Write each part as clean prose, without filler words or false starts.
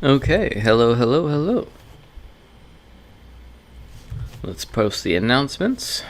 Okay, hello, hello, hello. Let's post the announcements.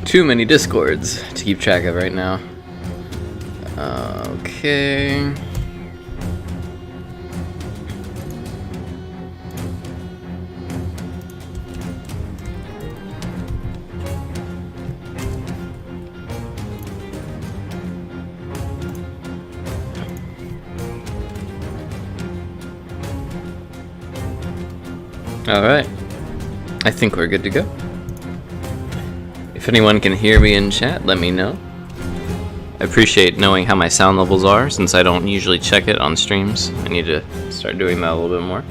Too many discords to keep track of right now. Okay. Alright. I think we're good to go. If anyone can hear me in chat, let me know. I appreciate knowing how my sound levels are, since I don't usually check it on streams. I need to start doing that a little bit more.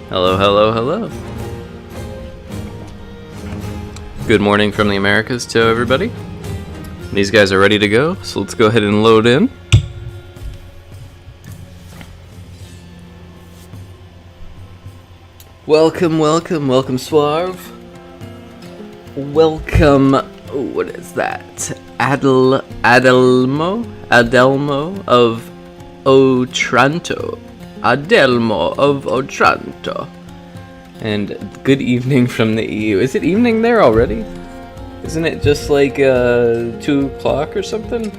Hello, hello, hello. Good morning from the Americas to everybody. These guys are ready to go, so let's go ahead and load in. Welcome, welcome, welcome, Suave. Welcome. Oh, what is that? Adelmo of Otranto. Adelmo of Otranto. And good evening from the EU. Is it evening there already? Isn't it just like 2 o'clock or something?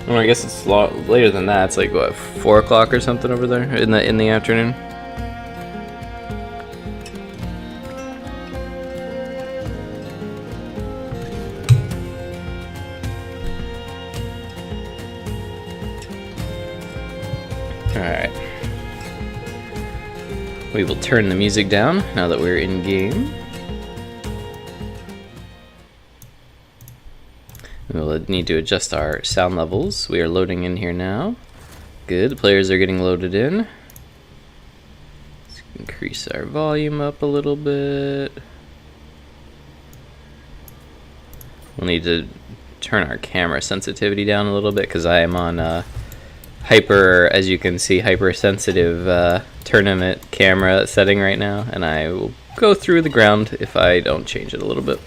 Well, I guess it's a lot later than that. It's like what, 4 o'clock or something over there in the afternoon. Alright. We will turn the music down now that we're in game. We'll need to adjust our sound levels. We are loading in here now. Good, the players are getting loaded in. Let's increase our volume up a little bit. We'll need to turn our camera sensitivity down a little bit because I am on hyper, as you can see, hypersensitive tournament camera setting right now, and I will go through the ground if I don't change it a little bit.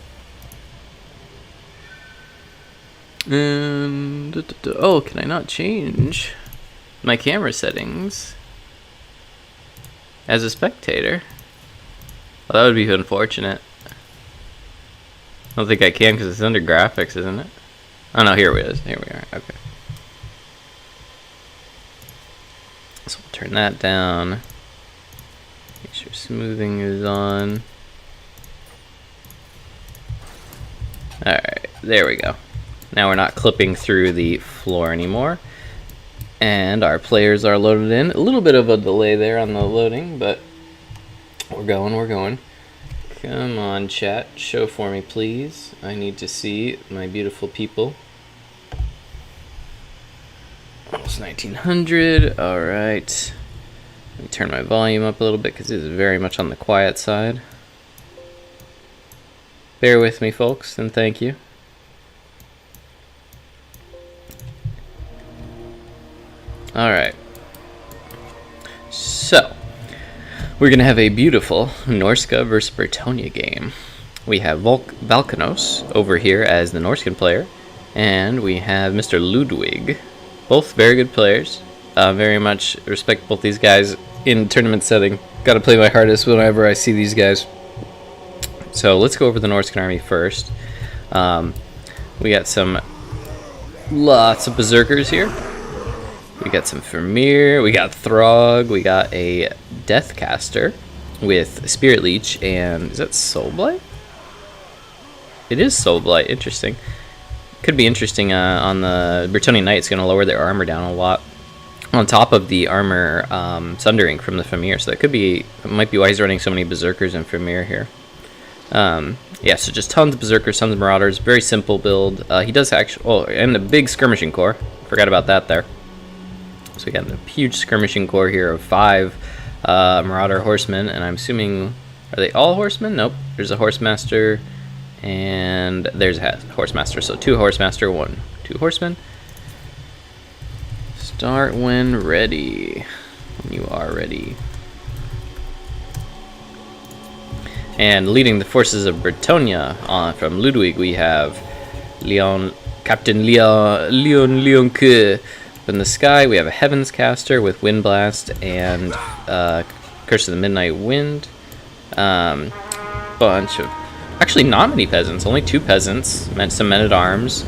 And oh, can I not change my camera settings as a spectator? Well, that would be unfortunate. I don't think I can because it's under graphics, isn't it? Oh no, here it is. Here we are. Okay. So we'll turn that down. Make sure smoothing is on. Alright, there we go. Now we're not clipping through the floor anymore. And our players are loaded in. A little bit of a delay there on the loading, but we're going, we're going. Come on, chat. Show for me, please. I need to see my beautiful people. Almost 1900. Alright. Let me turn my volume up a little bit because it is very much on the quiet side. Bear with me, folks, and thank you. Alright. So, we're going to have a beautiful Norska versus Bretonnia game. We have Valkanos over here as the Norskan player, and we have Mr. Ludwig. Both very good players. Very much respect both these guys in tournament setting. Got to play my hardest whenever I see these guys. So let's go over the Norskan army first. We got lots of berserkers here. We got some Vermeer. We got Throg. We got a Deathcaster. with Spirit Leech and is that Soul Blight? It is Soul Blight. Interesting. Could be interesting on the Bretonnian Knight. It's going to lower their armor down a lot on top of the armor Sundering from the Famir. So that could be, it might be why he's running so many Berserkers and Famir here. Yeah, so just tons of Berserkers, tons of Marauders. Very simple build. He does actually, oh, and a big Skirmishing Corps. Forgot about that there. So we got a huge Skirmishing Corps here of 5 Marauder Horsemen, and I'm assuming, are they all Horsemen? Nope. There's a Horsemaster. And there's a Horsemaster, so 2 Horsemaster, 2 Horsemen. Start when ready. When you are ready. And leading the forces of Bretonnia from Ludwig, we have Captain Leonque. In the sky, we have a Heavens Caster with Wind Blast and Curse of the Midnight Wind. Bunch of, actually not many peasants, only 2 peasants, some men-at-arms,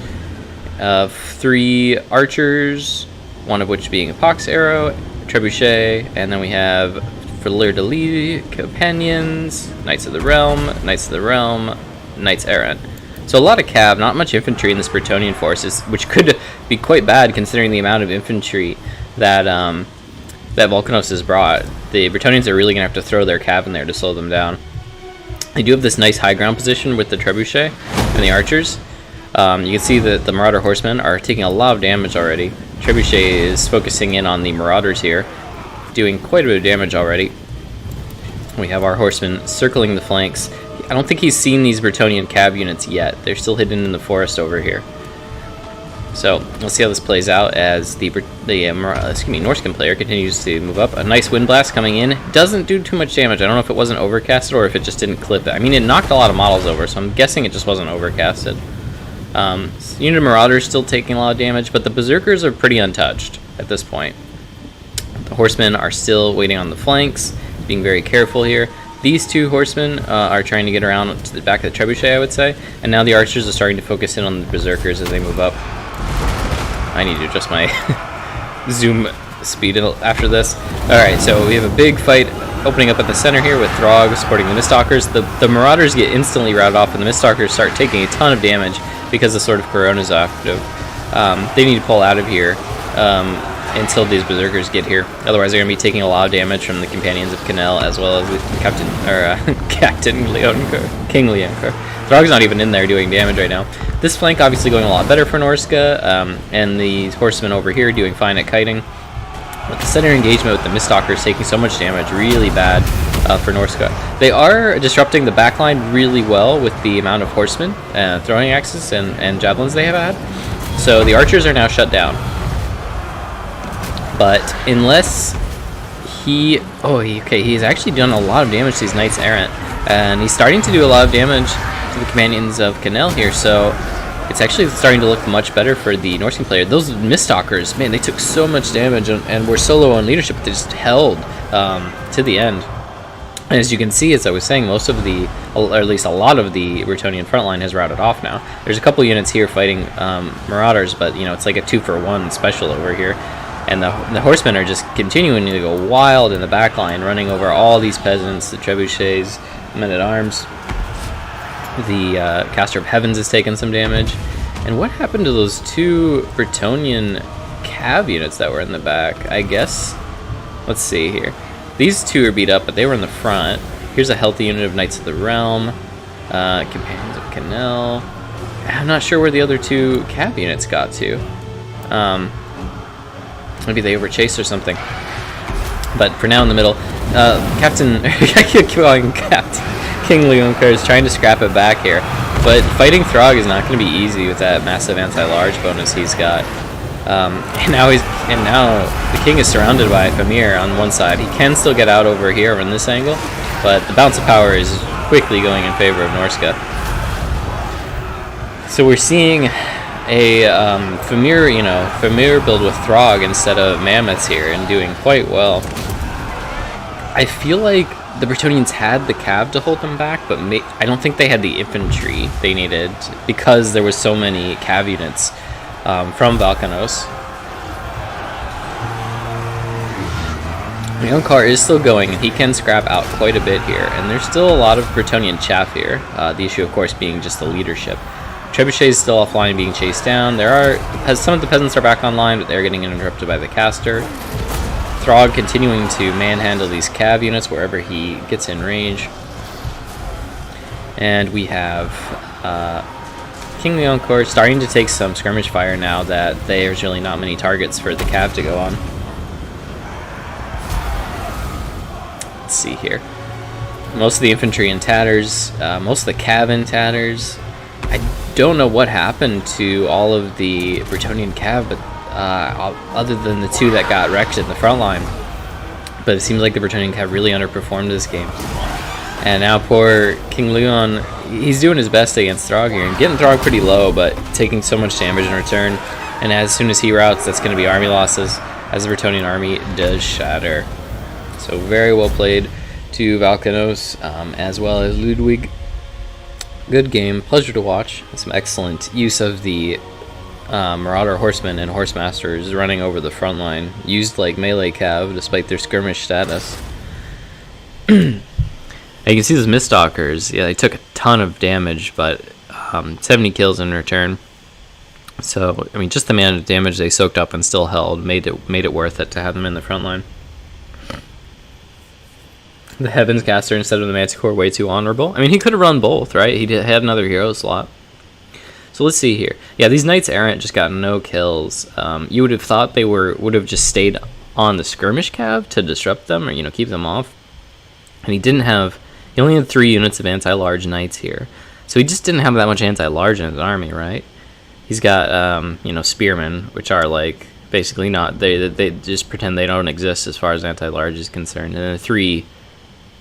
3 archers, one of which being a Pox Arrow, Trebuchet, and then we have Fleur de Lis, Companions, Knights of the Realm, Knights Errant. So a lot of cav, not much infantry in this Bretonnian forces, which could be quite bad considering the amount of infantry that that Volcanos has brought. The Bretonnians are really going to have to throw their cav in there to slow them down. They do have this nice high ground position with the Trebuchet and the archers. You can see that the Marauder Horsemen are taking a lot of damage already. Trebuchet is focusing in on the Marauders here, doing quite a bit of damage already. We have our Horsemen circling the flanks. I don't think he's seen these Bretonnian cav units yet. They're still hidden in the forest over here. So let's see how this plays out as the Norscan player continues to move up. A nice Wind Blast coming in. Doesn't do too much damage. I don't know if it wasn't overcasted or if it just didn't clip it. I mean, it knocked a lot of models over, so I'm guessing it just wasn't overcasted. Unit of Marauders still taking a lot of damage, but the Berserkers are pretty untouched at this point. The Horsemen are still waiting on the flanks, being very careful here. These 2 Horsemen are trying to get around to the back of the Trebuchet, I would say, and now the Archers are starting to focus in on the Berserkers as they move up. I need to adjust my zoom speed after this. Alright, so we have a big fight opening up at the center here with Throg supporting the Miststalkers. The Marauders get instantly routed off and the Miststalkers start taking a ton of damage because the Sword of Corona is active. They need to pull out of here until these Berserkers get here. Otherwise they're going to be taking a lot of damage from the Companions of Canel as well as the Captain Leoncoeur, King Leoncoeur. Throg's not even in there doing damage right now. This flank obviously going a lot better for Norska, and the Horsemen over here doing fine at kiting. But the center engagement with the Miststalkers taking so much damage, really bad for Norska. They are disrupting the backline really well with the amount of Horsemen, throwing axes, and javelins they have had. So the Archers are now shut down. But unless he... okay, he's actually done a lot of damage to these Knights Errant. And he's starting to do a lot of damage to the Companions of Canel here, so it's actually starting to look much better for the Norscan player. Those Miststalkers, man, they took so much damage and were so low on leadership, but they just held to the end. And as you can see, as I was saying, most of the, or at least a lot of the Bretonnian front line has routed off now. There's a couple units here fighting Marauders, but you know, it's like a 2-for-1 special over here. And the Horsemen are just continuing to go wild in the back line, running over all these peasants, the Trebuchets, men-at-arms. The Caster of Heavens has taken some damage. And what happened to those 2 Bretonnian cav units that were in the back? I guess, let's see here. These 2 are beat up, but they were in the front. Here's a healthy unit of Knights of the Realm, Companions of Canel. I'm not sure where the other 2 cav units got to. Maybe they overchased or something. But for now in the middle, Captain, I keep calling Captain. King Leoncoeur is trying to scrap it back here, but fighting Throg is not going to be easy with that massive anti-large bonus he's got. And now the king is surrounded by Famir on one side. He can still get out over here in this angle, but the balance of power is quickly going in favor of Norska. So we're seeing a Famir build with Throg instead of Mammoths here and doing quite well. I feel like the Bretonnians had the cav to hold them back, but I don't think they had the infantry they needed because there was so many cav units from Volcanos. Yonkar is still going, and he can scrap out quite a bit here. And there's still a lot of Bretonnian chaff here. The issue, of course, being just the leadership. Trebuchet is still offline, being chased down. Some of the peasants are back online, but they're getting interrupted by the caster. Throg continuing to manhandle these cav units wherever he gets in range. And we have King Leoncourt starting to take some skirmish fire now that there's really not many targets for the cav to go on. Let's see here. Most of the infantry in tatters, most of the cav in tatters. I don't know what happened to all of the Bretonnian cav, but other than the two that got wrecked in the front line. But it seems like the Bretonnian cav really underperformed this game. And now poor King Leon, he's doing his best against Throg here, and getting Throg pretty low, but taking so much damage in return. And as soon as he routs, that's going to be army losses, as the Bretonnian army does shatter. So very well played to Valkanos, as well as Ludwig. Good game, pleasure to watch. Some excellent use of the Marauder Horsemen and Horsemasters running over the front line, used like melee cav despite their skirmish status. And you can see those Miststalkers, yeah, they took a ton of damage, but 70 kills in return. So, I mean, just the amount of damage they soaked up and still held made it worth it to have them in the front line. The Heavens Caster instead of the Manticore, way too honorable. I mean, he could have run both, right? He had another hero slot. So let's see here. Yeah, these Knights Errant just got no kills. You would have thought they would have just stayed on the skirmish cav to disrupt them, or keep them off. And he only had 3 units of anti-large knights here, so he just didn't have that much anti-large in his army, right? He's got spearmen, which are like basically not they just pretend they don't exist as far as anti-large is concerned, and then 3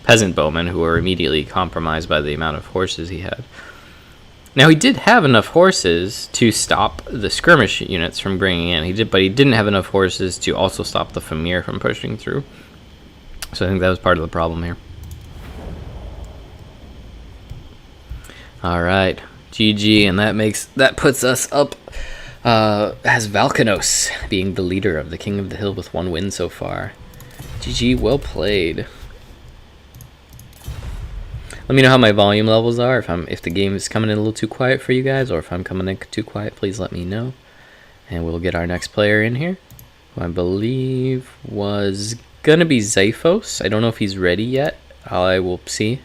peasant bowmen who were immediately compromised by the amount of horses he had. Now, he did have enough horses to stop the skirmish units from bringing in. But he didn't have enough horses to also stop the Famir from pushing through. So I think that was part of the problem here. All right, GG, and that puts us up as Valkanos being the leader of the King of the Hill with 1 win so far. GG, well played. Let me know how my volume levels are, if the game is coming in a little too quiet for you guys, or if I'm coming in too quiet, please let me know. And we'll get our next player in here, who I believe was gonna be Xiphos. I don't know if he's ready yet. I will see.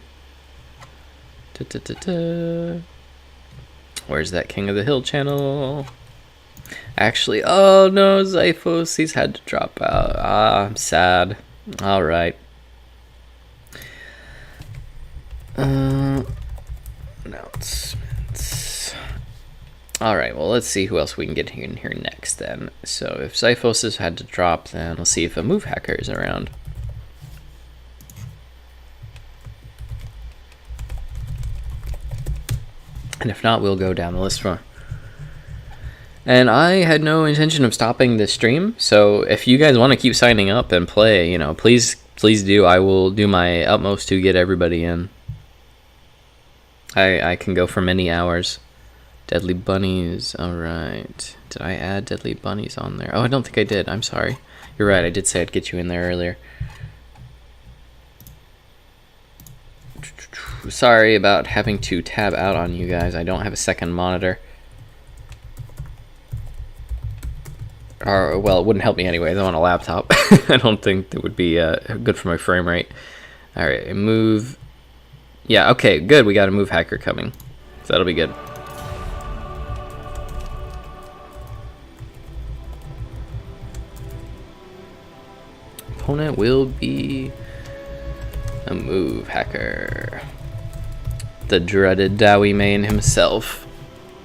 Where's that King of the Hill channel? Actually, oh no, Xiphos, he's had to drop out. I'm sad. Alright. Announcements. Alright, well, let's see who else we can get in here next then. So if Xiphos has had to drop, then we'll see if a move hacker is around. And if not, we'll go down the list for. And I had no intention of stopping the stream, so if you guys want to keep signing up and play, please do. I will do my utmost to get everybody in. I can go for many hours. Deadly bunnies, alright. Did I add deadly bunnies on there? Oh, I don't think I did. I'm sorry. You're right, I did say I'd get you in there earlier. Sorry about having to tab out on you guys. I don't have a second monitor. Or, well, it wouldn't help me anyways. I'm on a laptop. I don't think that would be good for my frame rate. Alright, move. Yeah, okay, good. We got a move hacker coming. So that'll be good. Opponent will be a move hacker. The dreaded Dowie main himself.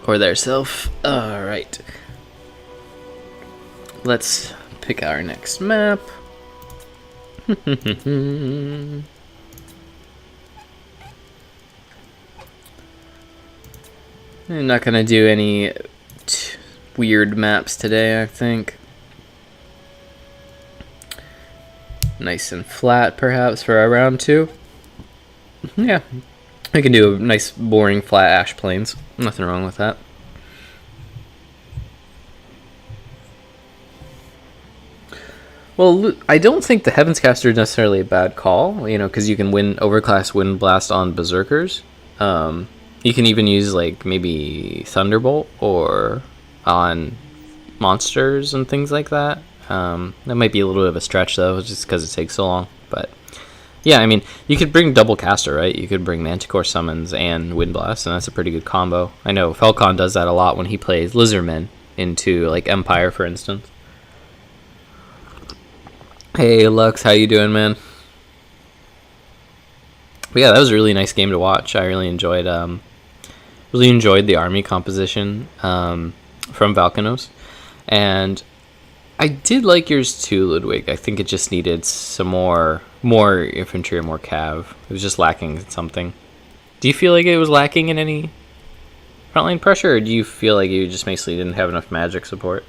Or theirself. Alright. Let's pick our next map. I'm not gonna do any weird maps today, I think. Nice and flat, perhaps, for our round 2. Yeah, I can do a nice, boring, flat ash plains. Nothing wrong with that. Well, I don't think the Heavens Caster is necessarily a bad call, you know, because you can win Overclass Wind Blast on Berserkers. You can even use, like, maybe Thunderbolt or on monsters and things like that. That might be a little bit of a stretch, though, just because it takes so long. But, yeah, I mean, you could bring double caster, right? You could bring Manticore Summons and Wind Blast, and that's a pretty good combo. I know Falcon does that a lot when he plays Lizardmen into, like, Empire, for instance. Hey, Lux, how you doing, man? But yeah, that was a really nice game to watch. I really enjoyed the army composition from Valkanos, and I did like yours too, Ludwig. I think it just needed some more infantry or more cav. It was just lacking something. Do you feel like it was lacking in any frontline pressure, or do you feel like you just basically didn't have enough magic support?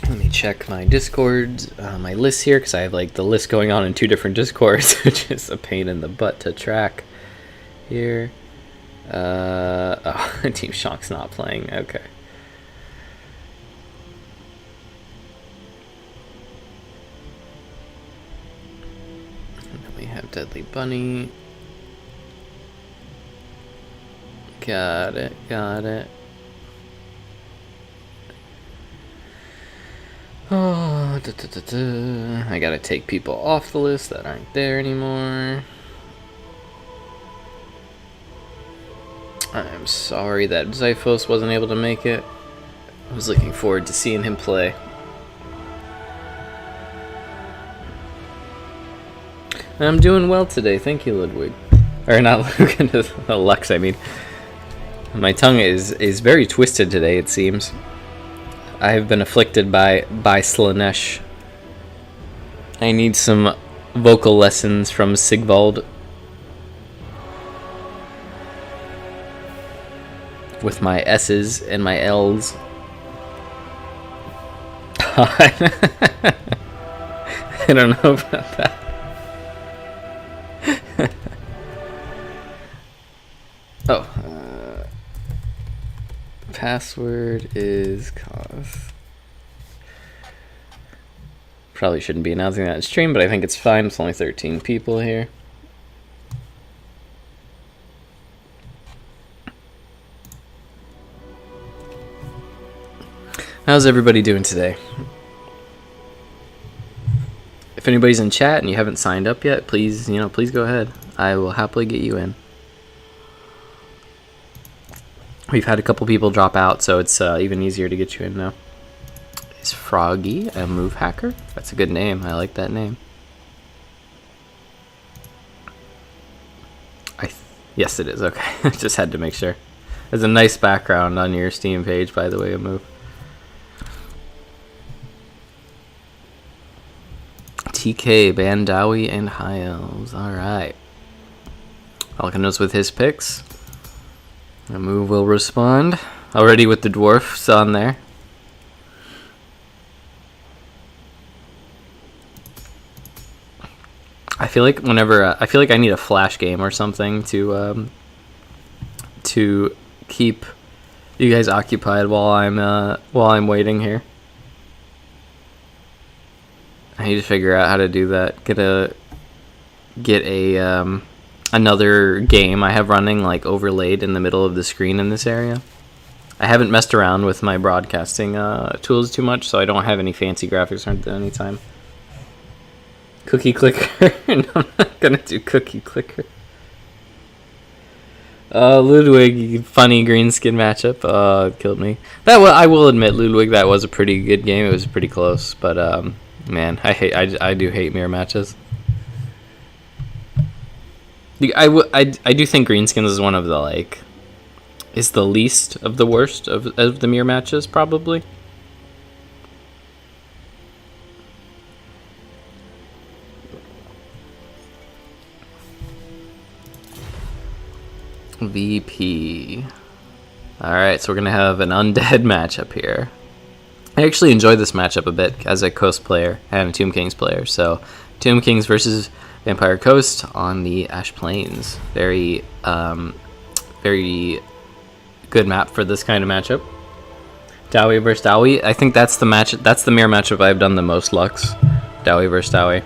Let me check my Discord, my list here, because I have like the list going on in 2 different Discords, which is a pain in the butt to track here. Team Shock's not playing. Okay. And then we have Deadly Bunny. Got it. Oh, I gotta take people off the list that aren't there anymore. I'm sorry that Zyphos wasn't able to make it. I was looking forward to seeing him play. And I'm doing well today, thank you, Ludwig. Or not Ludwig, Lux, I mean. My tongue is very twisted today, it seems. I have been afflicted by Slanesh. I need some vocal lessons from Sigvald. With my S's and my L's. I don't know about that. Password is cause. Probably shouldn't be announcing that in stream, but I think it's fine. It's only 13 people here. How's everybody doing today? If anybody's in chat and you haven't signed up yet, please go ahead. I will happily get you in. We've had a couple people drop out, so it's even easier to get you in now. Is Froggy a move hacker? That's a good name. I like that name. Yes, it is. Okay, just had to make sure. There's a nice background on your Steam page, by the way, a move. TK, Bandawi, and High Elves. Alright. Alkanos with his picks. A move will respond. Already with the dwarfs on there. I feel like I feel like I need a flash game or something to keep you guys occupied while I'm waiting here. I need to figure out how to do that. Get a another game I have running like overlaid in the middle of the screen in this area. I haven't messed around with my broadcasting tools too much, so I don't have any fancy graphics at any time. Cookie clicker? No, I'm not gonna do cookie clicker. Ludwig, funny green skin matchup. It killed me. I will admit, Ludwig, that was a pretty good game. It was pretty close, but man, I do hate mirror matches. I do think Greenskins is one of the is the least of the worst of the mirror matches, probably. VP. Alright, so we're gonna have an undead matchup here. I actually enjoy this matchup a bit as a Coast player and a Tomb Kings player. So Tomb Kings versus Vampire Coast on the Ash Plains. Very very good map for this kind of matchup. Dowie versus Dowie. I think that's the match. That's the mirror matchup I've done the most, Lux. Dowie versus Dowie.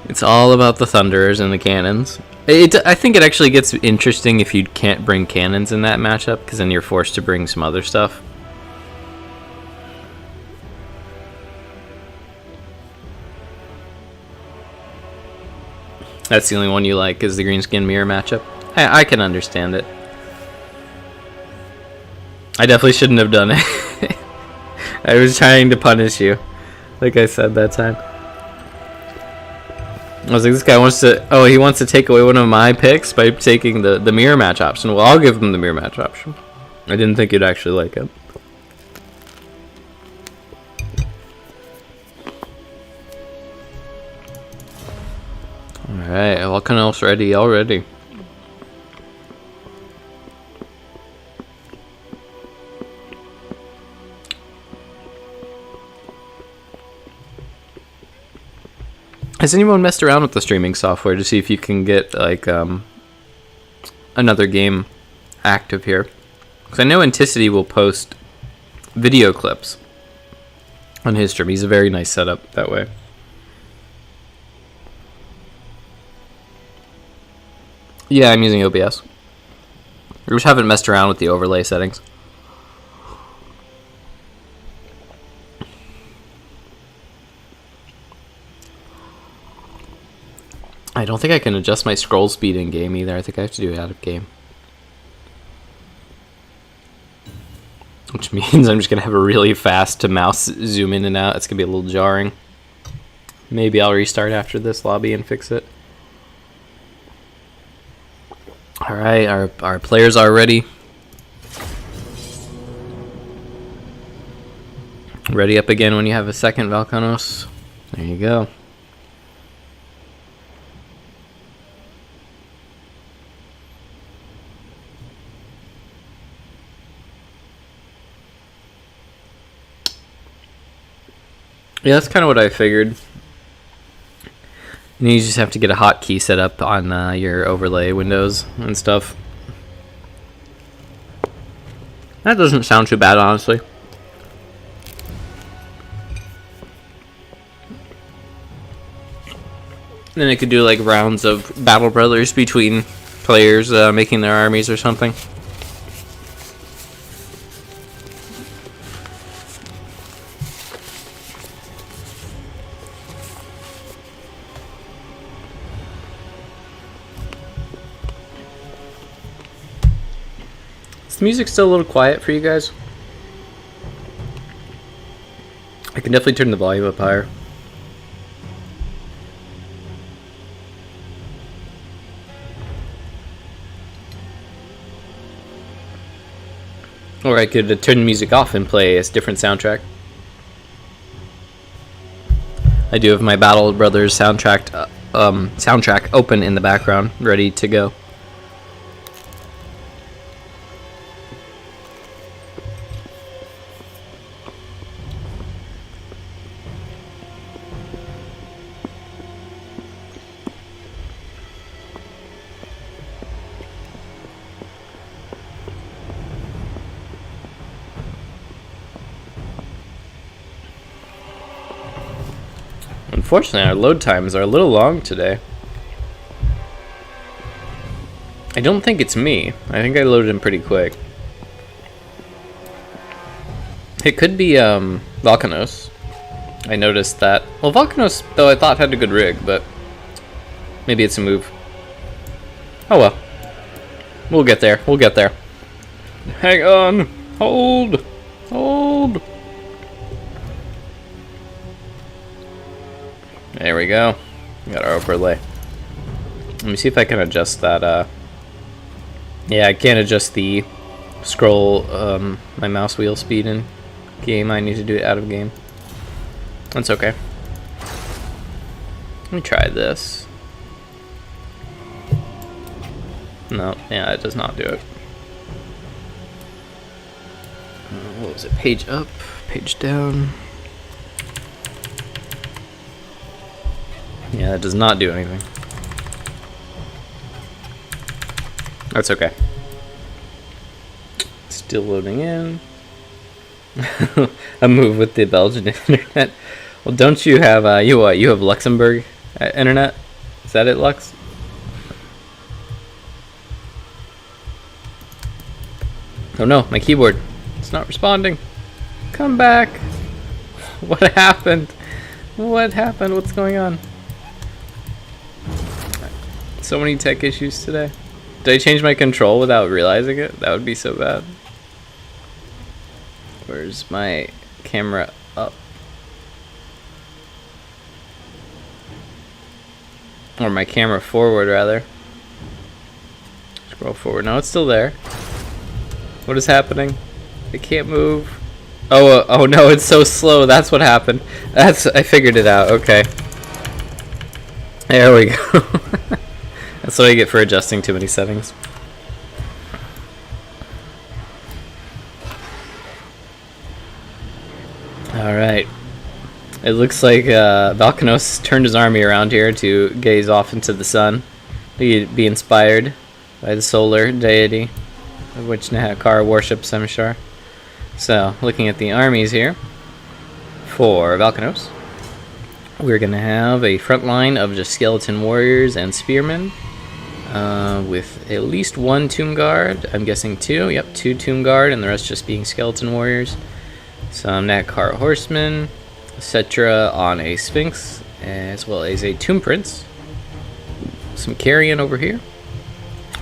It's all about the thunderers and the cannons. I think it actually gets interesting if you can't bring cannons in that matchup, because then you're forced to bring some other stuff. That's the only one you like, is the green skin mirror matchup. I can understand it. I definitely shouldn't have done it. I was trying to punish you, like I said that time. I was like, this guy wants to... Oh, he wants to take away one of my picks by taking the mirror match option. Well, I'll give him the mirror match option. I didn't think you'd actually like it. Alright, Volcanos ready already. Has anyone messed around with the streaming software to see if you can get like another game active here? Because I know Anticity will post video clips on his stream. He's a very nice setup that way. Yeah, I'm using OBS. We just haven't messed around with the overlay settings. I don't think I can adjust my scroll speed in game either. I think I have to do it out of game. Which means I'm just going to have a really fast to mouse zoom in and out. It's going to be a little jarring. Maybe I'll restart after this lobby and fix it. Alright, our players are ready. Ready up again when you have a second, Valkanos. There you go. Yeah, that's kind of what I figured. And you just have to get a hotkey set up on your overlay windows and stuff. That doesn't sound too bad, honestly. Then it could do like rounds of Battle Brothers between players making their armies or something. Is the music still a little quiet for you guys? I can definitely turn the volume up higher. Or I could turn the music off and play a different soundtrack. I do have my Battle Brothers soundtrack open in the background, ready to go. Unfortunately, our load times are a little long today. I don't think it's me. I think I loaded in pretty quick. It could be Volcanos. I noticed that. Well, Volcanos, though, I thought had a good rig, but maybe it's a move. Oh well. We'll get there. We'll get there. Hang on. Hold. Hold. There we go. We got our overlay. Let me see if I can adjust that. Yeah, I can't adjust the scroll, my mouse wheel speed in game. I need to do it out of game. That's okay. Let me try this. No, yeah, it does not do it. What was it? Page up, page down. Yeah, that does not do anything. That's okay. Still loading in. A move with the Belgian internet. Well, don't you have you have Luxembourg internet? Is that it, Lux? Oh no, my keyboard. It's not responding. Come back. What happened? What happened? What's going on? So many tech issues today. Did I change my control without realizing it? That would be so bad. Where's my camera up? Or my camera forward, rather. Scroll forward. No, it's still there. What is happening? It can't move. Oh no, it's so slow. That's what happened. I figured it out. Okay. There we go. That's what I get for adjusting too many settings. Alright. It looks like Valkanos turned his army around here to gaze off into the sun. To be inspired by the solar deity, of which Nehekar worships, I'm sure. So, looking at the armies here, for Valkanos, we're going to have a front line of just skeleton warriors and spearmen, with at least one tomb guard. I'm guessing two. Yep, two tomb guard, and the rest just being skeleton warriors. Some Nehekar horsemen, etc. on a sphinx, as well as a tomb prince. Some carrion over here.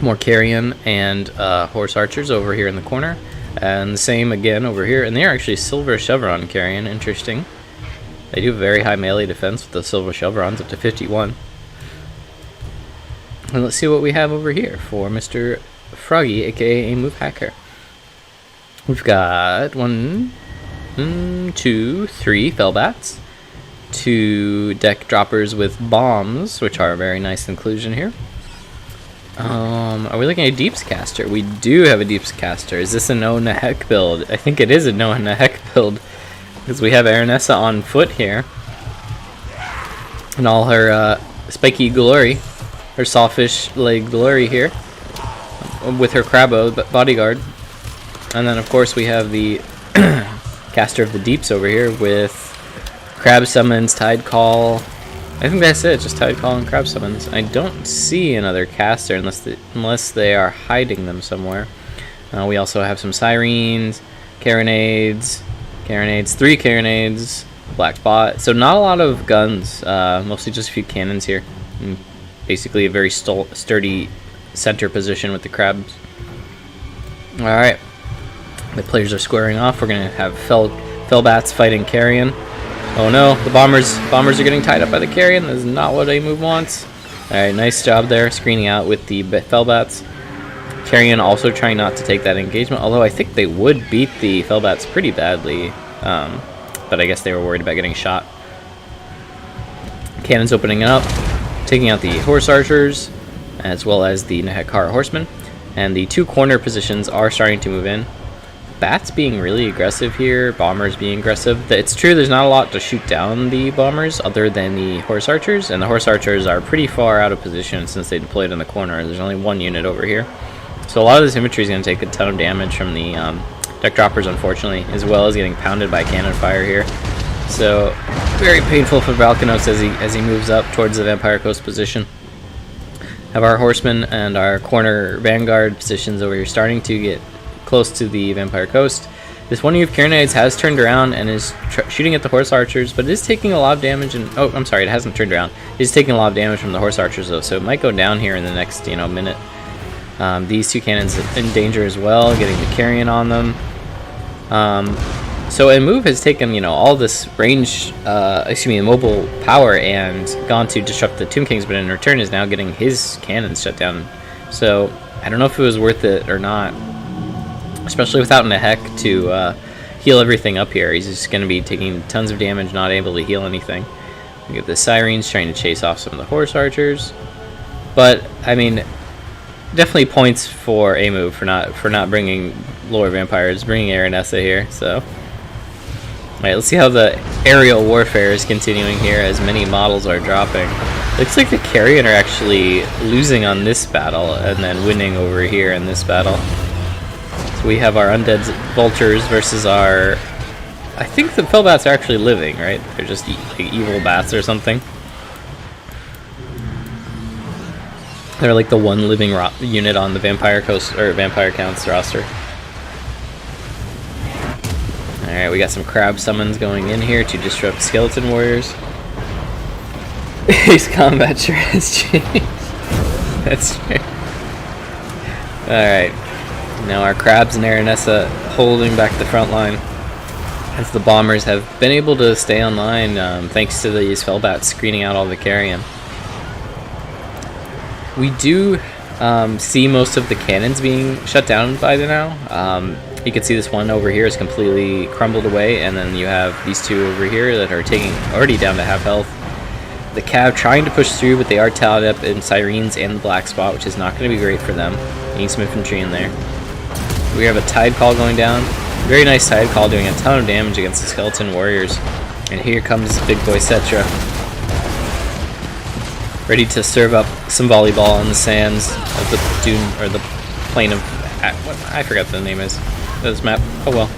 More carrion and horse archers over here in the corner. And the same again over here. And they're actually silver chevron carrion. Interesting. They do have very high melee defense with the silver chevrons, up to 51. And let's see what we have over here for Mr. Froggy, aka a move hacker. We've got 1, 2, 3 fellbats. 2 deck droppers with bombs, which are a very nice inclusion here. Are we looking at a Deeps caster? We do have a Deeps caster. Is this a Noah Nahek build? I think it is a Noah Nahek build, because we have Aranessa on foot here, and all her spiky glory, her sawfish leg glory here, with her Crabbo bodyguard. And then of course we have the caster of the Deeps over here with crab summons, tide call. I think that's it, just tide call and crab summons. I don't see another caster unless they are hiding them somewhere. We also have some sirens, carronades, 3 carronades, black bot. So not a lot of guns, mostly just a few cannons here. And basically a very sturdy center position with the crabs. Alright, the players are squaring off. We're going to have fellbats fighting carrion. Oh no, the bombers are getting tied up by the carrion. That is not what a move wants. Alright, nice job there, screening out with the fellbats. Carrion also trying not to take that engagement, although I think they would beat the fellbats pretty badly. But I guess they were worried about getting shot. Cannons opening up, taking out the horse archers, as well as the Nehekar horsemen. And the 2 corner positions are starting to move in. Bats being really aggressive here, bombers being aggressive. It's true there's not a lot to shoot down the bombers other than the horse archers, and the horse archers are pretty far out of position since they deployed in the corner. There's only 1 unit over here. So a lot of this infantry is going to take a ton of damage from the deck droppers, unfortunately, as well as getting pounded by cannon fire here. So very painful for Valkanos as he moves up towards the Vampire Coast position. Have our horsemen and our corner vanguard positions over here starting to get close to the Vampire Coast. This one of Carronades has turned around and is shooting at the horse archers, but it is taking a lot of damage. And oh, I'm sorry, it hasn't turned around. It is taking a lot of damage from the horse archers though, so it might go down here in the next minute. These 2 cannons in danger as well, getting the carrion on them. So a move has taken all this range, mobile power, and gone to disrupt the Tomb Kings, but in return is now getting his cannons shut down. So I don't know if it was worth it or not. Especially without Nehek to heal everything up here. He's just going to be taking tons of damage, not able to heal anything. We get the sirens trying to chase off some of the horse archers. But, I mean, definitely points for a move for not bringing lower vampires, bringing Aranessa here. So, alright, let's see how the aerial warfare is continuing here as many models are dropping. Looks like the carrion are actually losing on this battle and then winning over here in this battle. So we have our undead vultures versus our... I think the fell bats are actually living, right? They're just evil bats or something. They're like the one living unit on the Vampire Coast or Vampire Counts roster. Alright, we got some crab summons going in here to disrupt skeleton warriors. His combat sure has changed. That's true. Alright. Now our crabs and Aranessa holding back the front line, as the bombers have been able to stay online thanks to these fellbats screening out all the carrion. We do see most of the cannons being shut down by now. You can see this one over here is completely crumbled away, and then you have these two over here that are already down to half health. The Cav trying to push through, but they are tied up in Sirens and the Black Spot, which is not going to be great for them. Need some infantry in there. We have a Tide Call going down. Very nice Tide Call doing a ton of damage against the Skeleton Warriors. And here comes Big Boy Cetra, ready to serve up some volleyball on the sands of the dune, or the plain of... I forgot what the name is. This map. Oh well.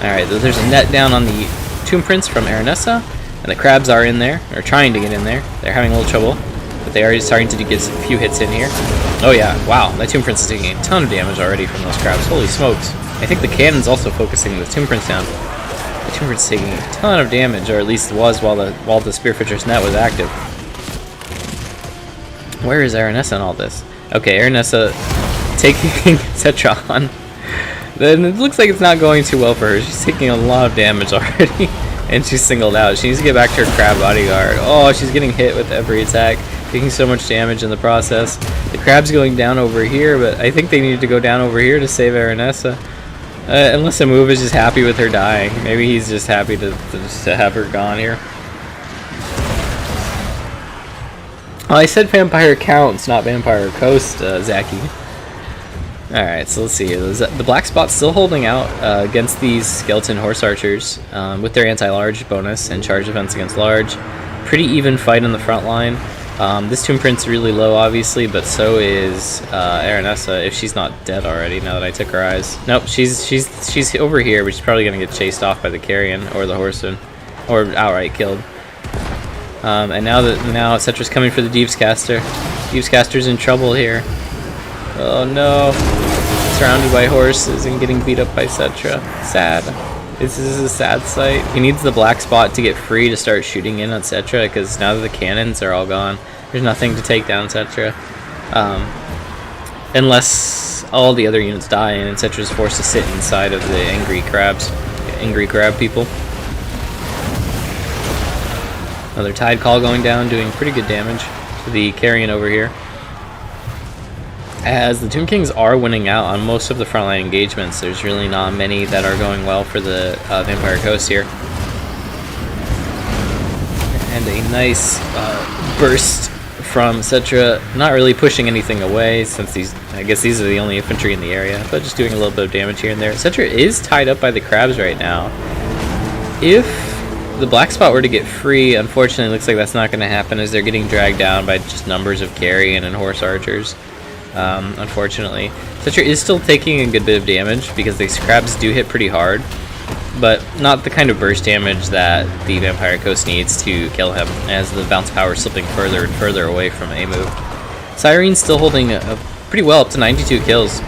Alright, there's a net down on the Tomb Prince from Aranessa. And the crabs are in there, or trying to get in there. They're having a little trouble, but they are starting to get a few hits in here. Oh yeah, wow, that Tomb Prince is taking a ton of damage already from those crabs. Holy smokes. I think the cannon's also focusing the Tomb Prince down. The Tomb Prince is taking a ton of damage, or at least was while the Spearfisher's net was active. Where is Aranessa in all this? Okay, Aranessa taking Cetra on. Then it looks like it's not going too well for her. She's taking a lot of damage already. And she's singled out. She needs to get back to her crab bodyguard. Oh, she's getting hit with every attack, taking so much damage in the process. The crab's going down over here, but I think they need to go down over here to save Aranessa. Unless a move is just happy with her dying. Maybe he's just happy to have her gone here. Oh, I said Vampire Counts, not Vampire Coast, Zaki. Alright, so let's see. The Black Spot's still holding out against these Skeleton Horse Archers with their anti-large bonus and charge defense against large. Pretty even fight on the front line. This Tomb Prince is really low, obviously, but so is Aranessa, if she's not dead already, now that I took her eyes. Nope, she's over here, but she's probably going to get chased off by the Carrion or the Horseman, or outright killed. And now Cetra's coming for the Deepscaster. Deepscaster's in trouble here. Oh no. Surrounded by horses and getting beat up by Cetra. Sad. This is a sad sight. He needs the Black Spot to get free to start shooting in on Cetra, because now that the cannons are all gone, there's nothing to take down Cetra. Unless all the other units die and Cetra's forced to sit inside of the angry crab people. Another Tide Call going down, doing pretty good damage to the Carrion over here. As the Tomb Kings are winning out on most of the frontline engagements, there's really not many that are going well for the Vampire Coast here. And a nice burst from Cetra, not really pushing anything away, since I guess these are the only infantry in the area, but just doing a little bit of damage here and there. Cetra is tied up by the crabs right now. If the Black Spot were to get free, unfortunately it looks like that's not going to happen, as they're getting dragged down by just numbers of Carrion and Horse Archers. Unfortunately. Cetra is still taking a good bit of damage, because these crabs do hit pretty hard, but not the kind of burst damage that the Vampire Coast needs to kill him, as the bounce power is slipping further and further away from a move. Sirene's still holding pretty well, up to 92 kills.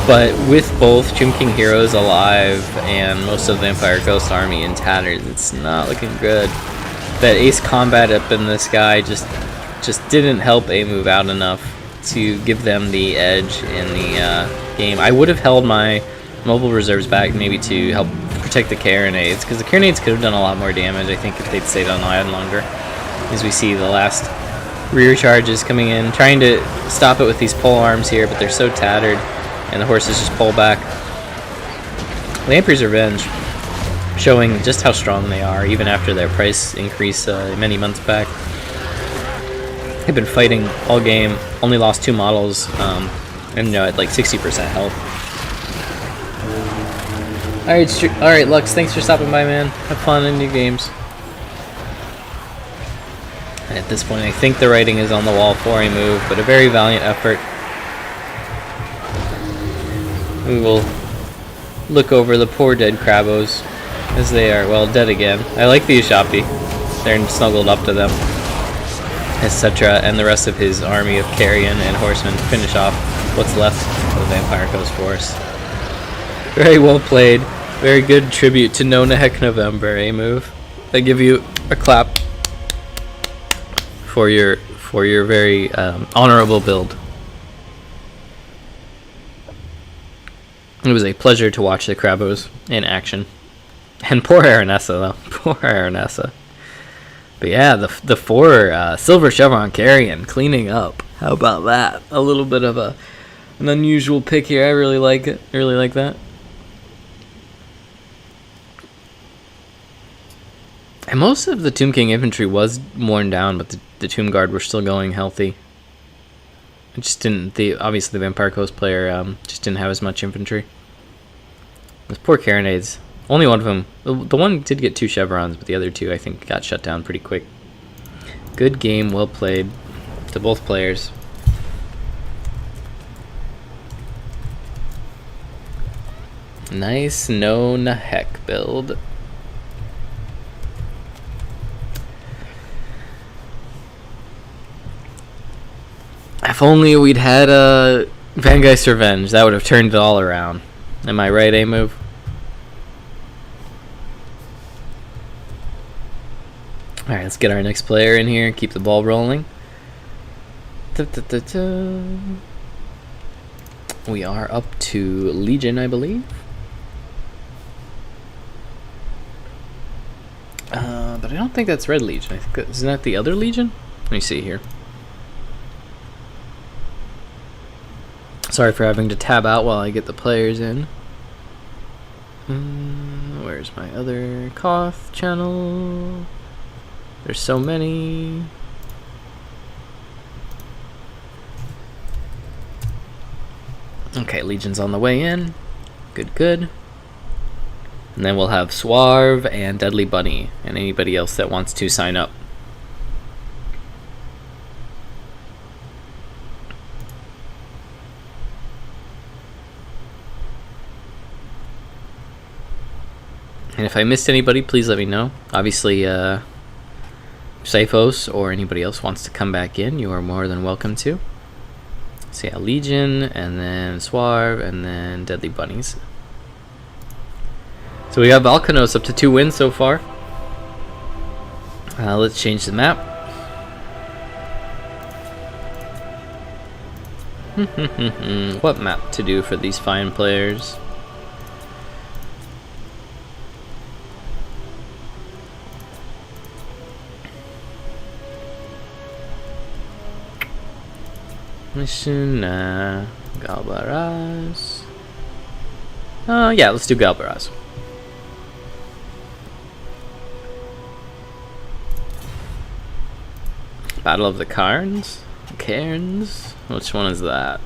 But with both Tomb King heroes alive and most of the Vampire Coast army in tatters, it's not looking good. That ace combat up in this guy just didn't help a move out enough to give them the edge in the game. I would have held my mobile reserves back maybe to help protect the Carronades, because the Carronades could have done a lot more damage, I think, if they'd stayed online longer. As we see the last rear charges coming in, trying to stop it with these pole arms here, but they're so tattered, and the horses just pull back. Lamprey's Revenge, showing just how strong they are, even after their price increase many months back. They've been fighting all game, only lost 2 models, and at like 60% health. Alright, Lux, thanks for stopping by, man. Have fun in new games. And at this point, I think the writing is on the wall for a move, but a very valiant effort We will look over the poor dead Krabos as they are, well, dead again. I like the Ushapi. They're snuggled up to them, etc. And the rest of his army of carrion and horsemen to finish off what's left of the Vampire Coast force. Very well played. Very good tribute to No Heck November, move. I give you a clap for your very honorable build. It was a pleasure to watch the Krabos in action. And poor Aranessa, though. Poor Aranessa. But yeah, the 4 Silver Chevron Carrion cleaning up. How about that? A little bit of an unusual pick here. I really like it. I really like that. And most of the Tomb King infantry was worn down, but the Tomb Guard were still going healthy. It just didn't. Obviously, the Vampire Coast player just didn't have as much infantry. Those poor Carronades. Only one of them. The one did get 2 chevrons, but the other 2 I think got shut down pretty quick. Good game, well played to both players. Nice No Heck build. If only we'd had a Vangeist Revenge, that would have turned it all around. Am I right, move? Alright, let's get our next player in here and keep the ball rolling. We are up to Legion, I believe. But I don't think that's Red Legion. I think isn't that the other Legion? Let me see here. Sorry for having to tab out while I get the players in. Where's my other Koth channel? There's so many. Okay, Legion's on the way in. Good, good. And then we'll have Swarv and Deadly Bunny and anybody else that wants to sign up. And if I missed anybody, please let me know. Obviously, Sifos or anybody else wants to come back in, you are more than welcome to. So yeah, Legion, and then Swarv, and then Deadly Bunnies. So we got Valkanos up to 2 wins so far. Let's change the map. What map to do for these fine players? Mission, Galbaraz. Yeah, let's do Galbaraz. Battle of the Cairns? Cairns? Which one is that?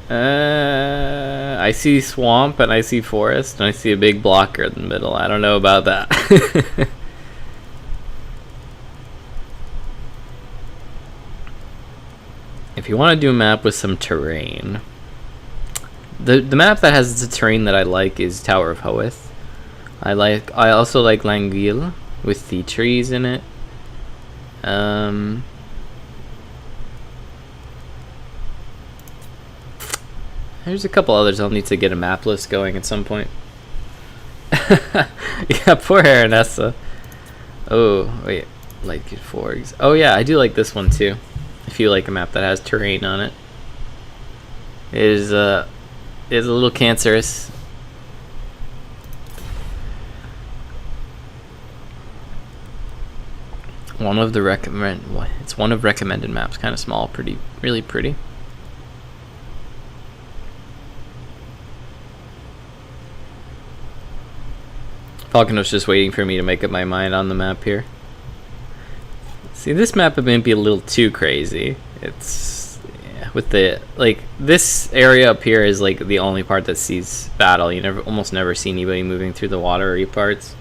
I see swamp and I see forest and I see a big blocker in the middle. I don't know about that. If you want to do a map with some terrain, the map that has the terrain that I like is Tower of Hoeth. I also like Languille with the trees in it. There's a couple others. I'll need to get a map list going at some point. Yeah, poor Aranessa. Oh wait, like Forgs. Oh yeah, I do like this one too. If you like a map that has terrain on it, it is a little cancerous. It's one of recommended maps. Kind of small, pretty, really pretty. Falconer's just waiting for me to make up my mind on the map here. See, this map might be a little too crazy. It's with the this area up here is like the only part that sees battle. You almost never see anybody moving through the watery parts.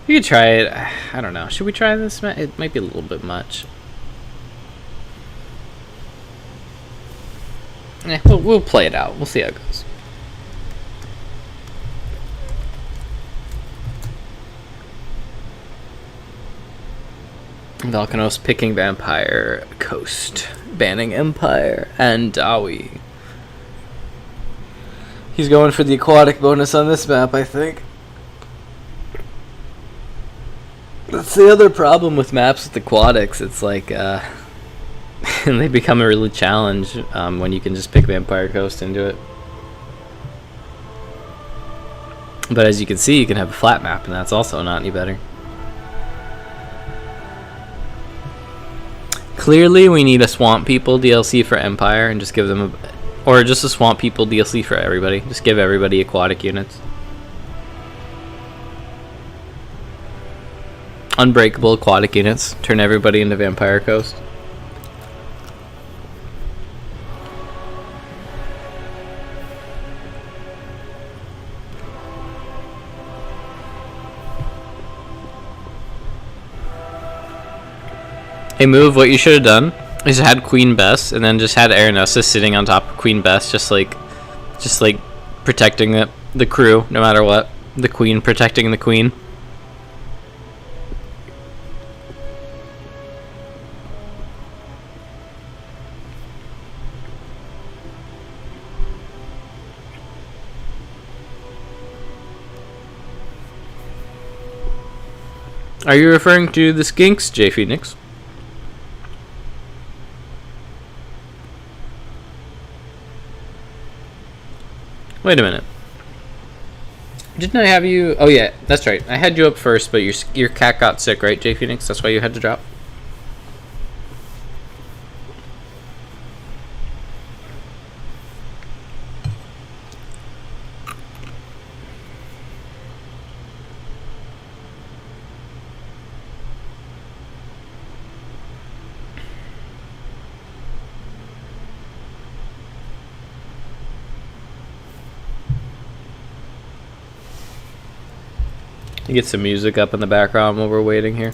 You could try it. I don't know. Should we try this map? It might be a little bit much. We'll play it out. We'll see how it goes. Valkanos picking Vampire Coast, banning Empire and Dawi. He's going for the aquatic bonus on this map, I think. That's the other problem with maps with aquatics. It's like, and they become a really challenge when you can just pick Vampire Coast and do it. But as you can see, you can have a flat map, and that's also not any better. Clearly, we need a Swamp People DLC for Empire, and just give them or just a Swamp People DLC for everybody. Just give everybody aquatic units. Unbreakable aquatic units. Turn everybody into Vampire Coast. Hey, Move, what you should have done is had Queen Bess and then just had Aeronosis sitting on top of Queen Bess, just like protecting the crew no matter what. The Queen protecting the Queen. Are you referring to the skinks, J Phoenix? Wait a minute. Didn't I have you? Oh yeah, that's right. I had you up first, but your cat got sick, right, J Phoenix? That's why you had to drop. Get some music up in the background while we're waiting here.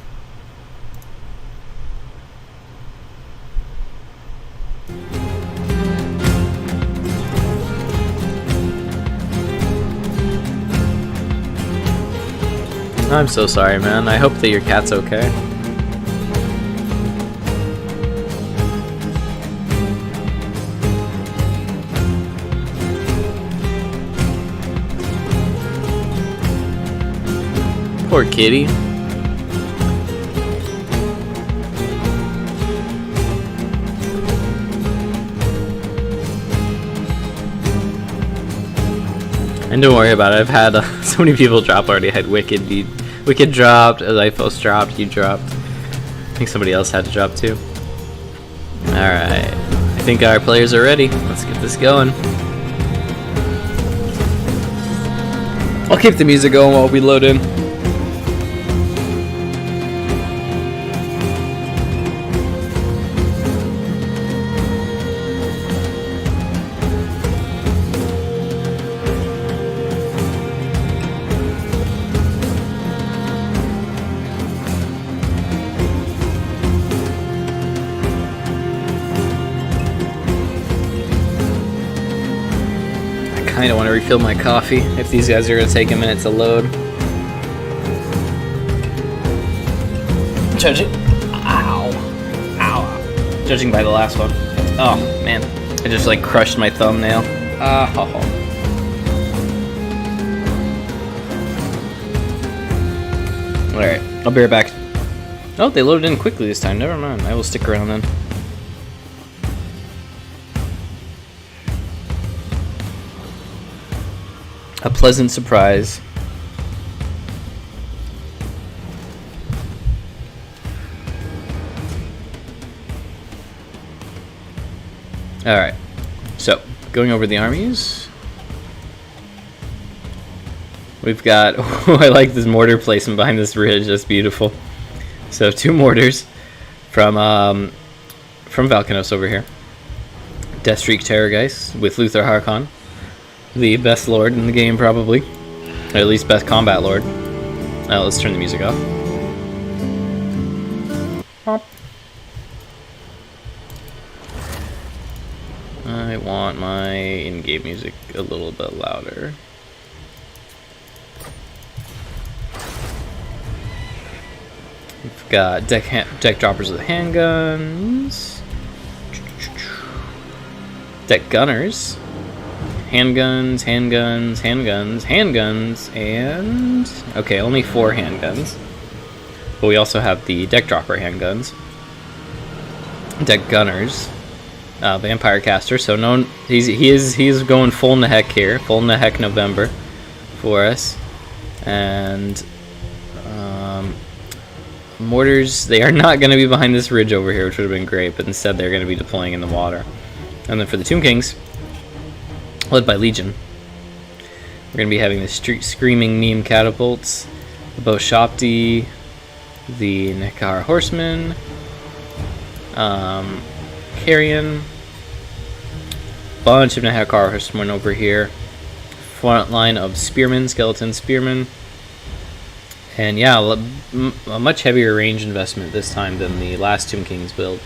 I'm so sorry, man. I hope that your cat's okay. Poor kitty. And don't worry about it. I've had so many people drop already. I had Wicked dropped, Zyphos dropped, you dropped. I think somebody else had to drop too. Alright. I think our players are ready. Let's get this going. I'll keep the music going while we load in. I don't want to refill my coffee if these guys are going to take a minute to load. Judging. Ow. Ow. Judging by the last one. Oh, man. I just like crushed my thumbnail. Alright, I'll be right back. Oh, they loaded in quickly this time. Never mind. I will stick around then. A pleasant surprise. Alright, so going over the armies. We've got, oh, I like this mortar placement behind this ridge, that's beautiful. So 2 mortars from Valkanos over here. Deathstreak Terrorgeist with Luther Harkon. The best lord in the game, probably. Or at least best combat lord. Now let's turn the music off. I want my in-game music a little bit louder. We've got deck droppers with handguns, deck gunners, handguns, and okay, only 4 handguns. But we also have the deck dropper handguns, deck gunners, vampire caster. So no, he is going full in the heck here, full in the heck November for us, and mortars. They are not going to be behind this ridge over here, which would have been great, but instead they're going to be deploying in the water. And then for the Tomb Kings, led by Legion, we're going to be having the Screaming Meme Catapults, the Boshopti, the Nekar Horsemen, Carrion, bunch of Nekar Horsemen over here, front line of Spearmen, Skeleton Spearmen, and yeah, a much heavier range investment this time than the last Tomb Kings build.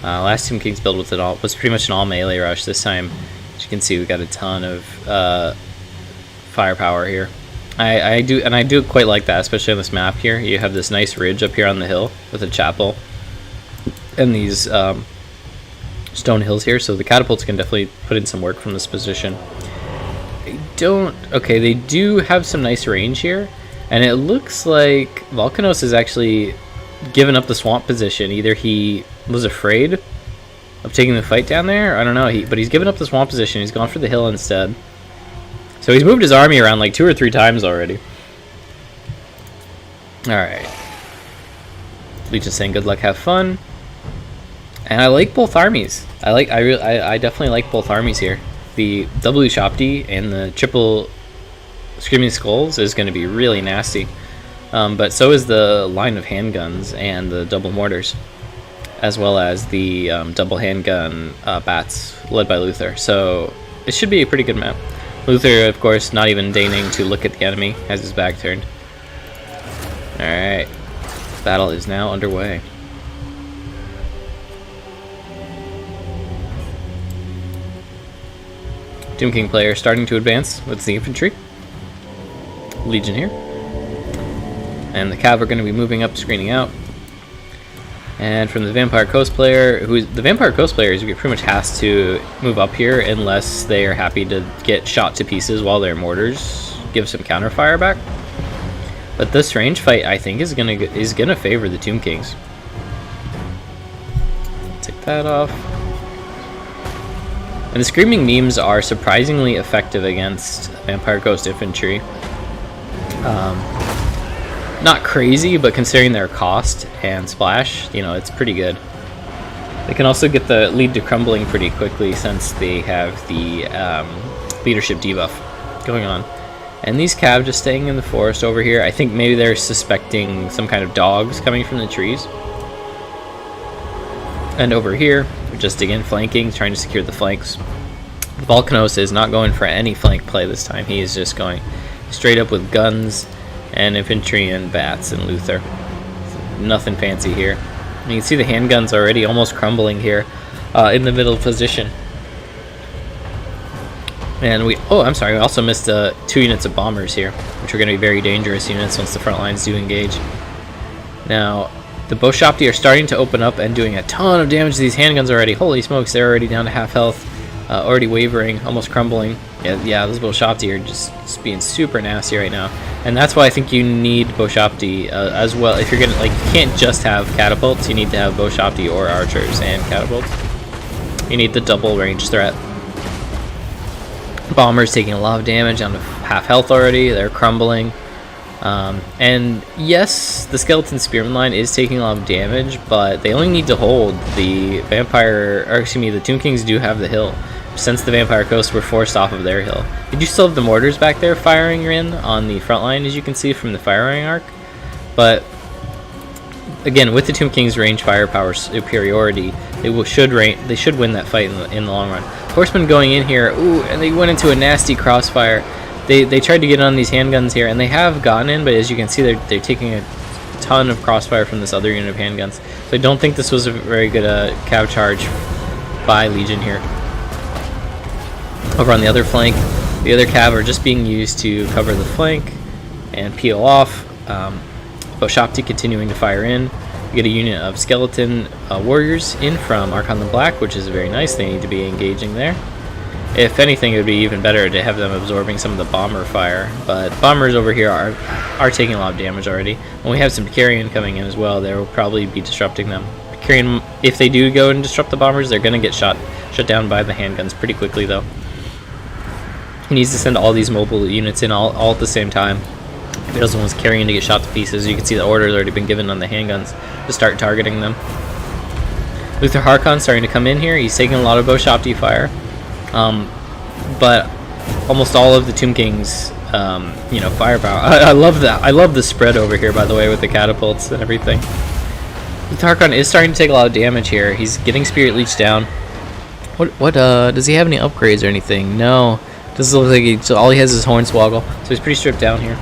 Last Tomb Kings build was pretty much an all melee rush. This time, as you can see, we got a ton of firepower here. I do quite like that, especially on this map here. You have this nice ridge up here on the hill with a chapel, and these stone hills here. So the catapults can definitely put in some work from this position. They do have some nice range here, and it looks like Volcanos has actually given up the swamp position. Either he was afraid of taking the fight down there, I don't know, but he's given up the swamp position. He's gone for the hill instead. So he's moved his army around like 2 or 3 times already. Alright. Legion saying good luck, have fun. And I like both armies. I definitely like both armies here. The double Shopti and the triple Screaming Skulls is going to be really nasty. But so is the line of handguns and the double mortars, as well as the double handgun bats led by Luther. So it should be a pretty good map. Luther, of course, not even deigning to look at the enemy, has his back turned. Alright, battle is now underway. Tomb King player starting to advance with the infantry. Legion here. And the Cav are going to be moving up, screening out. And from the Vampire Coast player, the Vampire Coast player pretty much has to move up here unless they are happy to get shot to pieces while their mortars give some counterfire back. But this range fight, I think, is gonna favor the Tomb Kings. Take that off. And the Screaming Memes are surprisingly effective against Vampire Coast infantry. Not crazy, but considering their cost and splash, you know, it's pretty good. They can also get the lead to crumbling pretty quickly since they have the leadership debuff going on. And these Cav just staying in the forest over here. I think maybe they're suspecting some kind of dogs coming from the trees. And over here, we're just again flanking, trying to secure the flanks. Volcanos is not going for any flank play this time. He is just going straight up with guns and infantry and bats and Luther. Nothing fancy here. And you can see the handguns already almost crumbling here in the middle position. And we also missed 2 units of bombers here, which are going to be very dangerous units once the front lines do engage. Now, the Boshopti are starting to open up and doing a ton of damage to these handguns already. Holy smokes, they're already down to half health, already wavering, almost crumbling. Yeah, those Boshopti are just being super nasty right now. And that's why I think you need Boshopti as well. If you're gonna, like, you can't just have catapults, you need to have Boshopti or archers and catapults. You need the double range threat. Bombers taking a lot of damage, down to half health already, they're crumbling. And yes, the Skeleton Spearman line is taking a lot of damage, but they only need to hold. The the Tomb Kings do have the hill, since the Vampire Coast were forced off of their hill. They do still have the mortars back there firing in on the front line, as you can see from the firing arc. But again, with the Tomb Kings' range firepower superiority, they should win that fight in the long run. Horsemen going in here, ooh, and they went into a nasty crossfire. They tried to get on these handguns here, and they have gotten in, but as you can see, they're taking a ton of crossfire from this other unit of handguns. So I don't think this was a very good cav charge by Legion here. Over on the other flank, the other cav are just being used to cover the flank and peel off. Boshopti continuing to fire in. You get a unit of skeleton warriors in from Archon the Black, which is very nice. They need to be engaging there. If anything, it would be even better to have them absorbing some of the bomber fire, but bombers over here are taking a lot of damage already. When we have some Carrion coming in as well, they will probably be disrupting them. Carrion, if they do go and disrupt the bombers, they're going to get shut down by the handguns pretty quickly, though. He needs to send all these mobile units in all at the same time. If he doesn't want his Carrion to get shot to pieces, you can see the order has already been given on the handguns to start targeting them. Luther Harkon starting to come in here. He's taking a lot of Boshopti fire. But almost all of the Tomb King's, firepower. I love that. I love the spread over here, by the way, with the catapults and everything. Tarkon is starting to take a lot of damage here. He's getting Spirit Leech down. What does he have any upgrades or anything? No. Doesn't look like so all he has is Hornswoggle. So he's pretty stripped down here.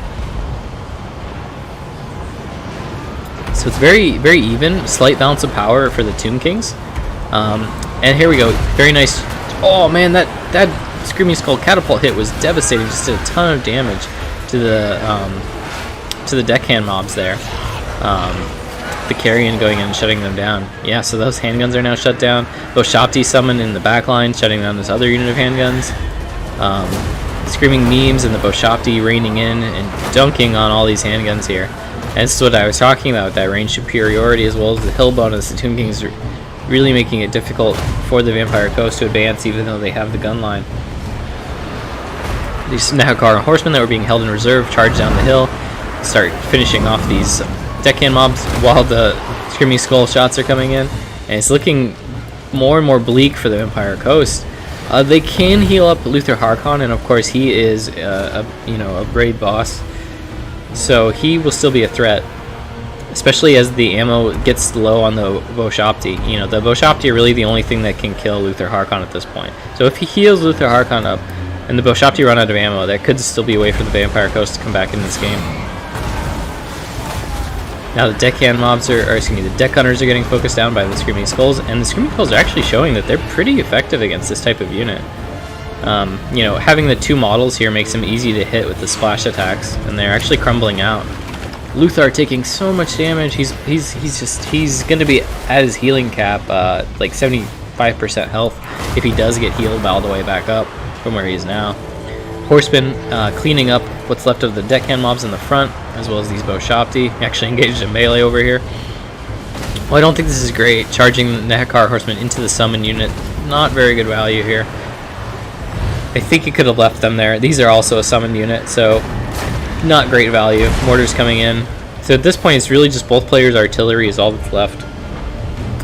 So it's very, very even. Slight balance of power for the Tomb Kings. And here we go. Very nice. Oh man, that Screaming Skull catapult hit was devastating. Just did a ton of damage to the deckhand mobs there. The Carrion going in and shutting them down. Yeah, so those handguns are now shut down. Boshopti summoned in the back line, shutting down this other unit of handguns. Screaming Memes and the Boshopti raining in and dunking on all these handguns here. And this is what I was talking about, that range superiority as well as the hill bonus. The Tomb Kings are really making it difficult for the Vampire Coast to advance, even though they have the gun line. These Nahakar horsemen that were being held in reserve charge down the hill, start finishing off these deckhand mobs while the Screaming Skull shots are coming in, and it's looking more and more bleak for the Vampire Coast. They can heal up Luther Harkon, and of course he is a raid boss, so he will still be a threat, especially as the ammo gets low on the Boshopti. The Boshopti are really the only thing that can kill Luther Harkon at this point. So if he heals Luther Harkon up and the Boshopti run out of ammo, that could still be a way for the Vampire Coast to come back in this game. Now the deckhand mobs the deck hunters are getting focused down by the Screaming Skulls, and the Screaming Skulls are actually showing that they're pretty effective against this type of unit. Having the two models here makes them easy to hit with the splash attacks, and they're actually crumbling out. Luthar taking so much damage. He's going to be at his healing cap, like 75% health, if he does get healed all the way back up from where he is now. Horsemen cleaning up what's left of the deckhand mobs in the front, as well as these Boshopti. Actually engaged in melee over here. Well, I don't think this is great. Charging the Nehakar horsemen into the summon unit, not very good value here. I think he could have left them there. These are also a summoned unit, so not great value. Mortars coming in. So at this point, it's really just both players' artillery is all that's left,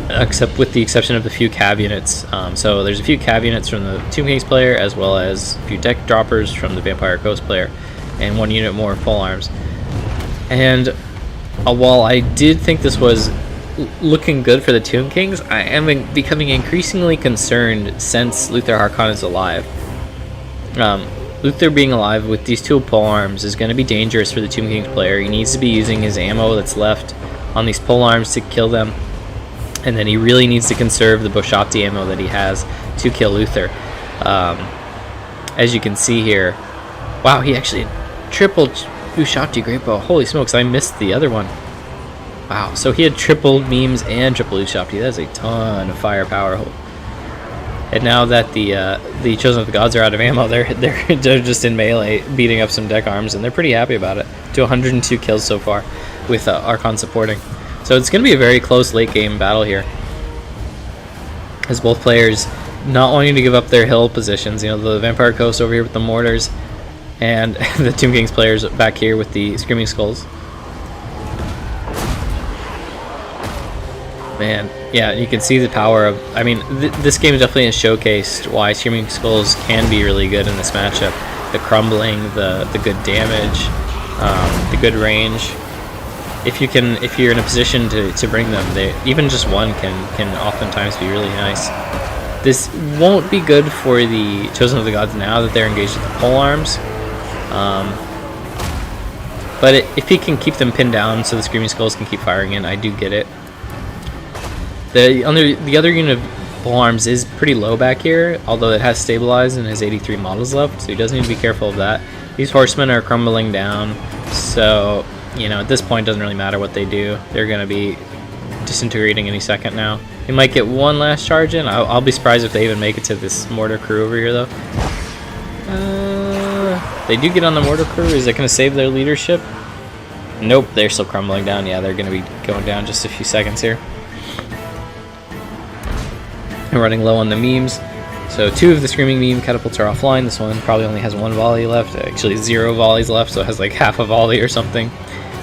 except with the exception of the few cav units. So there's a few cav units from the Tomb Kings player, as well as a few deck droppers from the Vampire Coast player, and one unit more of pole arms. And while I did think this was looking good for the Tomb Kings, I am becoming increasingly concerned since Luther Harkon is alive. Luther being alive with these two pole arms is going to be dangerous for the Tomb Kings player. He needs to be using his ammo that's left on these pole arms to kill them, and then he really needs to conserve the Boshopti ammo that he has to kill Luther. As you can see here, wow, he actually tripled Boshopti Great Bow. Holy smokes, I missed the other one. Wow, so he had triple Memes and triple Boshopti. That's a ton of firepower. And now that the Chosen of the Gods are out of ammo, they're just in melee, beating up some deck arms, and they're pretty happy about it. To 102 kills so far, with Archon supporting. So it's going to be a very close late game battle here, as both players not wanting to give up their hill positions. The Vampire Coast over here with the mortars, and the Tomb Kings players back here with the Screaming Skulls. Man, yeah, you can see the power of. I mean, this game definitely has showcased why Screaming Skulls can be really good in this matchup. The crumbling, the good damage, the good range. If you're in a position to bring them, even just one can oftentimes be really nice. This won't be good for the Chosen of the Gods now that they're engaged with the pole arms. But if he can keep them pinned down so the Screaming Skulls can keep firing in, I do get it. The other unit of pole arms is pretty low back here, although it has stabilized and has 83 models left, so he does need to be careful of that. These horsemen are crumbling down, so, you know, at this point it doesn't really matter what they do. They're going to be disintegrating any second now. They might get one last charge in. I'll be surprised if they even make it to this mortar crew over here, though. They do get on the mortar crew. Is it going to save their leadership? Nope, they're still crumbling down. Yeah, they're going to be going down just a few seconds here. We're running low on the memes. So 2 of the screaming meme catapults are offline. This one probably only has 1 volley left. Actually 0 volleys left, so it has like half a volley or something.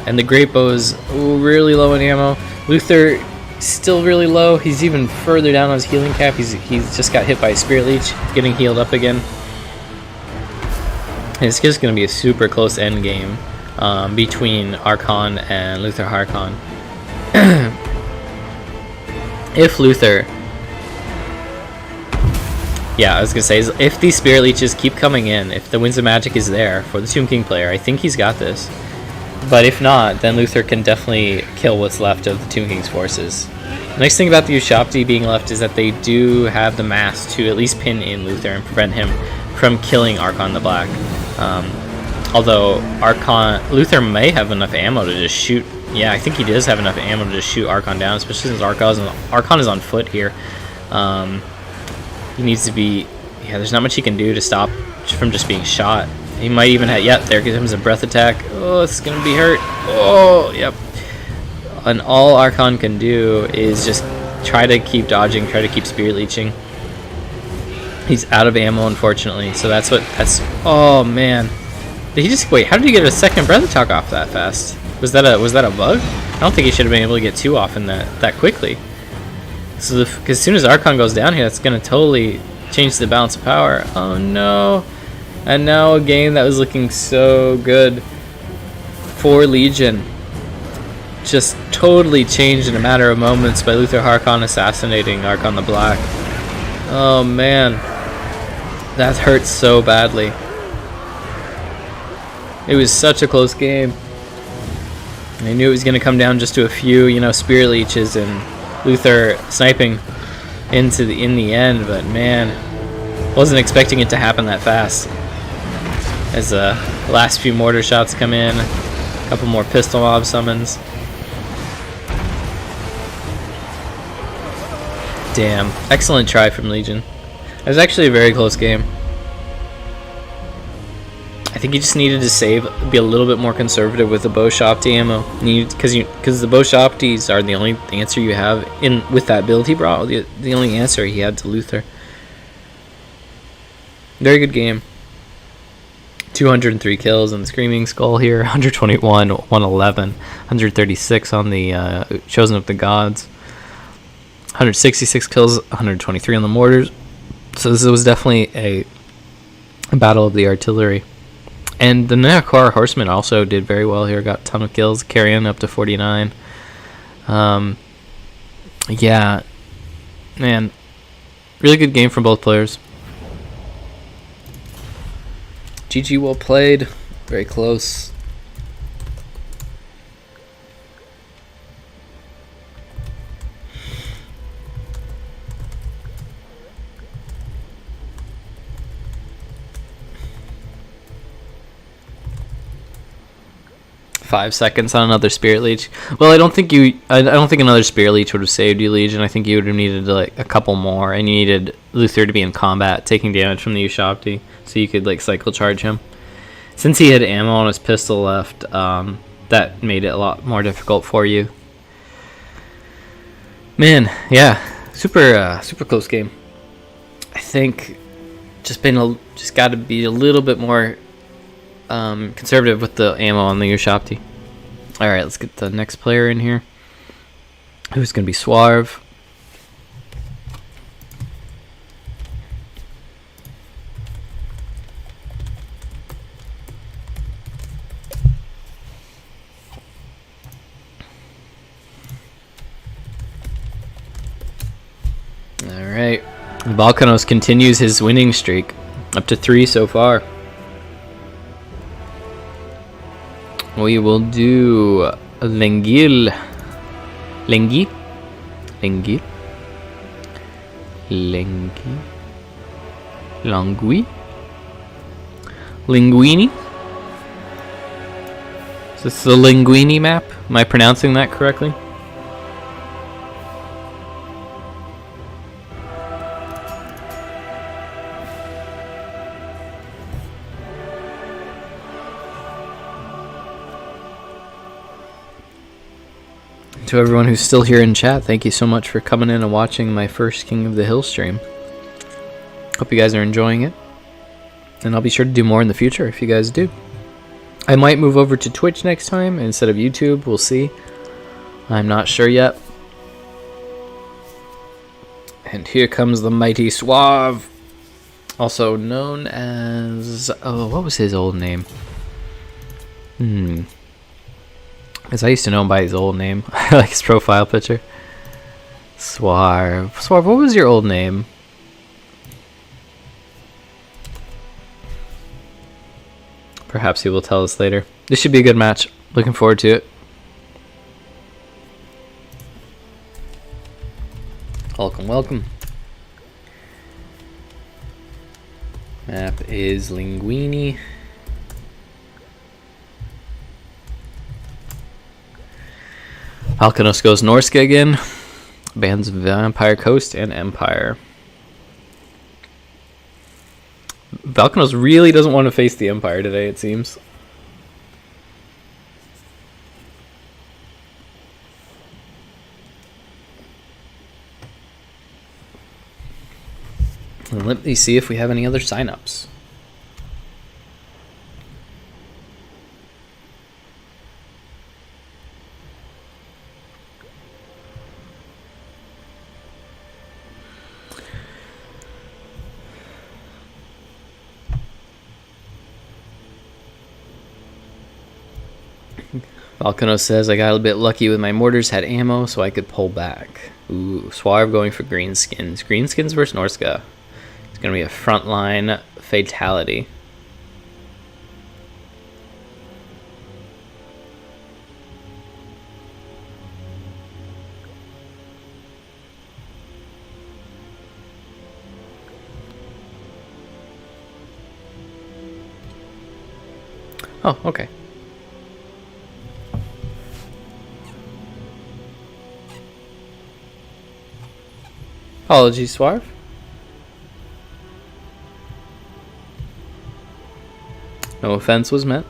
And the great bow's really low in ammo. Luther still really low. He's even further down on his healing cap. He's just got hit by a spirit leech, getting healed up again. And it's just going to be a super close end game between Archon and Luther Harkon. If Luther... Yeah, I was going to say, if these Spirit Leeches keep coming in, if the Winds of Magic is there for the Tomb King player, I think he's got this. But if not, then Luther can definitely kill what's left of the Tomb King's forces. The nice thing about the Ushabti being left is that they do have the mass to at least pin in Luther and prevent him from killing Archon the Black. Although Luther may have enough ammo to just shoot. Yeah, I think he does have enough ammo to just shoot Archon down, especially since Archon is on foot here. He needs to be... Yeah, there's not much he can do to stop from just being shot. He might even have... Yep, there comes a breath attack. Oh, it's going to be hurt. Oh, yep. And all Archon can do is just try to keep dodging, try to keep spirit leeching. He's out of ammo, unfortunately. So that's... Oh, man. Did he just... Wait, how did he get a second breath attack off that fast? Was that a bug? I don't think he should have been able to get 2 off in that quickly. So as soon as Archon goes down here, that's going to totally change the balance of power. Oh no. And now a game that was looking so good for Legion just totally changed in a matter of moments by Luther Harkon assassinating Archon the Black. Oh man. That hurts so badly. It was such a close game. I knew it was going to come down just to a few, you know, Spirit Leeches and Luther sniping in the end, but man, wasn't expecting it to happen that fast. As the last few mortar shots come in, a couple more pistol mob summons. Damn, excellent try from Legion. It was actually a very close game. I think you just needed to be a little bit more conservative with the bow shopti ammo, because the bow shoptis are the only answer you have with that build he brought. The only answer he had to Luther. Very good game. 203 kills on the Screaming Skull here, 121, 111, 136 on the Chosen of the Gods, 166 kills, 123 on the mortars. So this was definitely a battle of the artillery. And the Nehakar Horsemen also did very well here. Got a ton of kills. Carrion up to 49. Yeah. Man. Really good game from both players. GG, well played. Very close. Five seconds on another Spirit Leech. Well, I don't think another Spirit Leech would have saved you, Legion. I think you would have needed like a couple more, and you needed Luther to be in combat, taking damage from the Ushabti, so you could like cycle charge him. Since he had ammo on his pistol left, that made it a lot more difficult for you. Man, yeah, super close game. I think just got to be a little bit more conservative with the ammo on the Ushabti. Alright, let's get the next player in here. Who's going to be Swarv. Alright. Balkanos continues his winning streak. Up to 3 so far. We will do Lengil. Linguini. Linguini? Is this the Linguini map? Am I pronouncing that correctly? To everyone who's still here in chat, thank you so much for coming in and watching my first King of the Hill stream. Hope you guys are enjoying it. And I'll be sure to do more in the future if you guys do. I might move over to Twitch next time instead of YouTube. We'll see. I'm not sure yet. And here comes the mighty Suave. Also known as... Oh, what was his old name? Because I used to know him by his old name. I like his profile picture. Suave. Suave, what was your old name? Perhaps he will tell us later. This should be a good match. Looking forward to it. Welcome, welcome. Map is Linguini. Alkanos goes Norska again. Bans Vampire Coast and Empire. Valkanos really doesn't want to face the Empire today, it seems. And let me see if we have any other signups. Falcono says, I got a bit lucky with my mortars, had ammo, so I could pull back. Ooh, Suave going for greenskins. Greenskins versus Norska. It's going to be a frontline fatality. Oh, okay. Apologies, Suave. No offense was meant.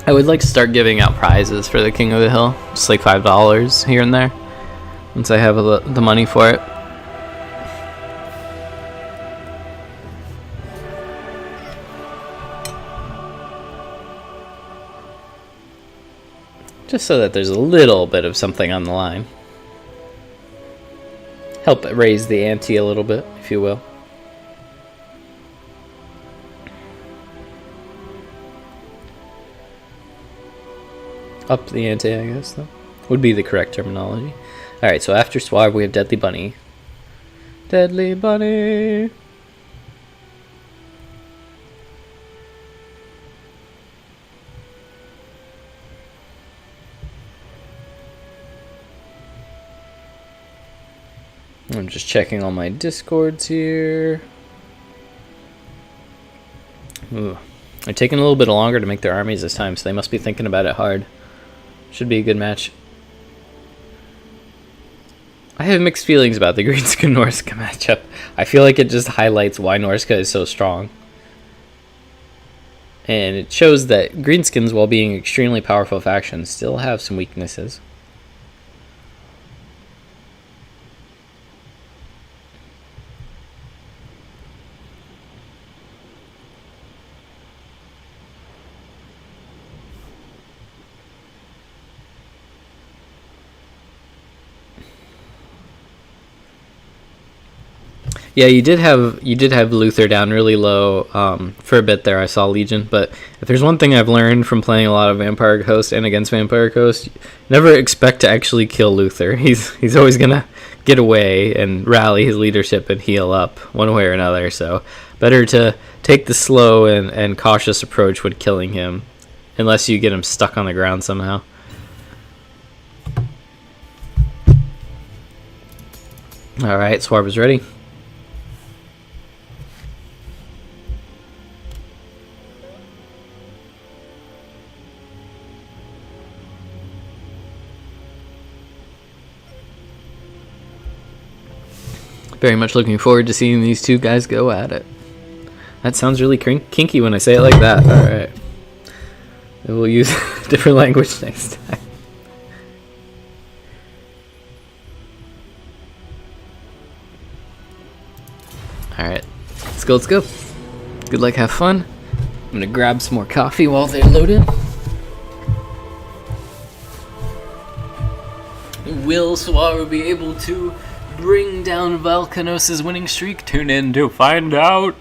I would like to start giving out prizes for the King of the Hill, just like $5 here and there, once I have the money for it. Just so that there's a little bit of something on the line. Help raise the ante a little bit, if you will. Up the ante, I guess, though. Would be the correct terminology. Alright, so after Suave, we have Deadly Bunny. Deadly Bunny! I'm just checking all my discords here. Ooh. They're taking a little bit longer to make their armies this time, so they must be thinking about it hard. Should be a good match. I have mixed feelings about the Greenska-Norska matchup. I feel like it just highlights why Norska is so strong. And it shows that Greenskins, while being extremely powerful factions, still have some weaknesses. Yeah, you did have Luther down really low for a bit there. I saw Legion, but if there's one thing I've learned from playing a lot of Vampire Ghost and against Vampire Ghost, never expect to actually kill Luther. He's always gonna get away and rally his leadership and heal up one way or another. So better to take the slow and cautious approach when killing him, unless you get him stuck on the ground somehow. All right, Swarb is ready. Very much looking forward to seeing these two guys go at it. That sounds really kinky when I say it like that. Alright. We'll use different language next time. Alright. Let's go. Good luck, have fun. I'm gonna grab some more coffee while they're loaded. Will Swar be able to bring down Valkanos' winning streak? Tune in to find out.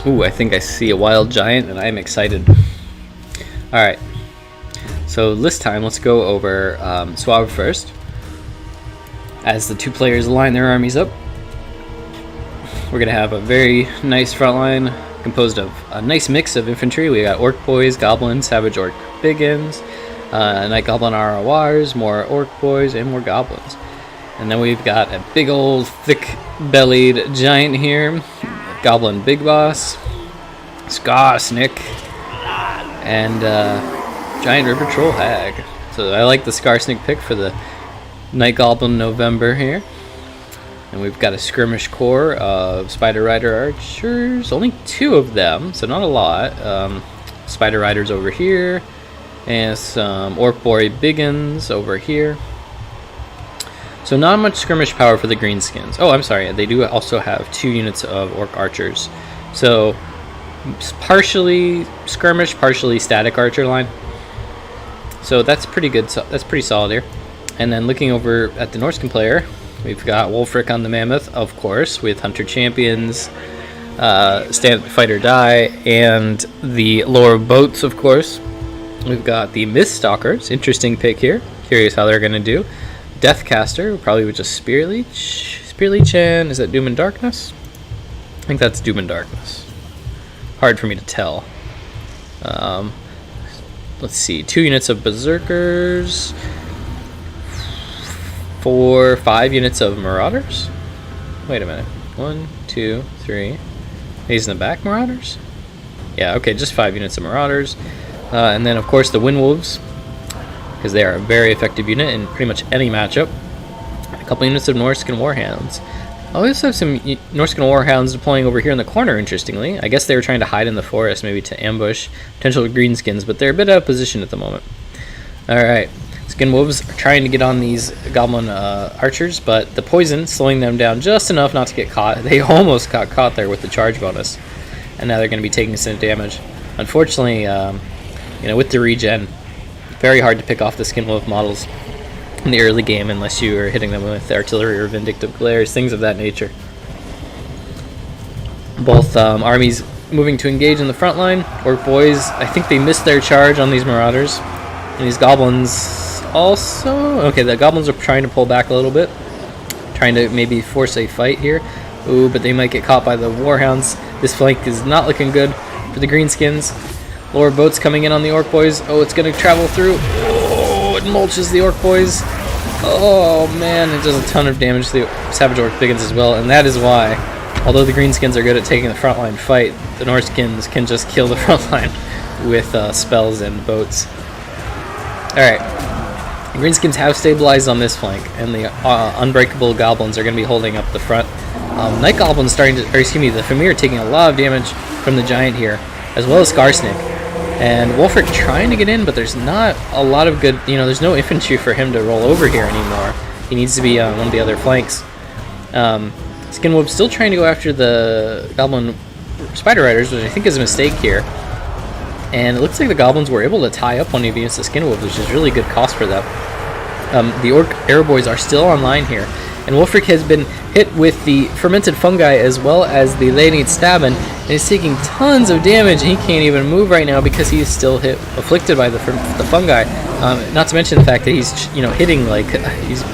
Ooh, I think I see a wild giant and I'm excited. Alright, so this time let's go over Suave first. As the two players line their armies up, we're going to have a very nice front line composed of a nice mix of infantry. We got Orc Boys, Goblins, Savage Orc Biggins, Night Goblin RORs, more Orc Boys, and more Goblins. And then we've got a big old thick-bellied giant here, Goblin Big Boss, Skarsnik, and Giant River Troll Hag. So I like the Skarsnik pick for the Night Goblin November here. And we've got a skirmish corps of Spider Rider archers, only 2 of them, so not a lot. Spider Riders over here, and some Orc Boy Biggins over here. So not much skirmish power for the greenskins. Oh, I'm sorry, they do also have 2 units of Orc Archers. So partially skirmish, partially static archer line. So that's pretty good, so that's pretty solid here. And then looking over at the Norscan player, we've got Wolfric on the Mammoth, of course, with Hunter Champions, Stand Fight or Die, and the Lower Boats, of course. We've got the Mist Stalkers, interesting pick here. Curious how they're going to do. Deathcaster, probably with just Spear Leech. Spear Leech, and is that Doom and Darkness? I think that's Doom and Darkness. Hard for me to tell. Let's see, 2 units of Berserkers, 5 units of Marauders. Wait a minute. 1, 2, 3. These in the back, Marauders? Yeah, okay, just 5 units of Marauders. And then, of course, the Windwolves, because they are a very effective unit in pretty much any matchup. A couple units of Norscan Warhounds. I also have some Norscan Warhounds deploying over here in the corner, interestingly. I guess they were trying to hide in the forest, maybe to ambush potential greenskins, but they're a bit out of position at the moment. Alright, Skin Wolves are trying to get on these Goblin archers, but the poison slowing them down just enough not to get caught. They almost got caught there with the charge bonus, and now they're going to be taking some damage. Unfortunately, with the regen, very hard to pick off the Skin Wolf models in the early game unless you are hitting them with artillery or vindictive glares, things of that nature. Both armies moving to engage in the front line. Orc boys, I think they missed their charge on these marauders. And these goblins also... Okay, the goblins are trying to pull back a little bit. Trying to maybe force a fight here. Ooh, but they might get caught by the warhounds. This flank is not looking good for the greenskins. Lower boats coming in on the orc boys. Oh, it's going to travel through. Oh, it mulches the orc boys. Oh, man, it does a ton of damage to the savage orc biggins as well. And that is why, although the greenskins are good at taking the frontline fight, the Norskins can just kill the frontline with spells and boats. Alright, the greenskins have stabilized on this flank, and the unbreakable goblins are going to be holding up the front. Night goblins starting to, or excuse me, the Famir taking a lot of damage from the giant here, as well as Skarsnik. And Wolfric trying to get in, but there's not a lot of good, there's no infantry for him to roll over here anymore. He needs to be on one of the other flanks. Skinwolf still trying to go after the goblin spider riders, which I think is a mistake here. And it looks like the goblins were able to tie up one against the Skinwolf, which is really good cost for them. The orc arrow boys are still online here. And Wolfric has been hit with the fermented fungi as well as the Leonid Stabbin, and is taking tons of damage. He can't even move right now because he's still afflicted by the fungi. Not to mention the fact that he's hitting like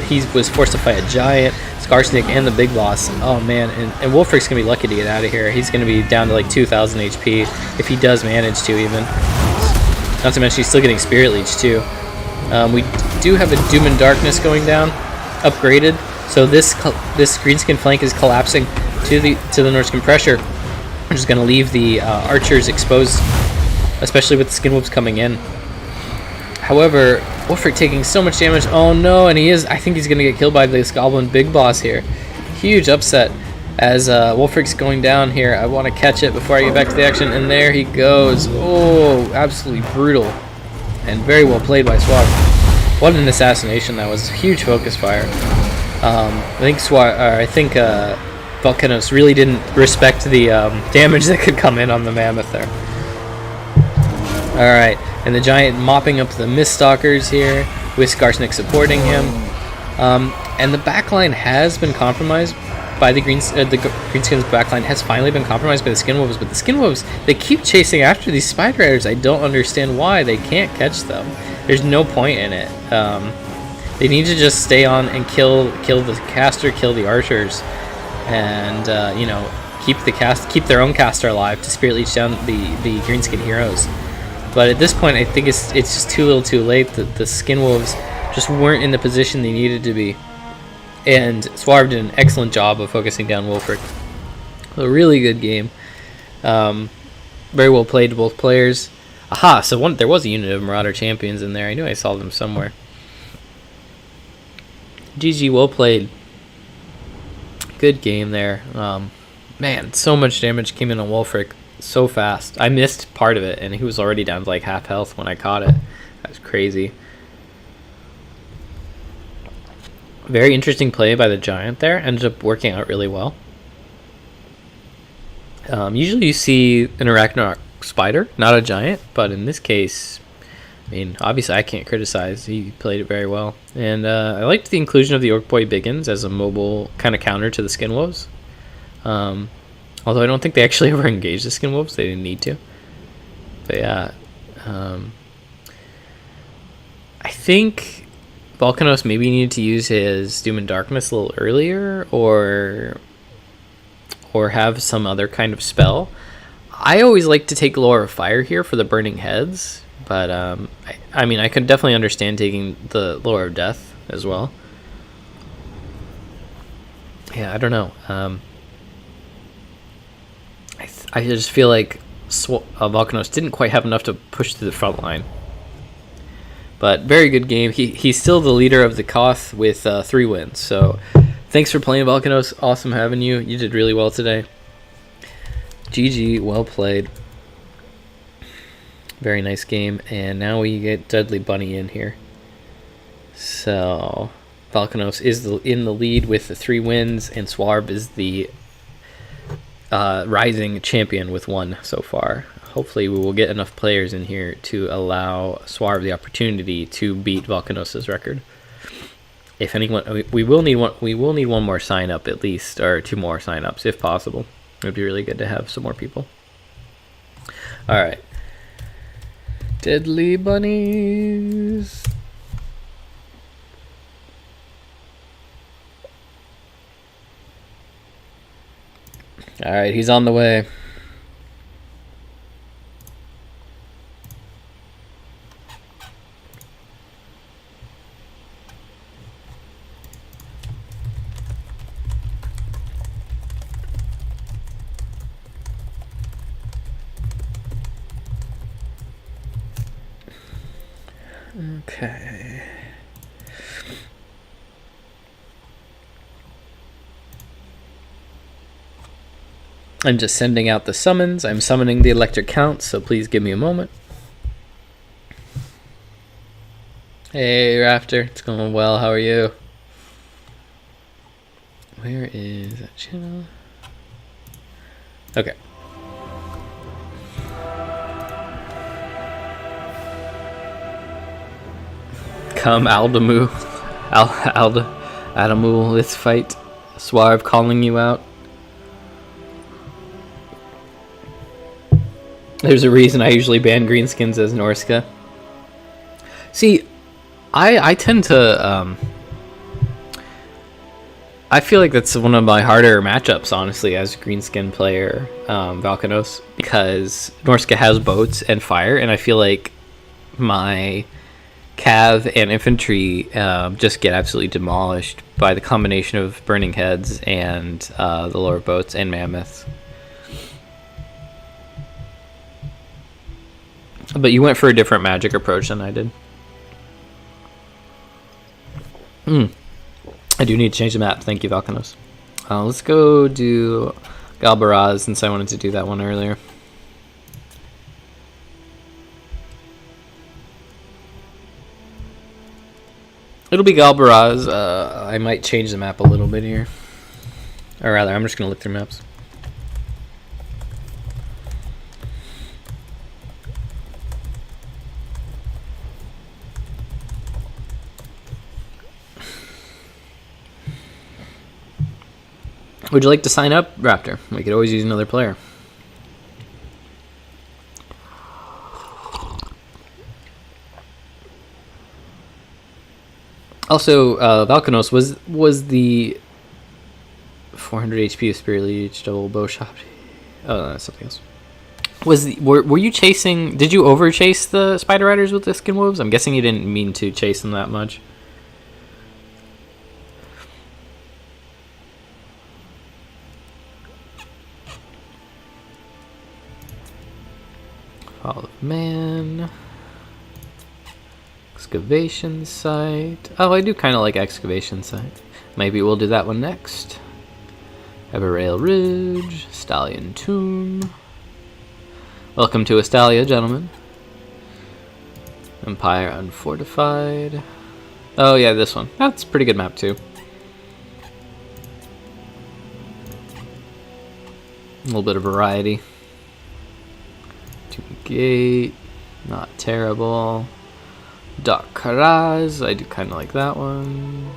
he was forced to fight a giant, Skarsnik, and the big boss. Oh man, and Wolfric's gonna be lucky to get out of here. He's gonna be down to like 2,000 HP if he does manage to even. Not to mention he's still getting Spirit Leech too. We do have a Doom and Darkness going down, upgraded. So this greenskin flank is collapsing to the Nordskin pressure, which is going to leave the archers exposed, especially with the Skinwolves coming in. However, Wolfric taking so much damage. Oh no, and I think he's going to get killed by this goblin big boss here. Huge upset as Wolfric's going down here. I want to catch it before I get back to the action, and there he goes. Oh, absolutely brutal, and very well played by Swab. What an assassination that was! Huge focus fire. I think Volcanos really didn't respect the damage that could come in on the mammoth there. Alright, and the giant mopping up the Miststalkers here, with Skarsnik supporting him. And the backline has been compromised by the Greenskins' backline has finally been compromised by the Skinwolves, but the Skinwolves, they keep chasing after these Spider Riders. I don't understand why they can't catch them. There's no point in it. They need to just stay on and kill the caster, kill the archers, and keep their own caster alive to Spirit Leech down the Greenskin heroes. But at this point, I think it's just too little, too late. That the Skinwolves just weren't in the position they needed to be, and Swarv did an excellent job of focusing down Wolfric. A really good game. Very well played to both players. Aha! So there was a unit of Marauder champions in there. I knew I saw them somewhere. GG, well played. Good game there. Man, so much damage came in on Wolfric so fast. I missed part of it, and he was already down to like half health when I caught it. That was crazy. Very interesting play by the giant there. Ended up working out really well. Usually you see an Arachnarch spider, not a giant, but in this case, I mean, obviously I can't criticize. He played it very well. And I liked the inclusion of the Orc Boy Biggins as a mobile kind of counter to the Skinwolves. Although I don't think they actually ever engaged the Skinwolves. They didn't need to. But yeah. I think Volcanos maybe needed to use his Doom and Darkness a little earlier, or have some other kind of spell. I always like to take Lore of Fire here for the Burning Heads. But, I mean, I could definitely understand taking the Lore of Death as well. Yeah, I don't know. I just feel like Volcanos didn't quite have enough to push to the front line. But very good game. He's still the leader of the Koth with 3 wins. So thanks for playing, Volcanos. Awesome having you. You did really well today. GG, well played. Very nice game. And now we get Dudley Bunny in here. So Volcanos is in the lead with the 3 wins, and Swarb is the rising champion with 1 so far. Hopefully we will get enough players in here to allow Swarb the opportunity to beat Volcanos' record. If anyone, we will need one more sign up at least, or 2 more sign ups if possible. It would be really good to have some more people. Alright. Deadly bunnies. Alright, he's on the way. Okay. I'm just sending out the summons. I'm summoning the electric count, so please give me a moment. Hey, Raptor. It's going well. How are you? Where is that channel? Okay. Come, Aldamu. Adamu, let's fight. Suave calling you out. There's a reason I usually ban greenskins as Norska. See, I tend to I feel like that's one of my harder matchups, honestly, as a greenskin player, Valkanos, because Norska has boats and fire, and I feel like my cav and infantry just get absolutely demolished by the combination of burning heads and the lower boats and mammoths. But you went for a different magic approach than I did. I do need to change the map. Thank you, Valkanos. Let's go do Galbaraz, since I wanted to do that one earlier. It'll be Galbaraz. I might change the map a little bit here. Or rather, I'm just going to look through maps. Would you like to sign up, Raptor? We could always use another player. Also, Valkanos, was the 400 HP of Spirit Leech double bow shot? Oh, no, that's something else. Were you chasing? Did you over chase the Spider Riders with the skin wolves? I'm guessing you didn't mean to chase them that much. Fall of Man. Excavation Site. Oh, I do kind of like Excavation Site. Maybe we'll do that one next. Everrail Ridge. Stallion Tomb. Welcome to Estalia, gentlemen. Empire Unfortified. Oh yeah, this one. That's a pretty good map too. A little bit of variety. Gate, not terrible. Doc Karaz, I do kind of like that one.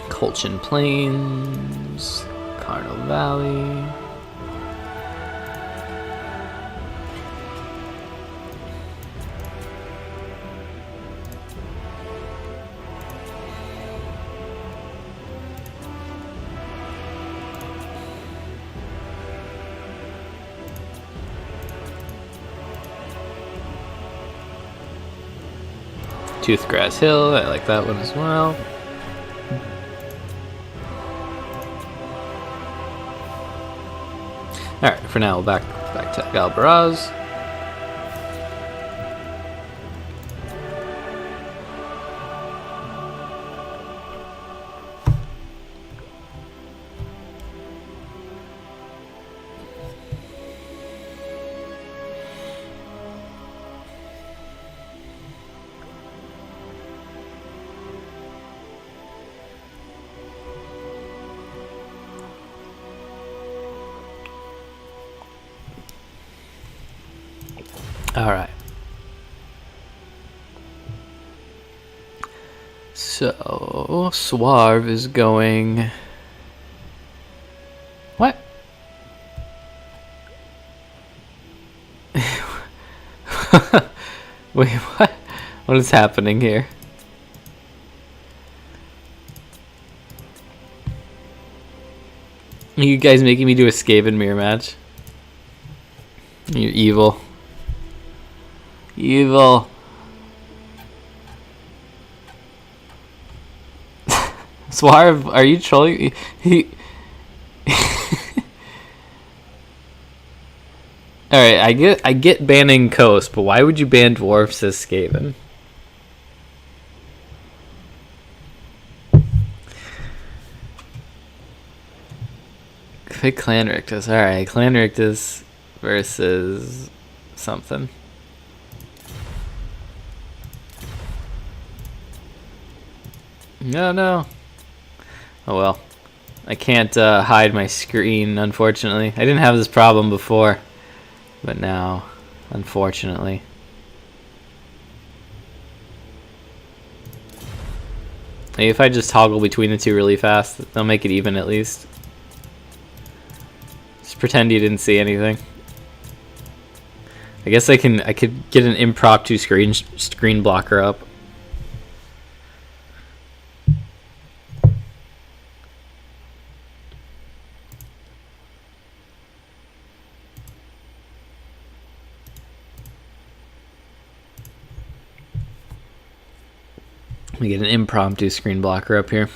Colchin Plains, Carnal Valley. Toothgrass Hill, I like that one as well. Alright, for now, back to Galbaraz. Alright. So, Suave is going... What? Wait, what? What is happening here? Are you guys making me do a Skaven mirror match? You're evil. Evil. Swarv, are you trolling? Alright, I get banning Coast, but why would you ban dwarfs as Skaven? Pick Clan Rictus. Alright, Clan Rictus versus something. No. Oh well. I can't hide my screen, unfortunately. I didn't have this problem before, but now, unfortunately. Maybe if I just toggle between the two really fast, they'll make it even at least. Just pretend you didn't see anything. I guess I could get an impromptu screen blocker up. Let me get an impromptu screen blocker up here.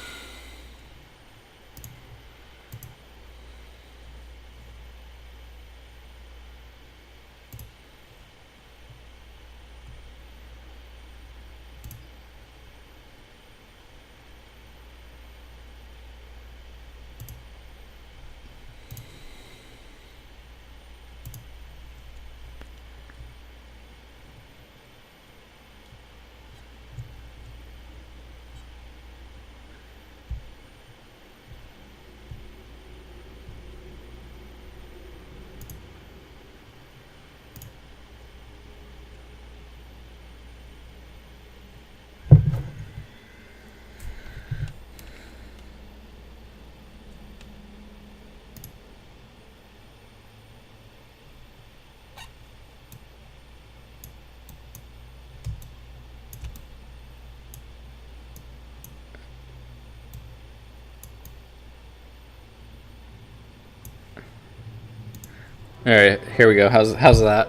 All right, here we go. How's that?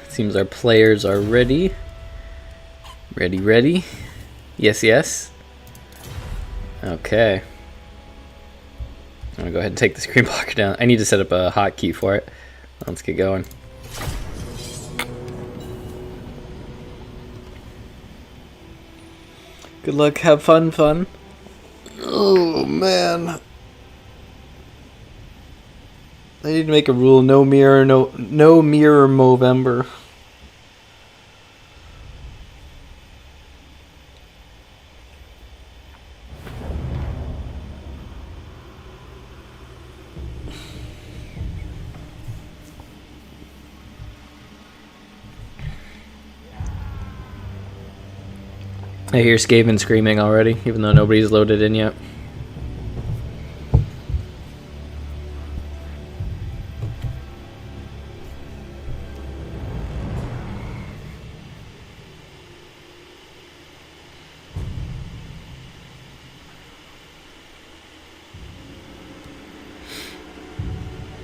Seems our players are ready. Ready. Yes. Okay. I'm gonna go ahead and take the screen blocker down. I need to set up a hotkey for it. Let's get going. Good luck. Have fun. Oh man. I need to make a rule: no mirror Movember. I hear Skaven screaming already, even though nobody's loaded in yet.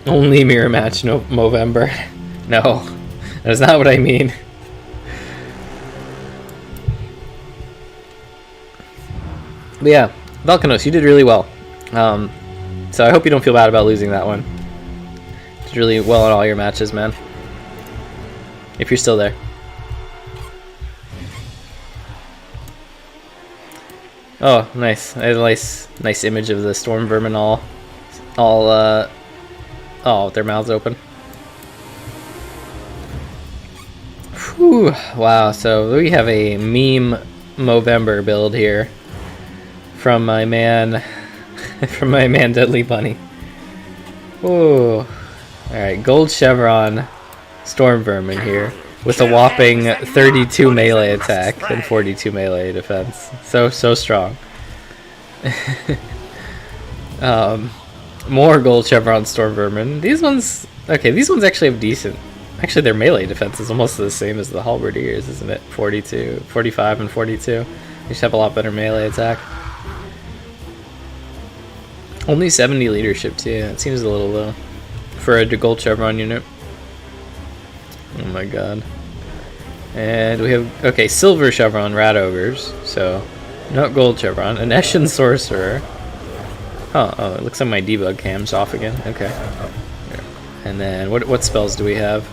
Only mirror match, no Movember. No, that's not what I mean. But yeah, Valkanos, you did really well. So I hope you don't feel bad about losing that one. You did really well in all your matches, man. If you're still there. Oh, nice. I had a nice image of the storm vermin all with their mouths open. Whew, wow, so we have a meme Movember build here from my man, from my man Deadly Bunny. Ooh. Alright, Gold Chevron Storm Vermin here with a whopping 32 melee attack and 42 melee defense. So strong. More Gold Chevron Storm Vermin. These ones, okay, these ones actually have decent. Actually, their melee defense is almost the same as the Halberdiers, isn't it? 42, 45, and 42. They should have a lot better melee attack. Only 70 leadership too. It seems a little low for a Gold Chevron unit. Oh my god. And we have, okay, Silver Chevron Rat Ogres. So, not Gold Chevron. An Eshin Sorcerer. Oh, it looks like my debug cam's off again. Okay. And then, what spells do we have?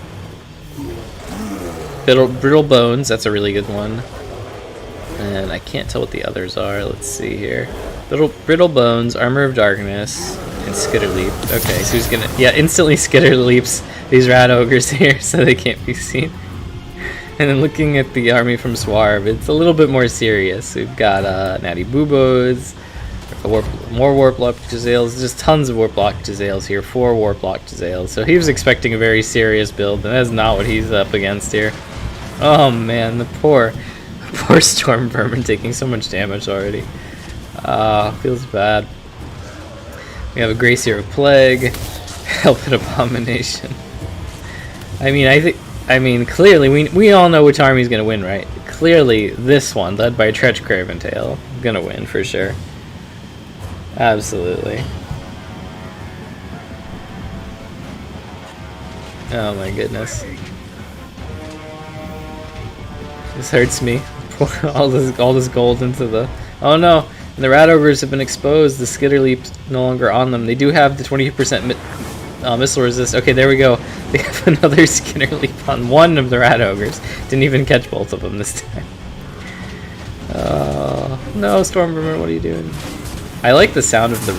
Brittle Bones, that's a really good one. And I can't tell what the others are. Let's see here. Brittle Bones, Armor of Darkness, and Skitter Leap. Okay, so he's gonna, yeah, instantly Skitter Leaps these Rat Ogres here so they can't be seen. And then looking at the army from Swarb, it's a little bit more serious. We've got Natty Boobos, more Warplock Jazales, just tons of Warplock Jazales here, 4 Warplock Jazales. So he was expecting a very serious build, and that's not what he's up against here. Oh man, the poor Storm Vermin taking so much damage already. Feels bad. We have a Gracier of Plague, Helped Abomination. I mean, clearly we all know which army's gonna win, right? Clearly, this one, led by Tretch Craventail, gonna win for sure. Absolutely. Oh my goodness. This hurts me. Pour all this gold into the... Oh no! And the Rat Ogres have been exposed. The Skitter Leap's no longer on them. They do have the 20% missile resist. Okay, there we go. They have another Skitter Leap on one of the Rat Ogres. Didn't even catch both of them this time. No, Stormbringer, what are you doing? I like the sound of the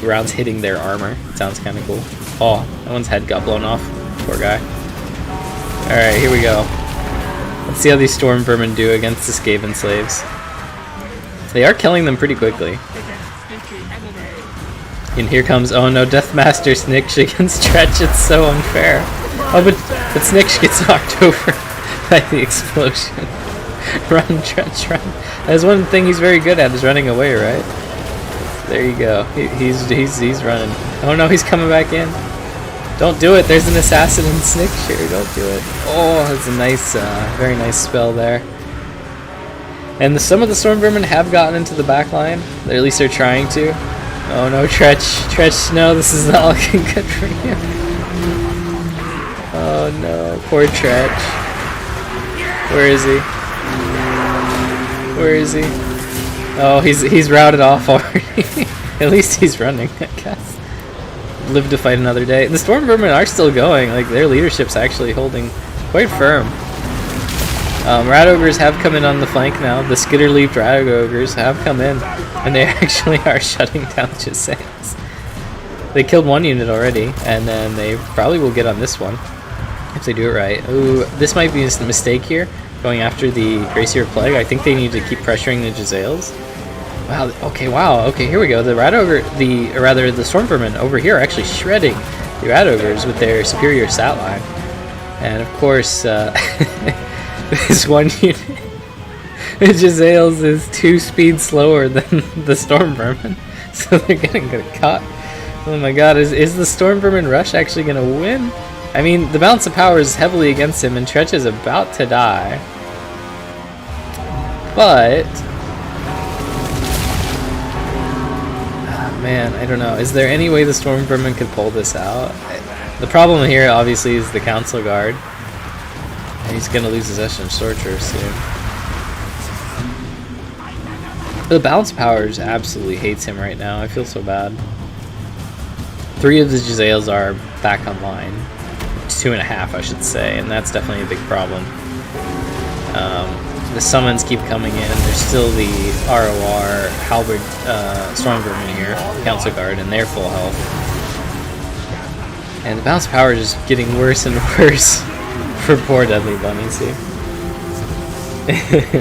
rounds hitting their armor. It sounds kind of cool. Oh, that one's head got blown off. Poor guy. Alright, here we go. Let's see how these Storm Vermin do against the Skaven Slaves. They are killing them pretty quickly. And here comes, oh no, Deathmaster Sniksh against Tretch. It's so unfair. Oh, but Sniksh gets knocked over by the explosion. Run, Tretch, run. That's one thing he's very good at, is running away, right? There you go. He's running. Oh no, he's coming back in. Don't do it. There's an assassin in Sniksh here. Don't do it. Oh, that's a nice, very nice spell there. And some of the Storm Vermin have gotten into the back line. Or at least they're trying to. Oh no, Tretch, no, this is not looking good for you. Oh no, poor Tretch. Where is he? Where is he? Oh, he's routed off already. At least he's running, I guess. Live to fight another day. And the Storm Vermin are still going. Like, their leadership's actually holding quite firm. Rat Ogres have come in on the flank now. The Skitter Leaped Rat Ogres have come in. And they actually are shutting down Jazales. They killed one unit already. And then they probably will get on this one. If they do it right. Ooh, this might be a mistake here. Going after the Gracier Plague. I think they need to keep pressuring the Jazales. Wow, okay, here we go. The Rat Ogre, the Storm Vermin over here are actually shredding the Rat Ogres with their superior stat line. And of course, this one unit, the Jazales, is 2 speeds slower than the Storm Vermin. So they're getting caught. Oh my god, is the Storm Vermin rush actually going to win? I mean, the balance of power is heavily against him, and Tretch is about to die. But... man, I don't know. Is there any way the Storm Vermin could pull this out? The problem here, obviously, is the Council Guard. And he's gonna lose his Eshin Sorcerer soon. The balance powers absolutely hates him right now. I feel so bad. 3 of the Jazales are back online. 2.5, I should say, and that's definitely a big problem. The summons keep coming in. There's still the ROR Halberd Storm Vermin here, Council Guard, and they're full health. And the bounce power is just getting worse and worse for poor Deadly Bunnies here.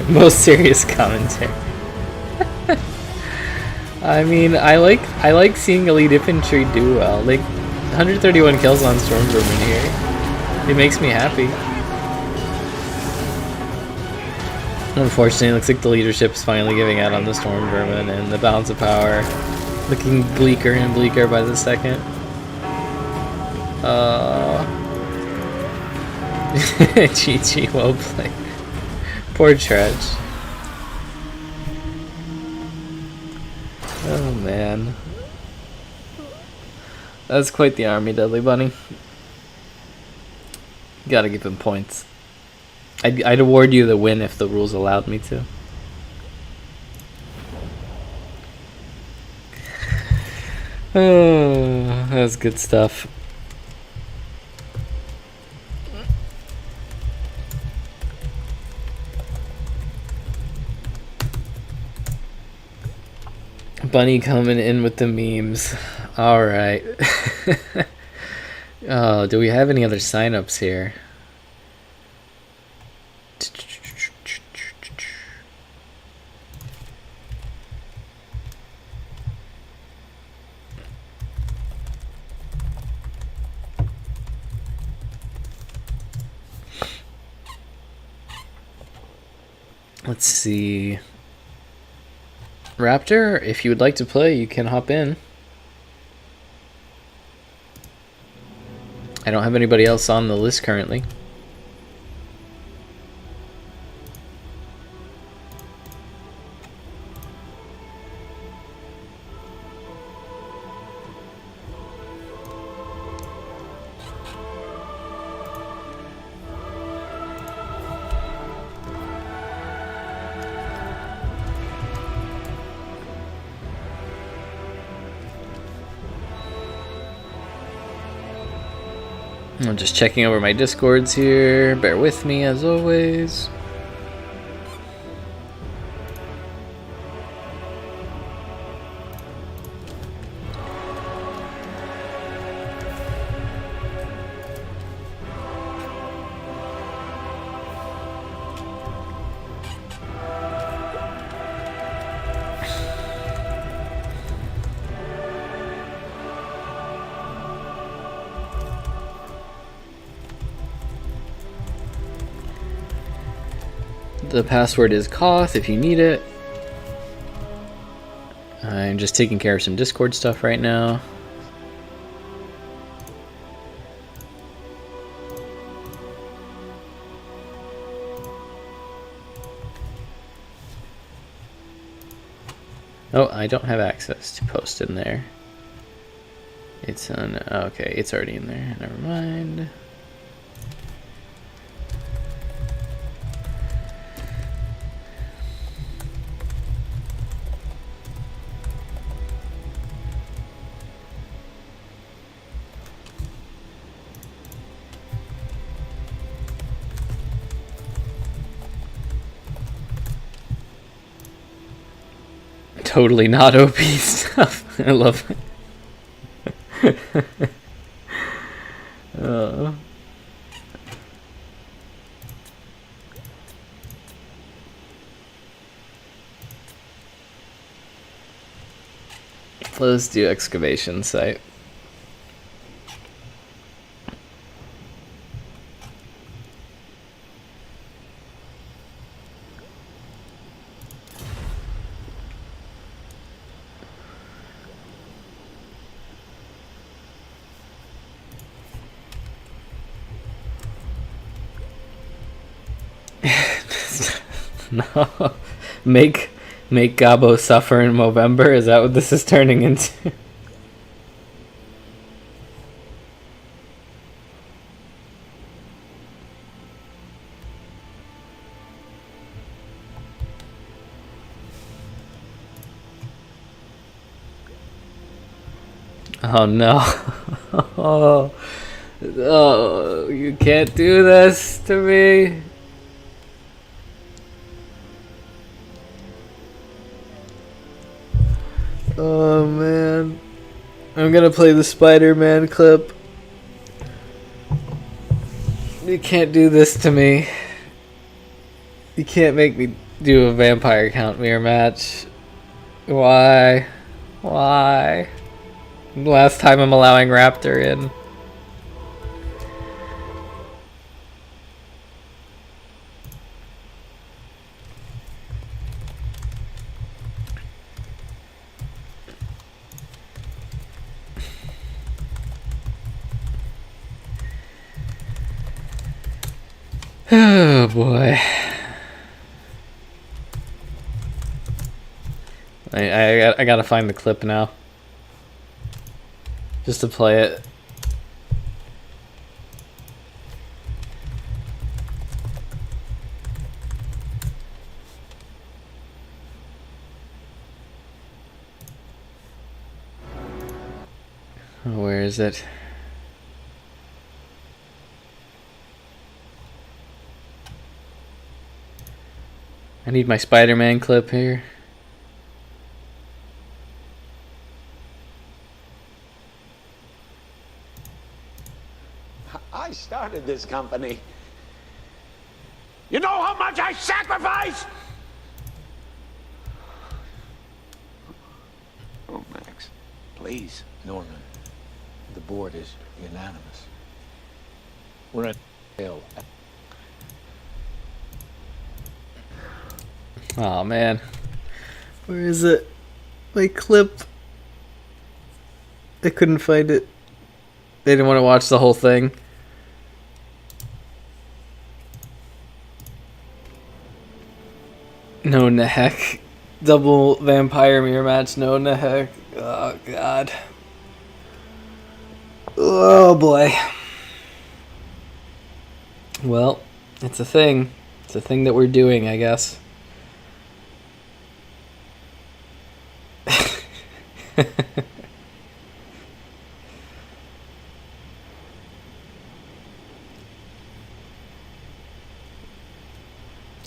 Most serious commentary. I mean, I like seeing elite infantry do well. Like 131 kills on Stormvermin here. It makes me happy. Unfortunately, it looks like the leadership is finally giving out on the Stormvermin, and the balance of power looking bleaker and bleaker by the second. GG, well played. Poor Trudge. Oh man. That's quite the army, Deadly Bunny. Gotta give him points. I'd award you the win if the rules allowed me to. Oh, that was good stuff. Bunny coming in with the memes. Alright. Oh, do we have any other signups here? Let's see. Raptor, if you would like to play, you can hop in. I don't have anybody else on the list currently. I'm just checking over my discords here. Bear with me as always. The password is Koth if you need it. I'm just taking care of some Discord stuff right now. Oh, I don't have access to post in there. It's on. Okay, it's already in there. Never mind. Totally not OP stuff. I love it. Let's do excavation site. No. Make Gabo suffer in Movember? Is that what this is turning into? Oh no. Oh, you can't do this to me. Oh man, I'm gonna play the Spider-Man clip. You can't do this to me. You can't make me do a vampire count mirror match. Why? Why? Last time I'm allowing Raptor in. Oh boy. I gotta find the clip now. Just to play it. Where is it? I need my Spider-Man clip here. I started this company. You know how much I sacrificed? Oh, Max, please. Norman, the board is unanimous. We're at hell. Oh man, where is it? My clip. I couldn't find it. They didn't want to watch the whole thing. No in the heck. Double vampire mirror match. No in the heck. Oh god. Oh boy. Well, it's a thing. It's a thing that we're doing, I guess.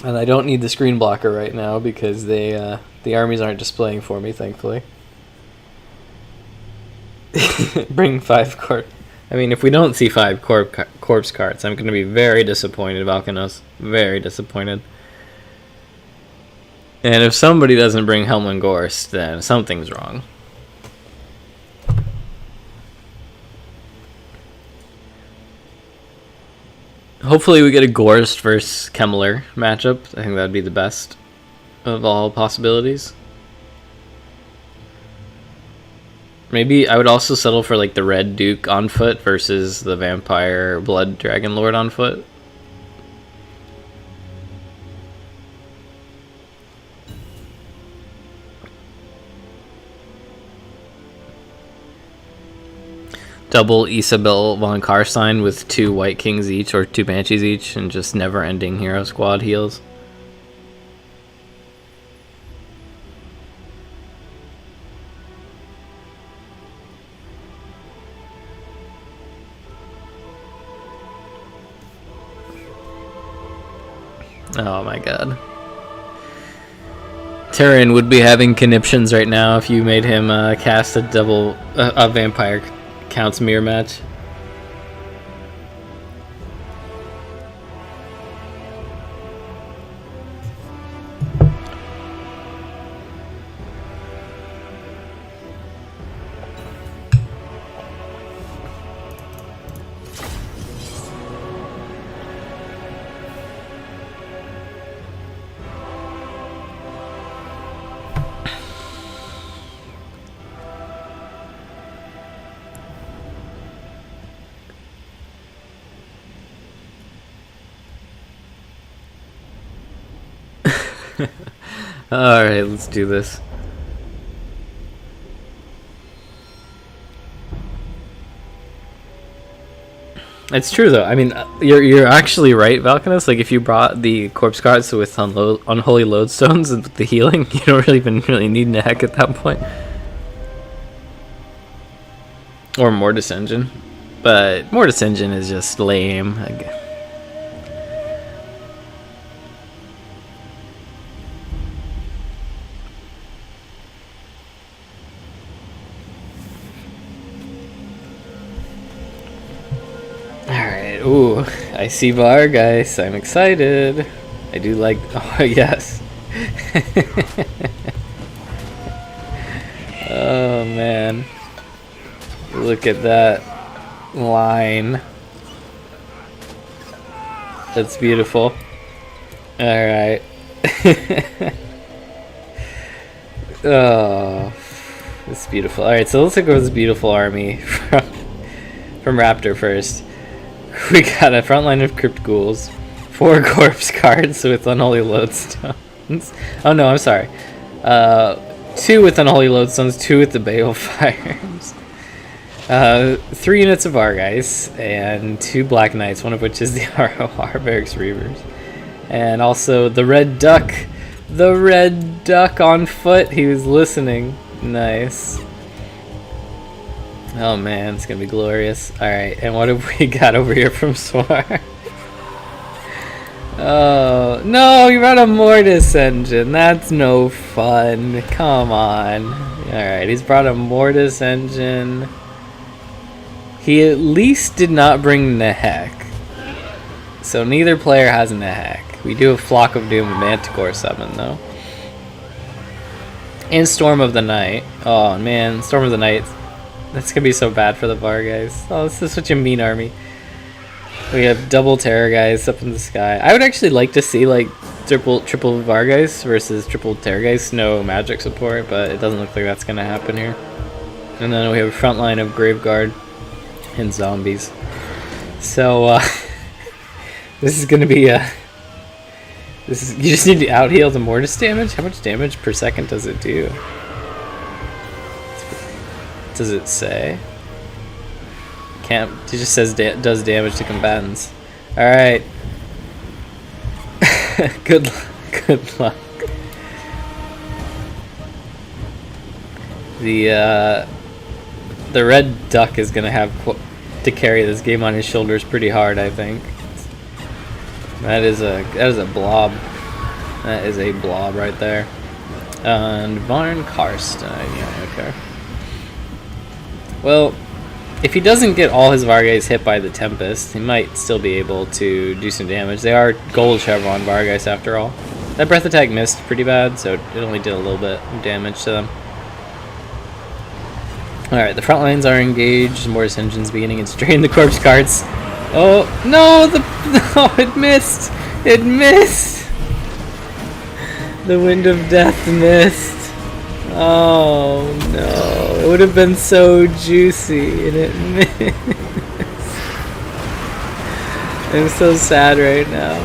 And I don't need the screen blocker right now because the armies aren't displaying for me, thankfully. Bring 5 corpse. I mean, if we don't see 5 corpse cards, I'm going to be very disappointed, Valkanos. Very disappointed. And if somebody doesn't bring Helman Gorst, then something's wrong. Hopefully we get a Gorst versus Kemmler matchup. I think that'd be the best of all possibilities. Maybe I would also settle for like the Red Duke on foot versus the Vampire Blood Dragon Lord on foot. Double Isabel von Karstein with 2 White Kings each or 2 Banshees each and just never ending hero squad heals. Oh my god. Tyrion would be having conniptions right now if you made him cast a double a vampire counts mirror match. Alright, let's do this. It's true though. I mean, you're actually right, Valkanus. Like if you brought the corpse cards with unholy lodestones and the healing, you don't really need Neck at that point. Or Mortis Engine. But Mortis Engine is just lame. Alright, ooh, I see Vargas. I'm excited. I do like. Oh yes. Oh man. Look at that line. That's beautiful. Alright. Oh, it's beautiful. Alright, so let's look over this beautiful army from Raptor first. We got a front line of Crypt Ghouls, 4 corpse cards with unholy lodestones. Oh no, I'm sorry. 2 with unholy lodestones, 2 with the balefires. 3 units of Vargeist, and 2 Black Knights, one of which is the ROR Barracks Reavers. And also the Red Duck. The Red Duck on foot. He was listening. Nice. Oh man, it's gonna be glorious. Alright, and what have we got over here from Swar? Oh, no, you brought a Mortis engine. That's no fun. Come on. Alright, he's brought a Mortis engine. He at least did not bring Nehek. So neither player has Nehek. We do have Flock of Doom and Manticore summon though. And Storm of the Night. Oh man, Storm of the Night. That's gonna be so bad for the Var guys. Oh, this is such a mean army. We have double Terror guys up in the sky. I would actually like to see like triple Var guys versus triple Terror guys. No magic support, but it doesn't look like that's gonna happen here. And then we have a front line of Graveguard and zombies. So this is gonna be a. You just need to out heal the Mortis damage. How much damage per second does it do? Does it say? Can't. It just says does damage to combatants. All right. Good luck. The Red Duck is gonna have to carry this game on his shoulders pretty hard, I think. That is a blob. That is a blob right there. And Varn Karstein, yeah, okay. Well, if he doesn't get all his Vargeist hit by the Tempest, he might still be able to do some damage. They are gold Chevron Vargeist after all. That breath attack missed pretty bad, so it only did a little bit of damage to them. Alright, the front lines are engaged. Mortis engines beginning its drain the corpse cards. Oh no! No, it missed. It missed. The Wind of Death missed. Oh no! It would have been so juicy, and it missed. I'm so sad right now.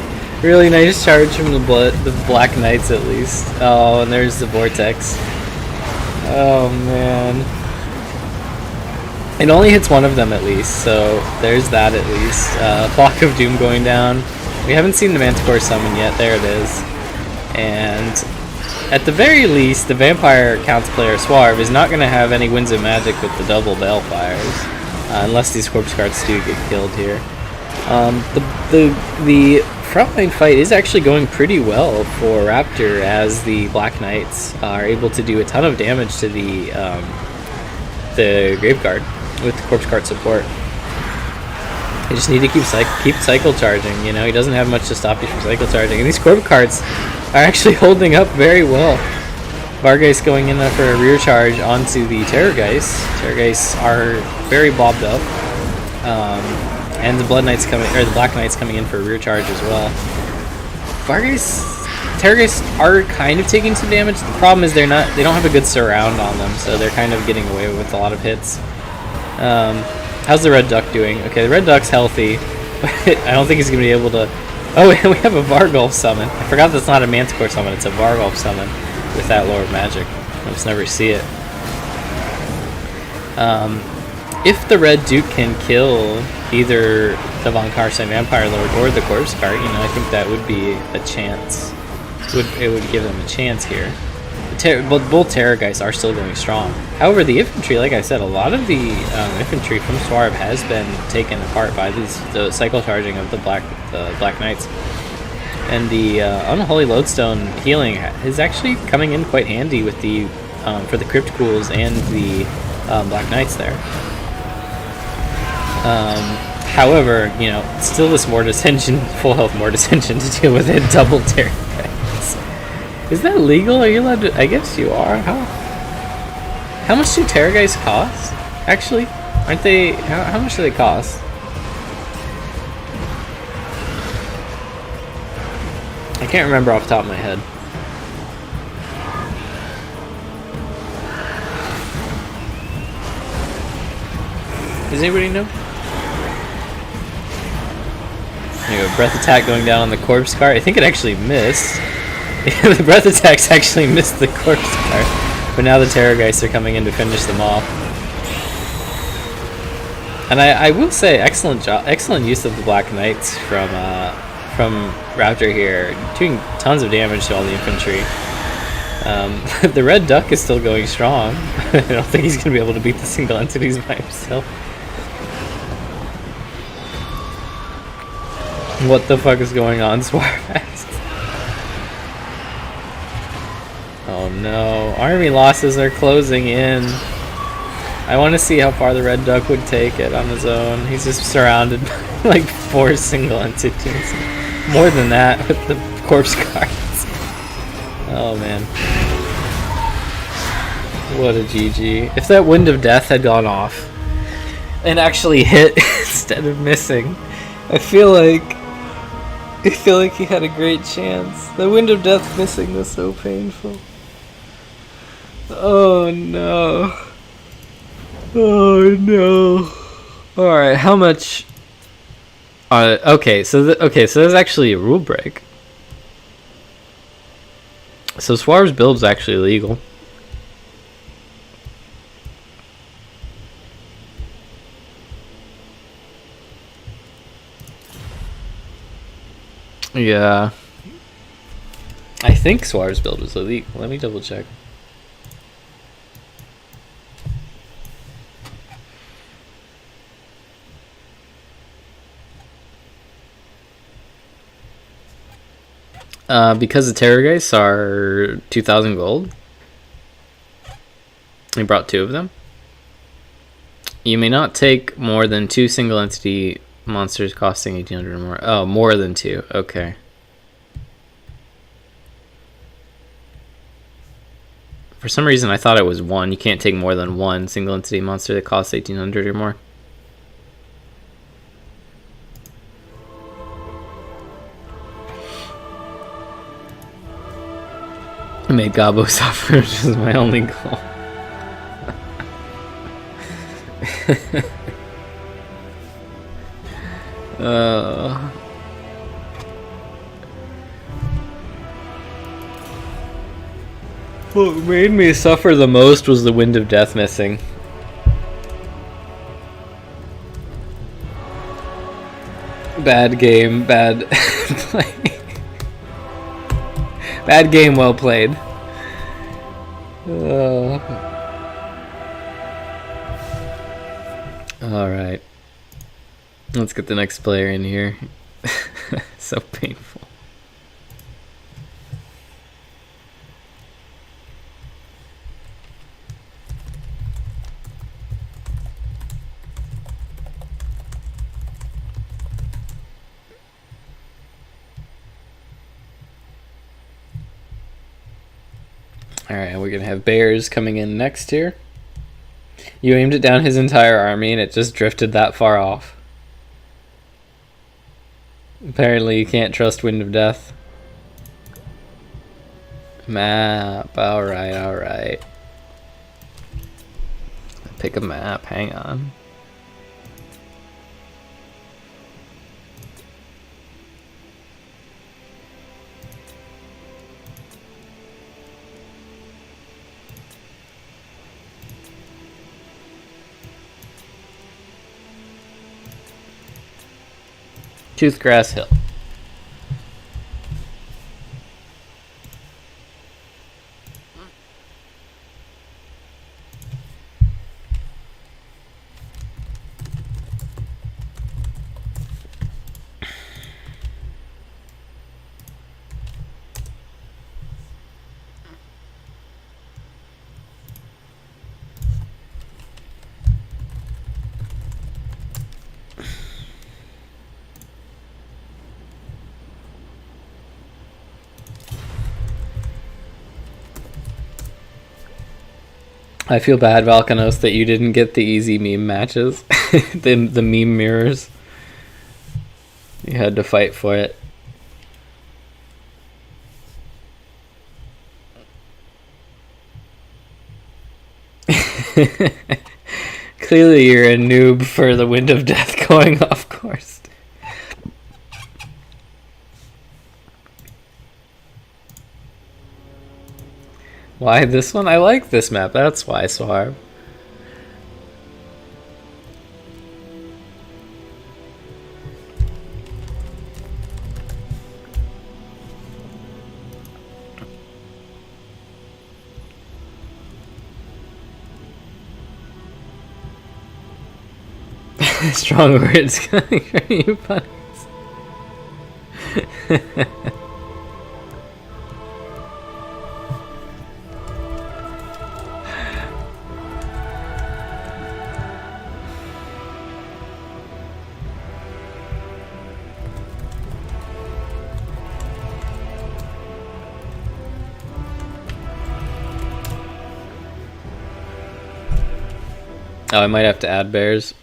Really nice charge from the Black Knights at least. Oh, and there's the Vortex. Oh man. It only hits one of them at least, so there's that at least. Flock of Doom going down. We haven't seen the Manticore summon yet. There it is. And at the very least, the Vampire Counts player Swarv is not going to have any Winds of Magic with the double Balefires, unless these corpse cards do get killed here. The frontline fight is actually going pretty well for Raptor, as the Black Knights are able to do a ton of damage to the Graveguard with the corpse card support. You just need to keep cycle charging. You know, he doesn't have much to stop you from cycle charging, and these corpse cards are actually holding up very well. Vargeist going in for a rear charge onto the Terrorgeist. Terrorgeists are very bobbed up, and the Blood Knights coming, or the Black Knights coming in for a rear charge as well. Terrorgeists are kind of taking some damage. The problem is they don't have a good surround on them, so they're kind of getting away with a lot of hits. How's the Red Duck doing? Okay, the Red Duck's healthy, but I don't think he's going to be able to... Oh, and we have a Vargulf summon. I forgot that's not a Manticore summon, it's a Vargulf summon with that Lore of Magic. I just never see it. If the Red Duke can kill either the Von Karstein Vampire Lord or the Corpse Cart, you know, I think that would be a chance. It would give them a chance here. But both Terrorgeists are still going strong. However, the infantry, like I said, a lot of the infantry from Swarv has been taken apart by the cycle charging of the Black Knights. And the Unholy Lodestone healing is actually coming in quite handy with the for the Crypt Ghouls and the Black Knights there. However, you know, still is more dissension, full health more dissension to deal with it. Double terrorites. Is that legal? Are you allowed to? I guess you are. How much do terrorites cost? Actually, aren't they? How much do they cost? I can't remember off the top of my head. Does anybody know? There you go, breath attack going down on the corpse cart. I think it actually missed. The breath attacks actually missed the corpse cart. But now the Terrorgeists are coming in to finish them off. And I will say, excellent job, excellent use of the Black Knights from Raptor here, doing tons of damage to all the infantry. The Red Duck is still going strong. I don't think he's going to be able to beat the single entities by himself. What the fuck is going on, Swarfest? Oh no, army losses are closing in. I want to see how far the Red Duck would take it on his own. He's just surrounded by like 4 single entities. More than that with the corpse cards. Oh man. What a GG. If that Wind of Death had gone off and actually hit instead of missing, I feel like he had a great chance. The Wind of Death missing was so painful. Oh no. Oh no. Alright, how much? Okay, so there's actually a rule break. So Swar's build is actually legal. Yeah. I think Swar's build was illegal. Let me double check. Because the Terrorgeists are 2,000 gold. We brought 2 of them. You may not take more than 2 single entity monsters costing 1,800 or more. Oh, more than 2. Okay. For some reason, I thought it was 1. You can't take more than 1 single entity monster that costs 1,800 or more. I made Gabo suffer, which is my only goal. What made me suffer the most was the Wind of Death missing. Bad game, bad play. Bad game, well played. Alright. Let's get the next player in here. So painful. Alright, we're gonna have Bears coming in next here. You aimed it down his entire army and it just drifted that far off. Apparently you can't trust Wind of Death. Map, alright, alright. Pick a map, hang on. Toothgrass Hill. I feel bad, Valkanos, that you didn't get the easy meme matches. the meme mirrors. You had to fight for it. Clearly you're a noob for the Wind of Death going off course. Why this one? I like this map, that's why, Swarb. Strong words coming from you, buddies. Oh, I might have to add bears.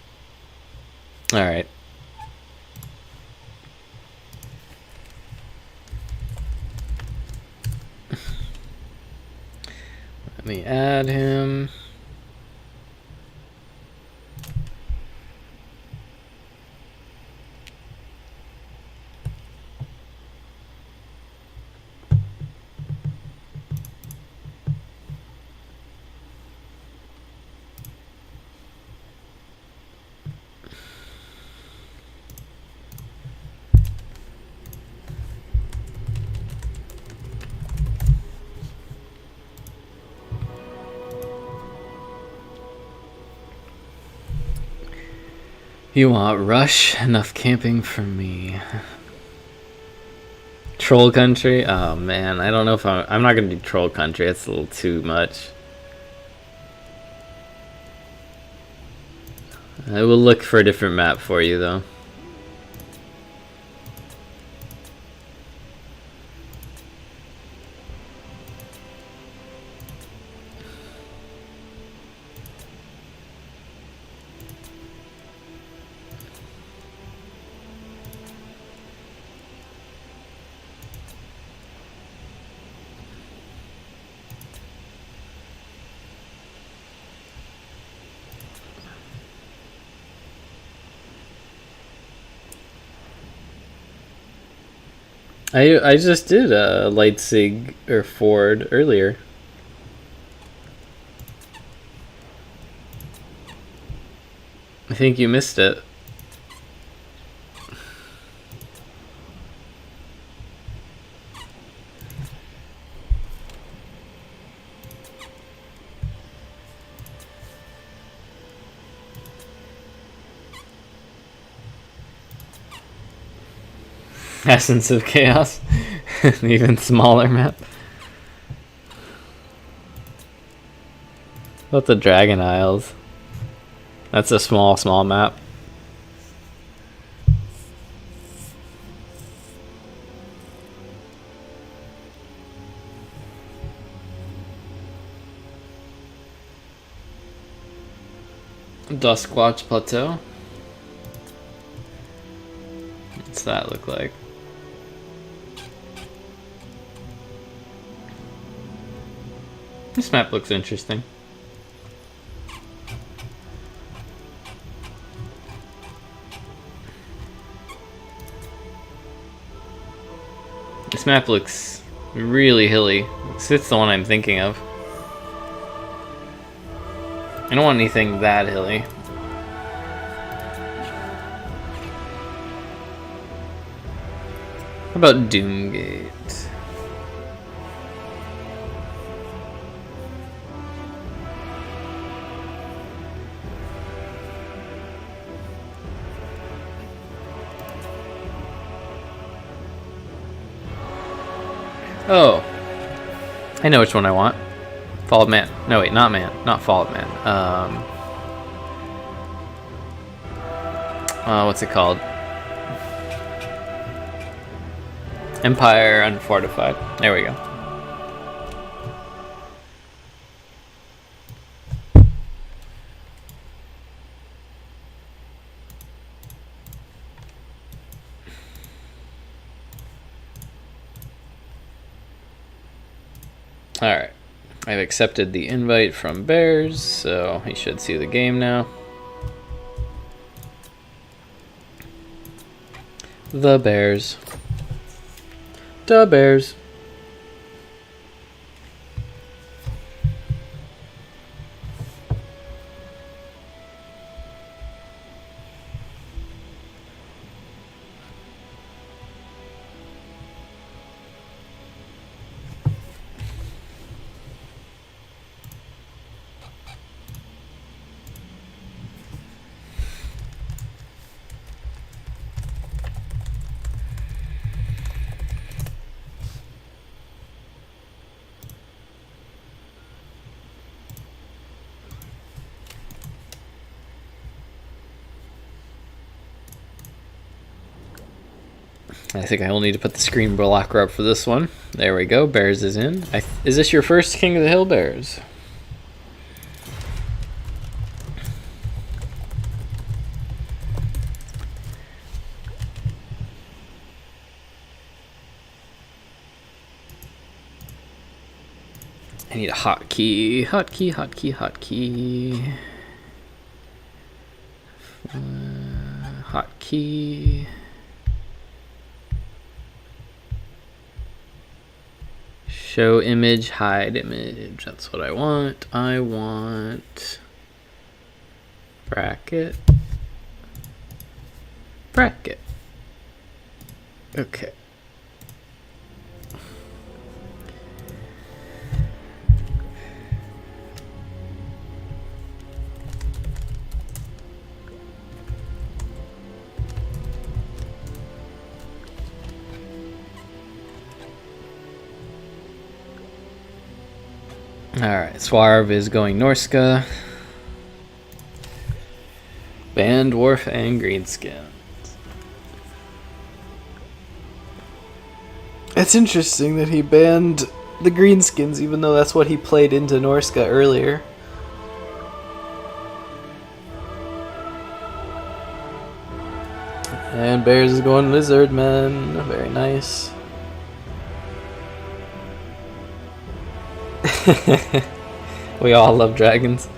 Alright. Let me add him. You want rush? Enough camping for me. Troll country? Oh man, I don't know if I'm not gonna do troll country. That's a little too much. I will look for a different map for you though. I just did a Leipzig or Ford earlier. I think you missed it. Essence of Chaos. An even smaller map. What about the Dragon Isles? That's a small map. Duskwatch Plateau. What's that look like? This map looks interesting. This map looks really hilly. It's the one I'm thinking of. I don't want anything that hilly. How about Doomgate? Oh, I know which one I want. Fall of Man. No, wait, not Man. Not Fall of Man. What's it called? Empire Unfortified. There we go. Alright. I've accepted the invite from Bears, so he should see the game now. The Bears. The Bears. I think I will need to put the screen blocker up for this one. There we go. Bears is in. Is this your first King of the Hill, Bears? I need a hotkey. Hotkey, hotkey, hotkey. Hotkey. Show image, hide image. That's what I want. I want bracket. Bracket. Okay. Alright, Swarv is going Norska. Banned Dwarf and Greenskin. It's interesting that he banned the Greenskins, even though that's what he played into Norska earlier. And Bears is going Lizardman. Very nice. We all love dragons.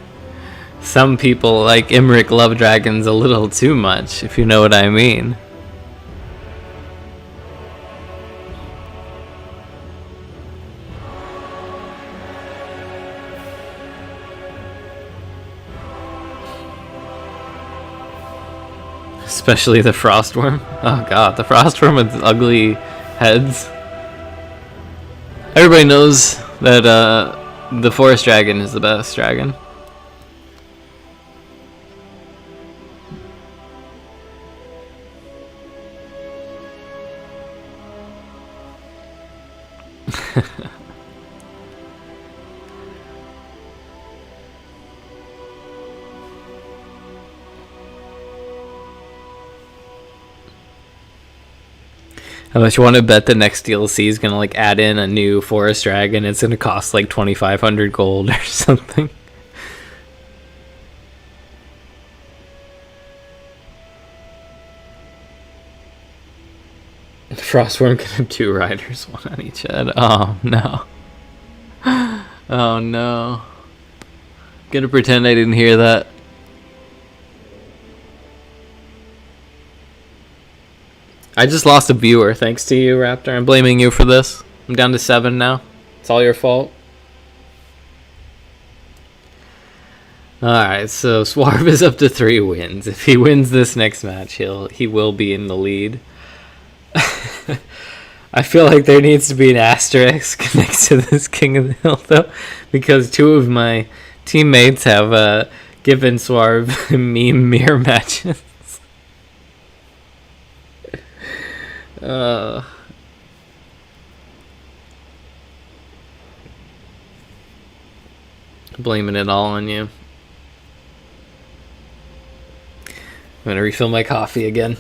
Some people, like Imric, love dragons a little too much, if you know what I mean. Especially the Frostworm. Oh god, the Frostworm with ugly heads. Everybody knows that the Forest Dragon is the best dragon. How much you want to bet the next DLC is gonna like add in a new Forest Dragon? It's gonna cost like 2,500 gold or something. Frostworm can have 2 riders, 1 on each head. Oh no. Oh no. Gonna pretend I didn't hear that. I just lost a viewer, thanks to you, Raptor. I'm blaming you for this. I'm down to 7 now. It's all your fault. Alright, so Swarv is up to 3 wins. If he wins this next match, he will be in the lead. I feel like there needs to be an asterisk next to this King of the Hill, though, because 2 of my teammates have given Swarv meme mirror matches. Blaming it all on you. I'm gonna refill my coffee again.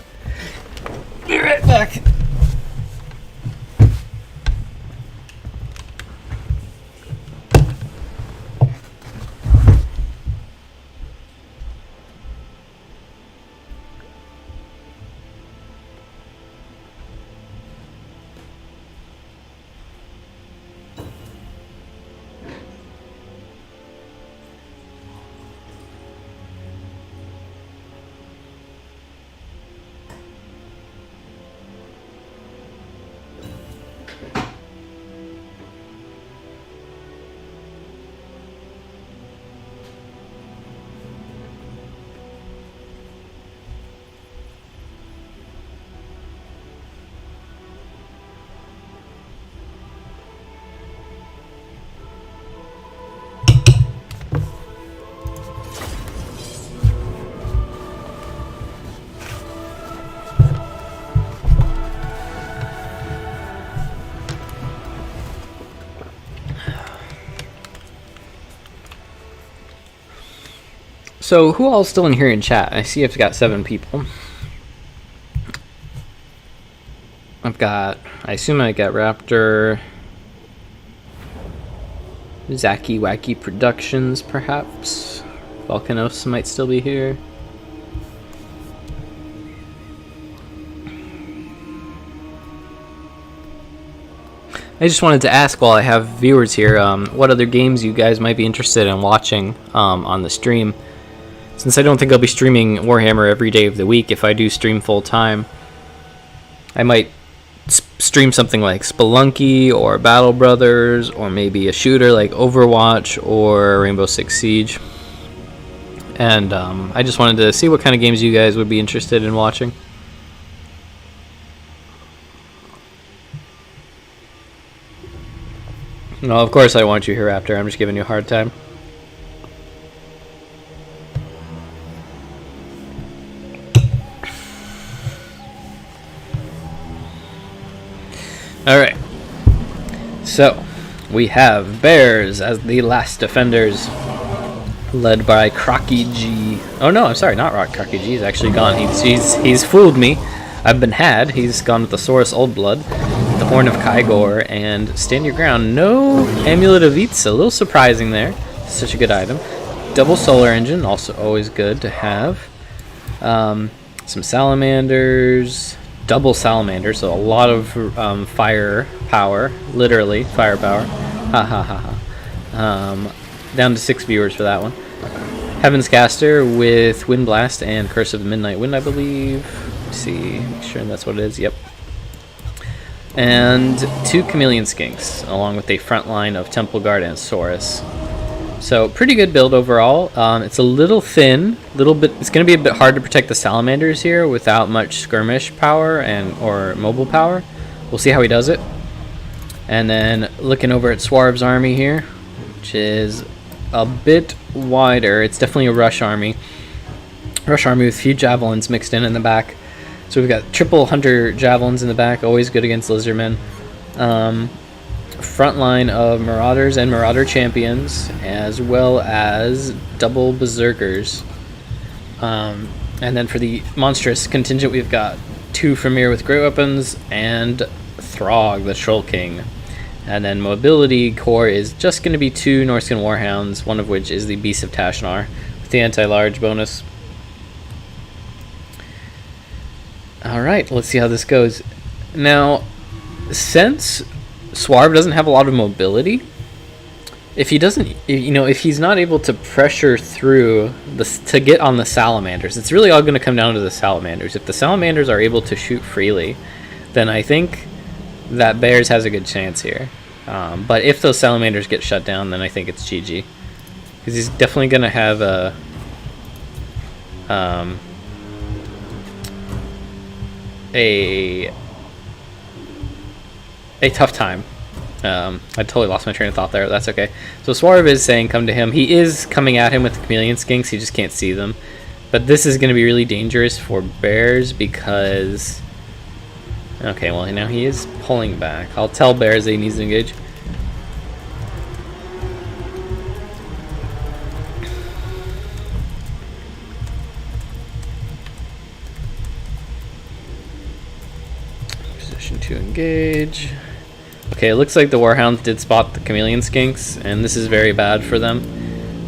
Be right back. So who all's still in here in chat? I see I've got 7 people. I assume I got Raptor, Zacky Wacky Productions, perhaps. Volcanos might still be here. I just wanted to ask while I have viewers here, what other games you guys might be interested in watching on the stream. Since I don't think I'll be streaming Warhammer every day of the week, if I do stream full time, I might stream something like Spelunky or Battle Brothers, or maybe a shooter like Overwatch or Rainbow Six Siege. And I just wanted to see what kind of games you guys would be interested in watching. No, of course I want you here, Raptor. I'm just giving you a hard time. Alright. So, we have Bears as the last defenders, led by Crocky G. Oh no, I'm sorry, not Crocky G. He's actually gone. He's fooled me. I've been had. He's gone with the Saurus Old Blood, the Horn of Kygor, and Stand Your Ground. No Amulet of Itza. A little surprising there. Such a good item. Double Solar Engine, also always good to have. Some Salamanders. Double Salamander, so a lot of fire power. Literally, firepower. Ha ha ha ha. Down to 6 viewers for that one. Heaven's Caster with Wind Blast and Curse of the Midnight Wind, I believe. Let's see, make sure that's what it is. Yep. And 2 Chameleon Skinks, along with a front line of Temple Guard and Saurus. So pretty good build overall. It's a little thin, It's going to be a bit hard to protect the Salamanders here without much skirmish power or mobile power. We'll see how he does it. And then looking over at Swarv's army here, which is a bit wider. It's definitely a rush army. Rush army with a few javelins mixed in the back. So we've got triple hunter javelins in the back, always good against lizardmen. Front line of marauders and marauder champions, as well as double berserkers. And then for the monstrous contingent, we've got 2 Framir with great weapons and Throg, the Troll King. And then mobility core is just going to be 2 Norscan Warhounds, one of which is the Beast of Tashnar with the anti-large bonus. Alright, let's see how this goes. Now, since Swarv doesn't have a lot of mobility, if he's not able to pressure through to get on the Salamanders, it's really all going to come down to the Salamanders. If the Salamanders are able to shoot freely, then I think that Bears has a good chance here. But if those Salamanders get shut down, then I think it's GG. Because he's definitely going to have a tough time. I totally lost my train of thought there. That's okay. So Swarv is saying come to him. He is coming at him with the Chameleon Skinks. He just can't see them. But this is going to be really dangerous for Bears because... Okay, well, now he is pulling back. I'll tell Bears that he needs to engage. Position to engage. Okay, it looks like the Warhounds did spot the Chameleon Skinks, and this is very bad for them.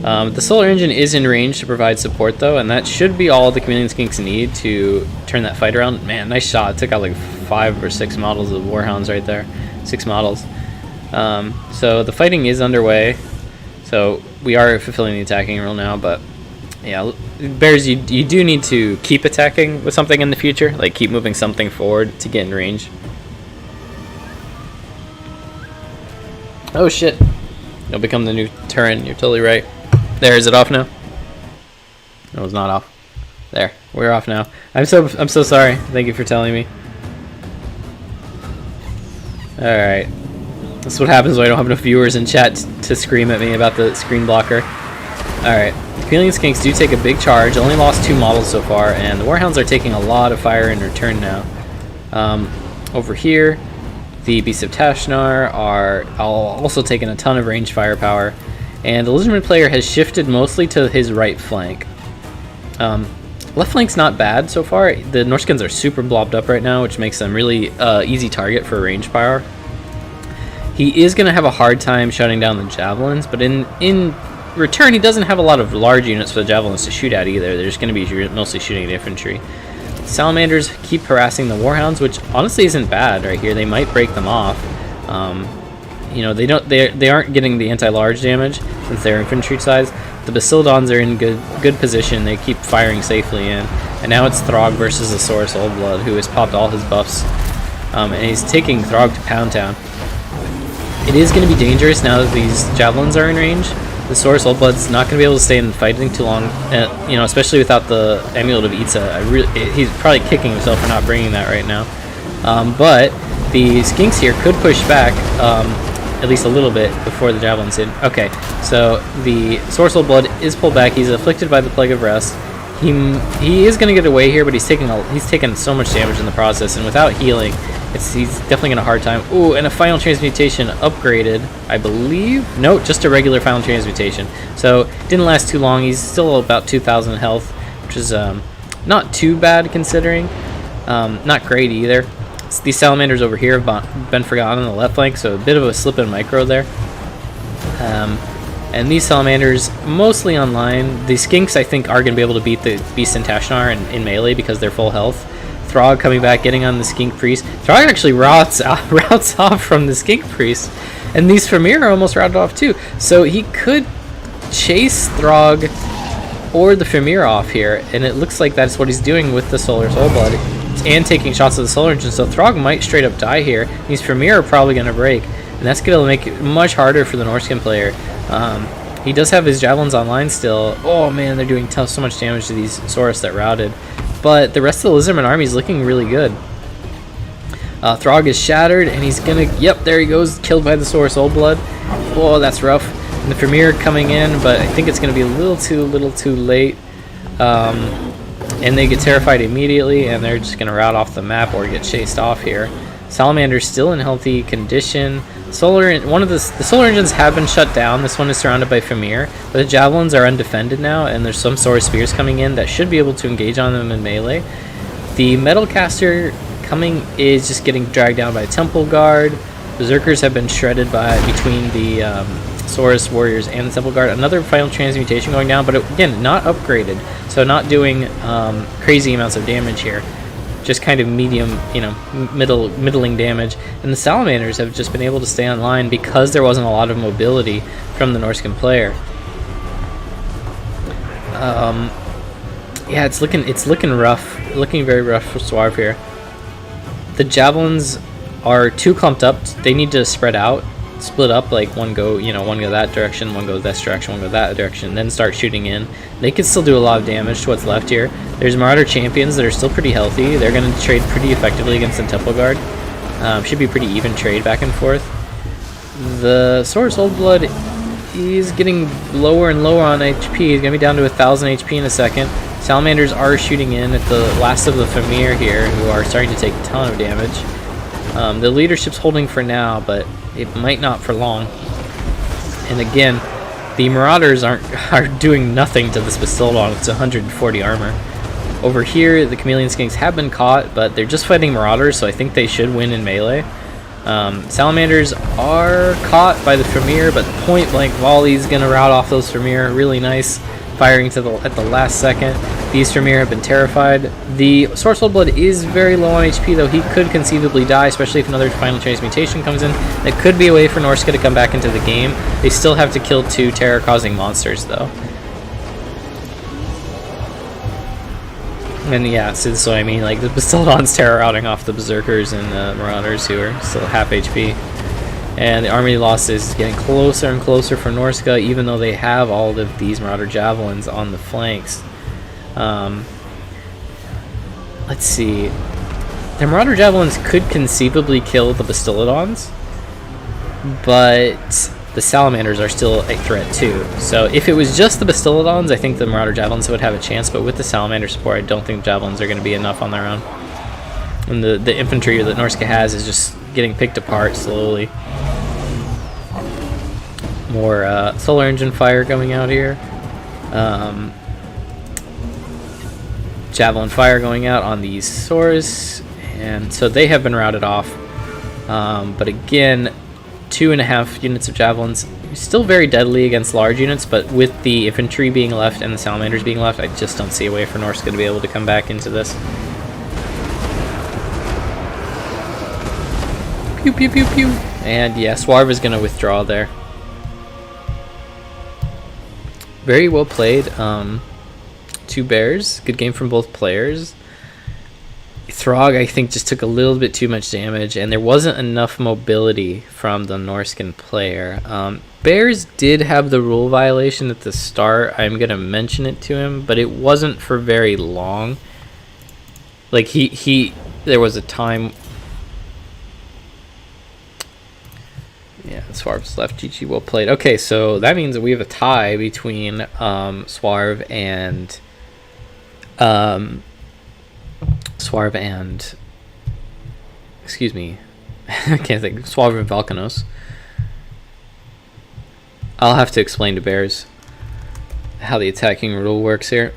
The Solar Engine is in range to provide support, though, and that should be all the Chameleon Skinks need to turn that fight around. Man, nice shot. It took out like 5 or 6 models of Warhounds right there. 6 models. So the fighting is underway. So we are fulfilling the attacking rule now, but yeah, Bears, you do need to keep attacking with something in the future. Like, keep moving something forward to get in range. Oh shit. You'll become the new Turin. You're totally right. There, is it off now? No, it's not off. There, we're off now. I'm so sorry. Thank you for telling me. Alright. That's what happens when I don't have enough viewers in chat to scream at me about the screen blocker. Alright. The Chameleon Skinks do take a big charge. Only lost 2 models so far, and the Warhounds are taking a lot of fire in return now. Over here, the Beasts of Tashnar are also taking a ton of range firepower, and the Lizardman player has shifted mostly to his right flank. Left flank's not bad so far. The Norskins are super blobbed up right now, which makes them really easy target for range power. He is going to have a hard time shutting down the javelins, but in return, he doesn't have a lot of large units for the javelins to shoot at either. They're just going to be mostly shooting at infantry. Salamanders keep harassing the Warhounds, which honestly isn't bad right here. They might break them off. You know, they aren't getting the anti-large damage since they're infantry size. The Bastiladons are in good position. They keep firing safely in. And now it's Throg versus the Saurus Oldblood, who has popped all his buffs. And he's taking Throg to Pound Town. It is going to be dangerous now that these javelins are in range. The Saurus Oldblood's not going to be able to stay in fighting too long, you know, especially without the Amulet of Itza. He's probably kicking himself for not bringing that right now. But the Skinks here could push back at least a little bit before the javelins hit. Okay, so the Saurus Oldblood is pulled back. He's afflicted by the Plague of Rest. He is going to get away here, but he's taken so much damage in the process, and without healing, he's definitely going to hard time. Ooh, and a Final Transmutation upgraded, I believe. No, just a regular Final Transmutation. So didn't last too long. He's still about 2,000 health, which is not too bad considering. Not great either. These Salamanders over here have been forgotten on the left flank, so a bit of a slip in micro there. And these Salamanders mostly online. The Skinks, I think, are going to be able to beat the Beast and Tashnar in melee because they're full health. Throg coming back, getting on the Skink Priest. Throg actually routes off from the Skink Priest. And these Famir are almost routed off too. So he could chase Throg or the Famir off here. And it looks like that's what he's doing with the Solar Soulblood. And taking shots of the Solar Engine. So Throg might straight up die here. These Famir are probably going to break. And that's going to make it much harder for the Norskin player. He does have his javelins online still. Oh man, they're doing so much damage to these Saurus that routed. But the rest of the Lizardman army is looking really good. Throg is shattered, and he's gonna... Yep, there he goes, killed by the Saurus Oldblood. Oh, that's rough. And the Famir coming in, but I think it's gonna be a little too late. And they get terrified immediately, and they're just gonna rout off the map or get chased off here. Salamander's still in healthy condition. The Solar Engines have been shut down. This one is surrounded by Famir, but the Javelins are undefended now, and there's some Saurus Spears coming in that should be able to engage on them in melee. The Metal Caster coming is just getting dragged down by Temple Guard. Berserkers have been shredded between the Saurus Warriors and the Temple Guard. Another Final Transmutation going down, but again, not upgraded, so not doing crazy amounts of damage here. Just kind of medium, you know, middling damage. And the Salamanders have just been able to stay online because there wasn't a lot of mobility from the Norskin player. Yeah, it's looking rough, looking very rough for Swarv here. The Javelins are too clumped up. They need to spread out, split up, like one go that direction, one go this direction, one go that direction, then start shooting in. They can still do a lot of damage to what's left here. There's Marauder Champions that are still pretty healthy. They're going to trade pretty effectively against the Temple Guard. Should be pretty even trade back and forth. The Saurus Oldblood is getting lower and lower on HP. He's going to be down to 1,000 HP in a second. Salamanders are shooting in at the last of the Famir here, who are starting to take a ton of damage. The leadership's holding for now, but it might not for long. And again, the Marauders are doing nothing to this Bastiladon. It's 140 armor. Over here, the Chameleon Skinks have been caught, but they're just fighting Marauders, so I think they should win in melee. Salamanders are caught by the Famir, but point blank volley's gonna rout off those Famir. Really nice, firing at the last second. These Famir have been terrified. The Saurus Oldblood is very low on HP, though he could conceivably die, especially if another Final Transmutation comes in. That could be a way for Norska to come back into the game. They still have to kill 2 terror-causing monsters, though. And yeah, so I mean, like, the Bastiladon's terror routing off the Berserkers and the Marauders, who are still half HP. And the army loss is getting closer and closer for Norska, even though they have all of these Marauder Javelins on the flanks. Let's see. The Marauder Javelins could conceivably kill the Bastiladons, but the Salamanders are still a threat too. So if it was just the Bastiladons, I think the Marauder Javelins would have a chance, but with the Salamander support, I don't think Javelins are going to be enough on their own. And the infantry that Norska has is just getting picked apart slowly. More Solar Engine fire coming out here. javelin fire going out on these Saurs, and so they have been routed off. But again, 2.5 units of javelins, still very deadly against large units, but with the infantry being left and the salamanders being left, I just don't see a way for Norska to be able to come back into this. Pew pew pew pew. And yeah, Swarv is going to withdraw there. Very well played. 2 bears. Good game from both players. Throg, I think, just took a little bit too much damage, and there wasn't enough mobility from the Norscan player. Bears did have the rule violation at the start. I'm going to mention it to him, but it wasn't for very long. Like, there was a time... Yeah, Swarv's left. GG, well played. Okay, so that means that we have a tie between Swarv and... excuse me, I can't think. Swarv and Valkanos. I'll have to explain to Bears how the attacking rule works here.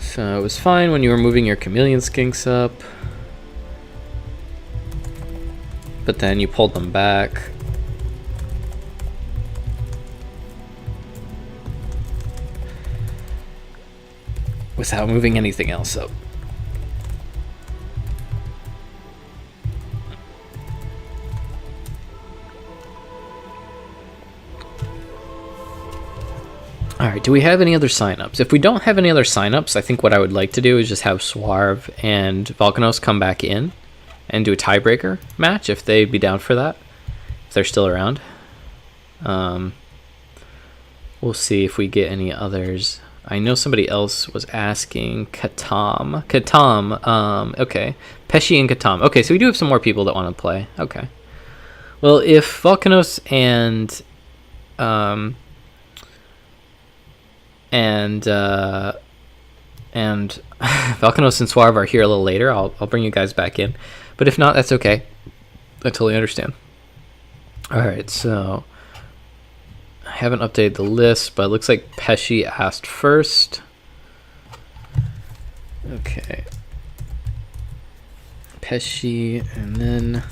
So it was fine when you were moving your chameleon skinks up, but then you pulled them back. Without moving anything else up. Alright, do we have any other signups? If we don't have any other signups, I think what I would like to do is just have Swarv and Valkanos come back in and do a tiebreaker match if they'd be down for that, if they're still around. We'll see if we get any others. I know somebody else was asking Katam. Okay. Pesci and Katam. Okay, so we do have some more people that want to play. Okay. Well, if Valkanos and Valkanos and Swarv are here a little later, I'll bring you guys back in. But if not, that's okay. I totally understand. Alright, so I haven't updated the list, but it looks like Pesci asked first. Okay. Pesci and then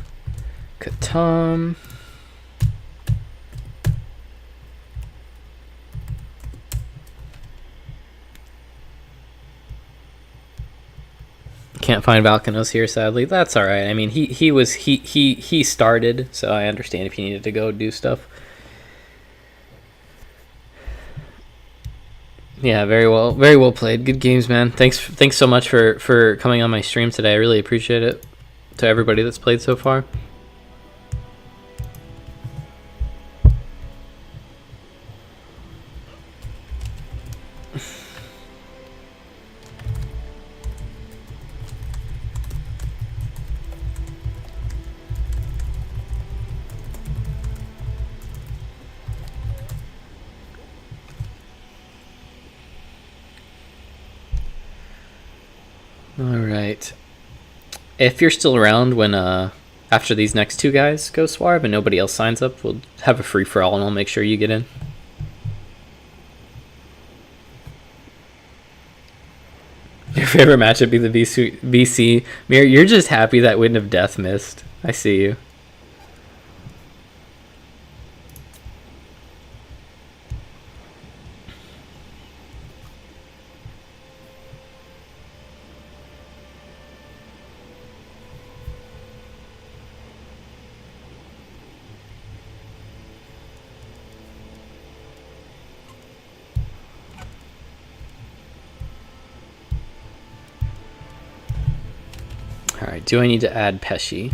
Katam. Can't find Valkanos here, sadly. That's all right. I mean, he started, so I understand if he needed to go do stuff. Yeah, very well played. Good games, man. Thanks so much for coming on my stream today. I really appreciate it. To everybody that's played so far. Alright. If you're still around when after these next 2 guys go Swarv and nobody else signs up, we'll have a free-for-all and I'll make sure you get in. Your favorite matchup be the VC. Mir, you're just happy that Wind of Death missed. I see you. Alright, do I need to add Pesci?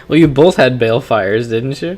Well, you both had balefires, didn't you?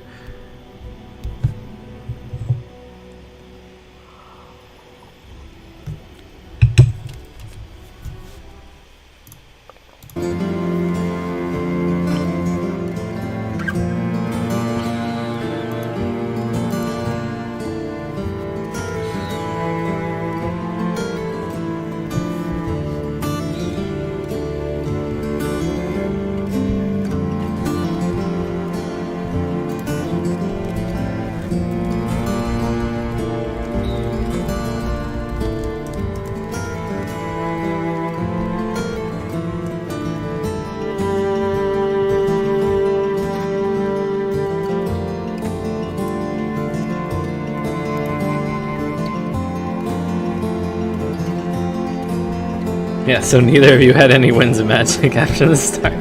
Yeah, so neither of you had any wins of magic after the start.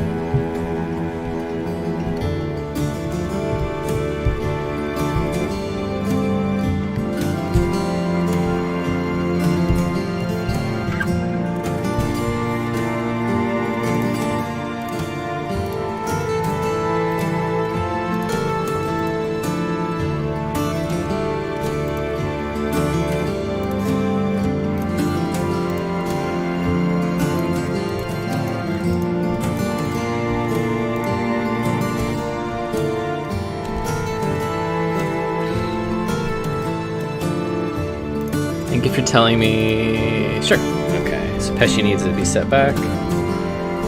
Thank you for telling me. Sure. Okay, so Pesci needs to be set back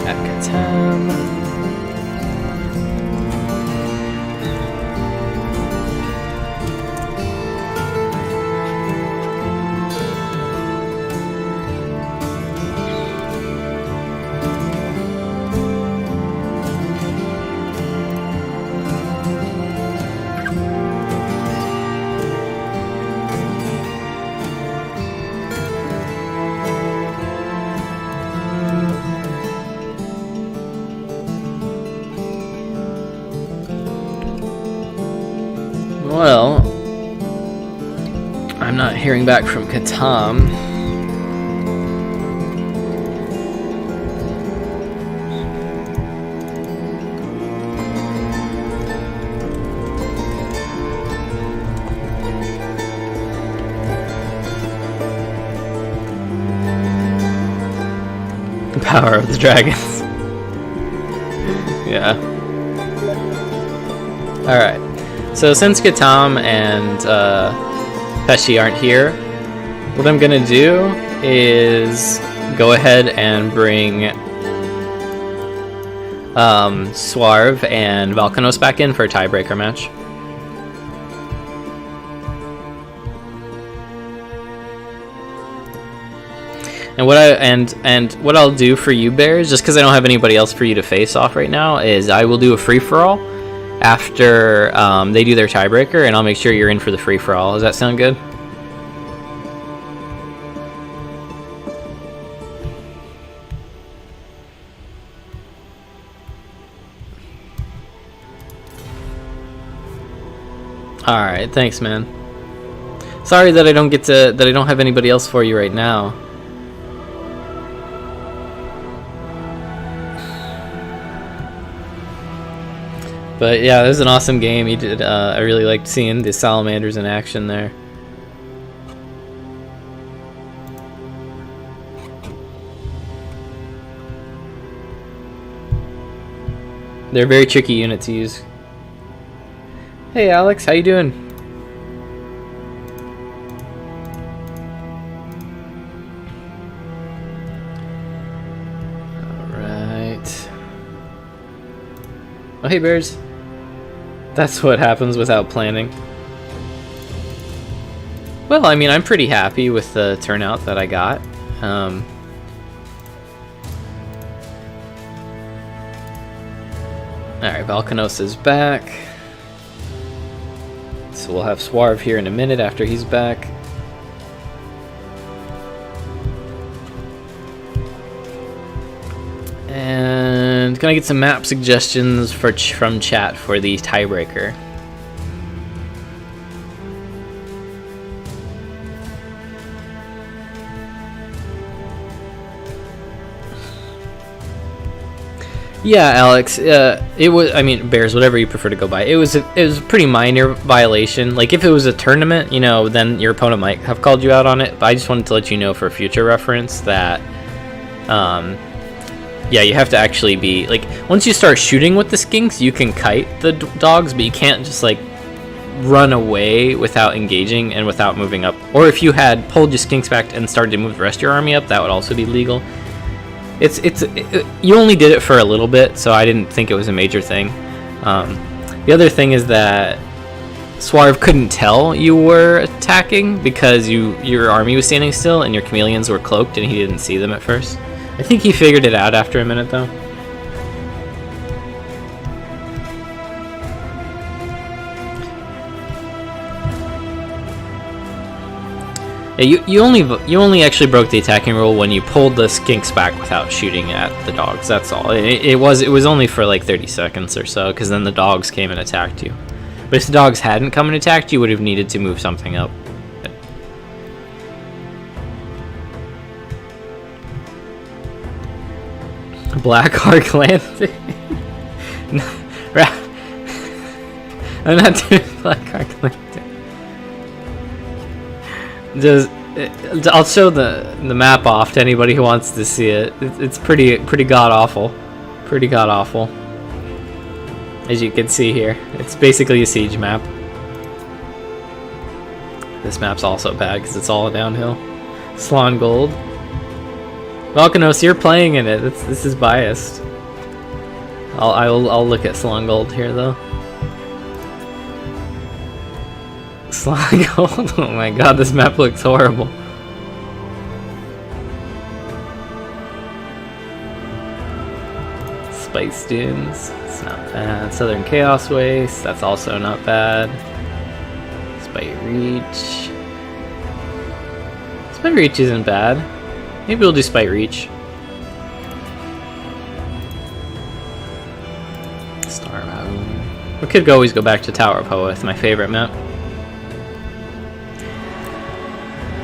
at Katam. Well, I'm not hearing back from Katam. The power of the dragons. Yeah. Alright. So since Katam and Pesci aren't here, what I'm gonna do is go ahead and bring Swarv and Valkanos back in for a tiebreaker match. And what I'll do for you, Bears, just because I don't have anybody else for you to face off right now, is I will do a free-for-all after they do their tiebreaker, and I'll make sure you're in for the free-for-all. Does that sound good? Alright, thanks, man. Sorry that I don't have anybody else for you right now. But yeah, it was an awesome game. You did. I really liked seeing the salamanders in action there. They're a very tricky unit to use. Hey Alex, how you doing? Alright. Oh hey Bears. That's what happens without planning. Well, I mean, I'm pretty happy with the turnout that I got. Alright, Valkanos is back. So we'll have Swarv here in a minute after he's back. And can I get some map suggestions from chat for the tiebreaker? Yeah, Alex. It was. I mean, Bears, whatever you prefer to go by. It was a pretty minor violation. Like if it was a tournament, you know, then your opponent might have called you out on it. But I just wanted to let you know for future reference that, yeah, you have to actually be like once you start shooting with the skinks, you can kite the dogs, but you can't just like run away without engaging and without moving up. Or if you had pulled your skinks back and started to move the rest of your army up, that would also be legal. You only did it for a little bit, so I didn't think it was a major thing. The other thing is that Swarv couldn't tell you were attacking because your army was standing still and your chameleons were cloaked and he didn't see them at first. I think he figured it out after a minute though. Yeah, you only actually broke the attacking rule when you pulled the skinks back without shooting at the dogs. That's all. It was only for like 30 seconds or so, because then the dogs came and attacked you. But if the dogs hadn't come and attacked, you would have needed to move something up. Black Arc Lantern. I'm not doing Black Arc Lantern. I'll show the map off to anybody who wants to see it. It's pretty god awful, as you can see here. It's basically a siege map. This map's also bad because it's all downhill. Slan Gold. Volcanos, you're playing in it. This is biased. I'll look at Slan Gold here though. Slan Gold. Oh my god, this map looks horrible. Spice Dunes. It's not bad. Southern Chaos Waste. That's also not bad. Spite Reach. Spite Reach isn't bad. Maybe we'll do Spite Reach. Star Mountain. We could always go back to Tower of Hoeth, my favorite map.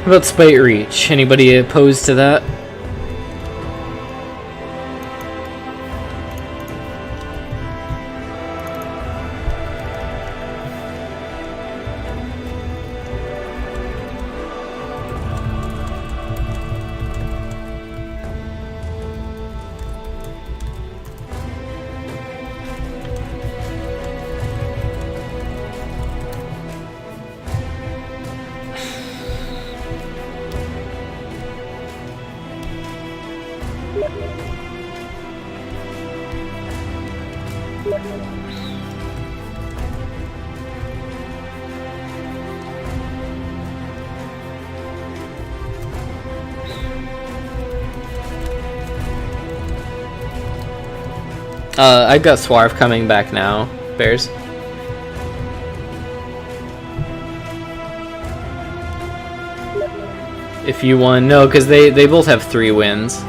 What about Spite Reach? Anybody opposed to that? I've got Swarf coming back now, Bears. If you won, no, because they both have 3 wins.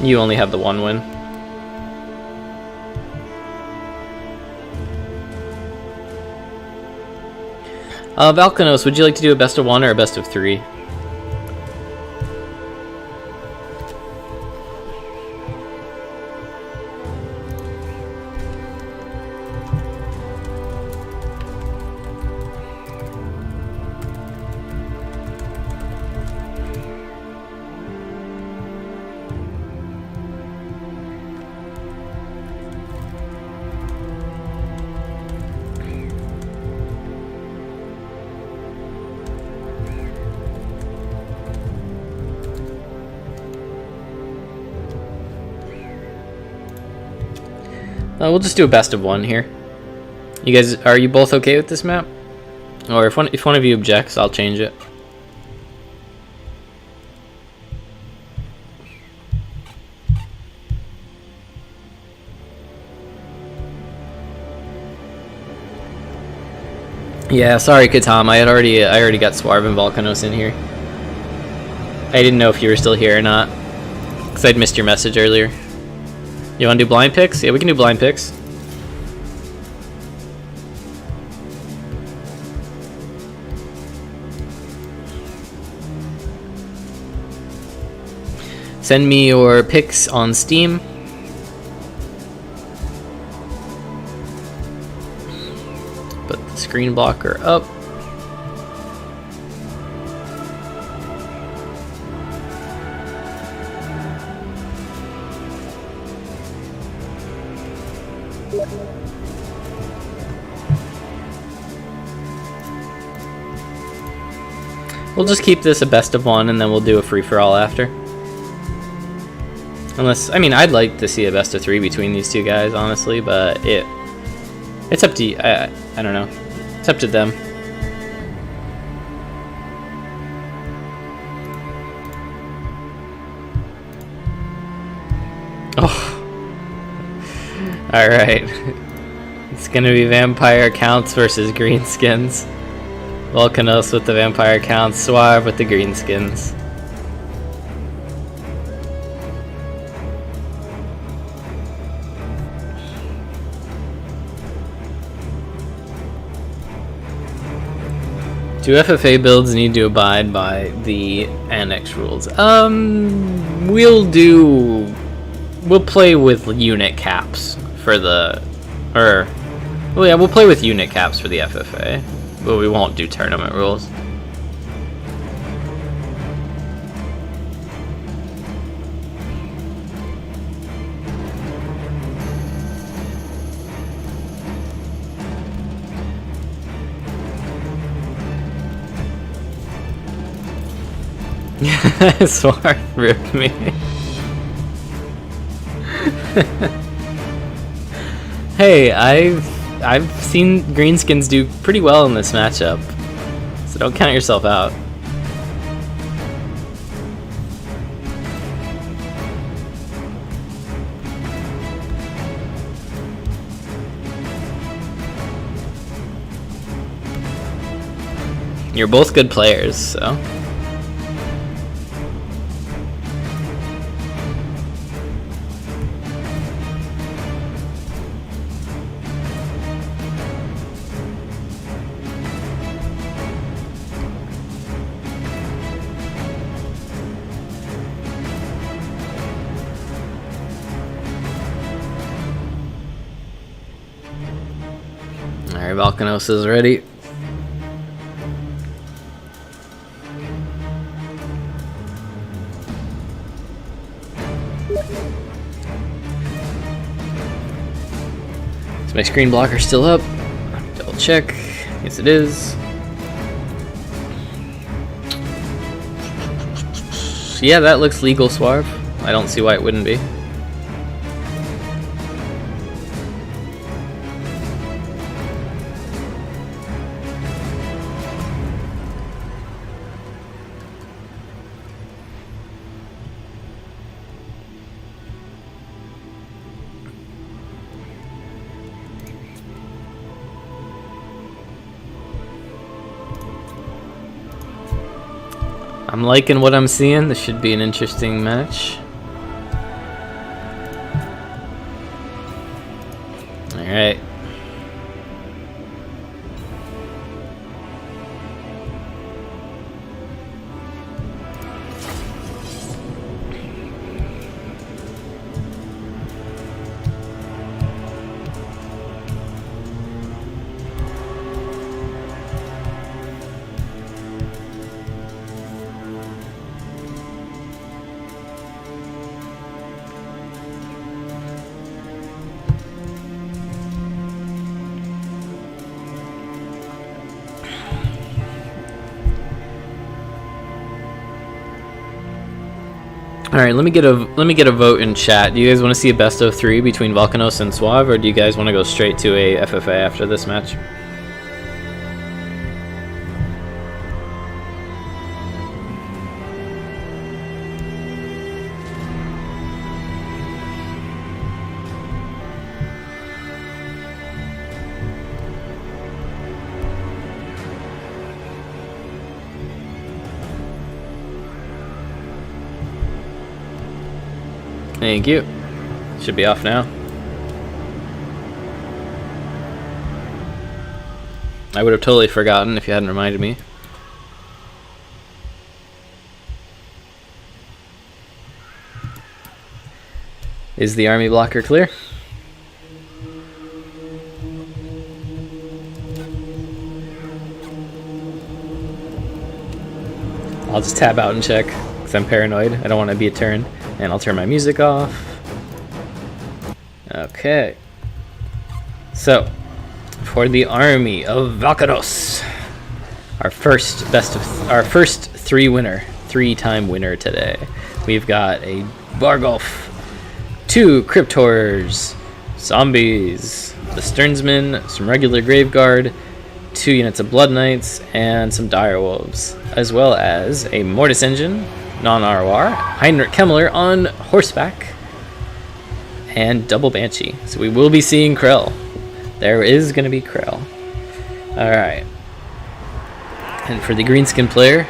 You only have the 1 win. Valkanos, would you like to do a best of 1 or a best of 3? We'll just do a best of 1 here. You guys, are you both okay with this map? Or if one of you objects, I'll change it. Yeah, sorry, Katam. I already got Swarv and Volcanos in here. I didn't know if you were still here or not, because I'd missed your message earlier. You want to do blind picks? Yeah, we can do blind picks. Send me your picks on Steam. Put the screen blocker up. We'll just keep this a best of 1 and then we'll do a free-for-all after. Unless, I mean, I'd like to see a best of 3 between these two guys, honestly, but it's up to you. I don't know. It's up to them. Oh. Alright. It's gonna be vampire counts versus greenskins. Volcanos with the vampire counts, Suave with the greenskins. Do FFA builds need to abide by the annex rules? We'll play with unit caps for the, well, yeah, we'll play with unit caps for the FFA, but we won't do tournament rules. Sword ripped me. Hey, I've seen greenskins do pretty well in this matchup, so don't count yourself out. You're both good players, so. Alright, Volcanos is ready. Is my screen blocker still up? Double check. Yes, it is. Yeah, that looks legal, Suave. I don't see why it wouldn't be. I'm liking what I'm seeing. This should be an interesting match. Alright. Alright, let me get a vote in chat. Do you guys want to see a best of 3 between Volcanos and Suave, or do you guys want to go straight to a FFA after this match? Thank you. Should be off now. I would have totally forgotten if you hadn't reminded me. Is the army blocker clear? I'll just tab out and check because I'm paranoid. I don't want to be a turn. And I'll turn my music off. Okay. So, for the army of Volcanos, our first 3-time winner today. We've got a Bargolf, 2 Cryptors, zombies, the Sternsman, some regular Graveguard, 2 units of Blood Knights, and some Direwolves, as well as a Mortis Engine, non-ROR, Heinrich Kemmler on horseback, and double Banshee. So we will be seeing Krell. There is going to be Krell. Alright. And for the greenskin player...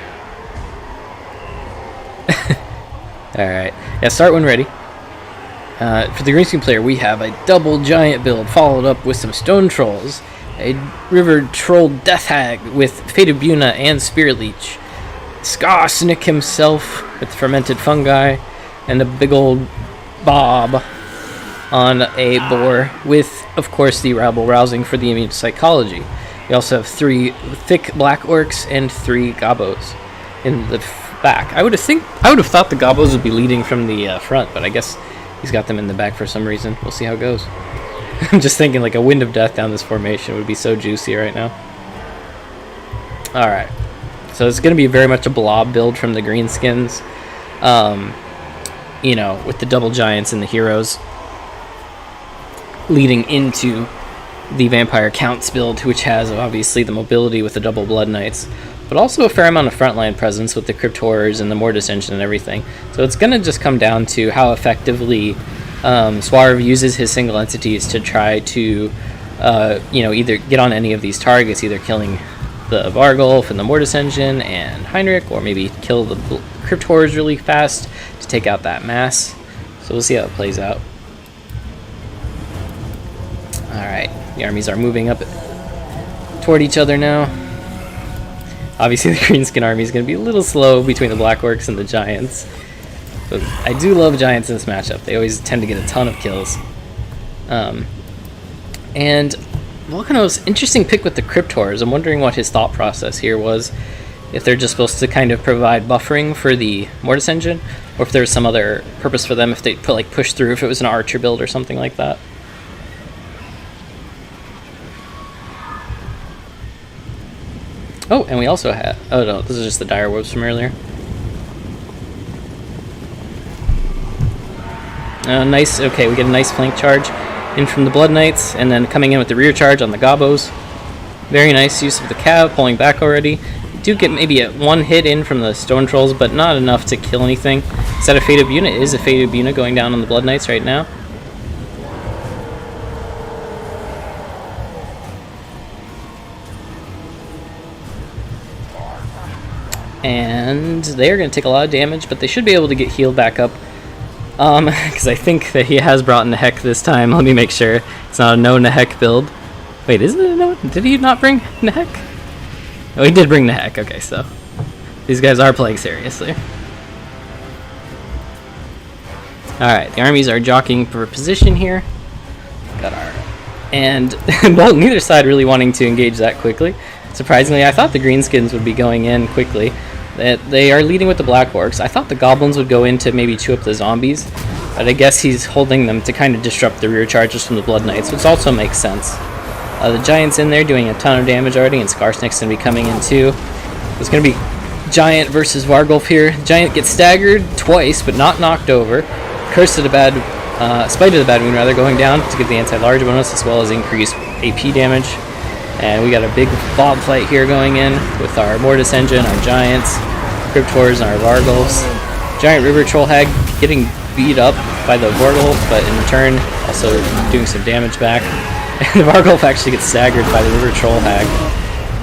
Alright. Yeah, start when ready. For the greenskin player, we have a double giant build followed up with some stone trolls, a river troll death hag with Fate of Buna and Spirit Leech, Skarsnik himself with fermented fungi, and a big old Bob on a boar with, of course, the rabble rousing for the immune psychology. We also have 3 thick black orcs and 3 gobos in the back. I would have thought the gobos would be leading from the front, but I guess he's got them in the back for some reason. We'll see how it goes. I'm just thinking like a wind of death down this formation would be so juicy right now. Alright. So it's going to be very much a blob build from the greenskins. You know, with the double giants and the heroes leading into the Vampire Counts build, which has obviously the mobility with the double Blood Knights, but also a fair amount of frontline presence with the Crypt Horrors and the Mortis engine and everything. So it's going to just come down to how effectively Swarv uses his single entities to try to, you know, either get on any of these targets, either killing the Vargulf and the Mortis engine and Heinrich, or maybe kill the Crypt Horrors really fast to take out that mass. So we'll see how it plays out. Alright, the armies are moving up toward each other now. Obviously the greenskin army is going to be a little slow between the black orcs and the giants. But I do love giants in this matchup. They always tend to get a ton of kills. And Volcanos, interesting pick with the Crypt Horrors. I'm wondering what his thought process here was. If they're just supposed to kind of provide buffering for the Mortis engine, or if there's some other purpose for them, if they push through, if it was an archer build or something like that. Oh, and we also have... Oh no, this is just the dire wolves from earlier. Nice, okay, we get a nice flank charge in from the Blood Knights, and then coming in with the rear charge on the Gobos. Very nice use of the Cav, pulling back already. We do get maybe one hit in from the Stone Trolls, but not enough to kill anything. Is that a Fate of Buna? It is a Fate of Buna going down on the Blood Knights right now. And they're going to take a lot of damage, but they should be able to get healed back up. Because I think that he has brought Nehek this time. Let me make sure. It's not a no Nehek build. Wait, is it a no? Did he not bring Nehek? Oh, he did bring Nehek. Okay, so these guys are playing seriously. Alright, the armies are jockeying for position here. Got our... And well, neither side really wanting to engage that quickly. Surprisingly, I thought the greenskins would be going in quickly. They are leading with the black orcs. I thought the goblins would go in to maybe chew up the zombies, but I guess he's holding them to kind of disrupt the rear charges from the Blood Knights, which also makes sense. The giant's in there doing a ton of damage already, and Skarsnik's going to be coming in too. It's going to be Giant versus Vargulf here. Giant gets staggered twice, but not knocked over. Curse of the Bad, Spite of the Bad Wound rather, going down to get the anti-large bonus as well as increased AP damage. And we got a big bob fight here going in with our Mortis engine, our Giants, Crypt Horrors, and our Vargulfs. Giant River Troll Hag getting beat up by the Vargulf, but in return also doing some damage back. And the Vargulf actually gets staggered by the River Troll Hag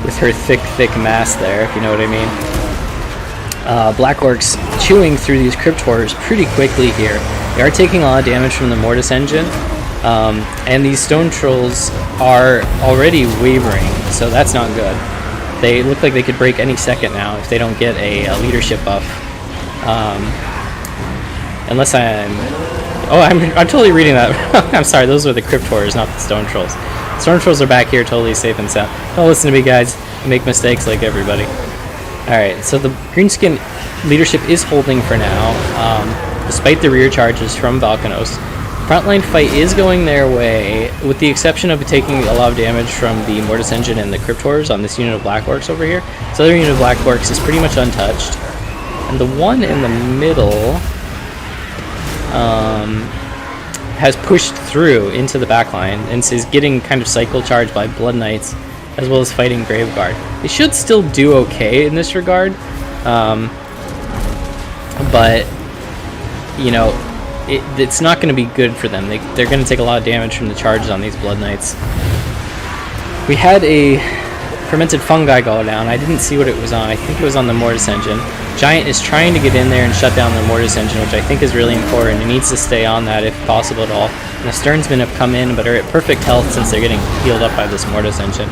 with her thick mass there, if you know what I mean. Black Orcs chewing through these Crypt Horrors pretty quickly here. They are taking a lot of damage from the Mortis engine. And these Stone Trolls are already wavering, so that's not good. They look like they could break any second now if they don't get a leadership buff. Unless I'm... Oh, I'm totally reading that. I'm sorry, those were the Crypt Horrors, not the Stone Trolls. Stone Trolls are back here, totally safe and sound. Don't listen to me, guys. I make mistakes like everybody. Alright, so the Greenskin leadership is holding for now, despite the rear charges from Volcanos. Frontline fight is going their way, with the exception of taking a lot of damage from the Mortis engine and the Crypt Horrors on this unit of Black Orcs over here. This other unit of Black Orcs is pretty much untouched. And the one in the middle has pushed through into the backline and is getting kind of cycle charged by Blood Knights as well as fighting Graveguard. They should still do okay in this regard, but, you know, it's not going to be good for them. They're going to take a lot of damage from the charges on these Blood Knights. We had a fermented fungi go down. I didn't see what it was on. I think it was on the Mortis engine. Giant is trying to get in there and shut down the Mortis engine, which I think is really important. He needs to stay on that if possible at all. And the Sternsmen have come in, but are at perfect health since they're getting healed up by this Mortis engine.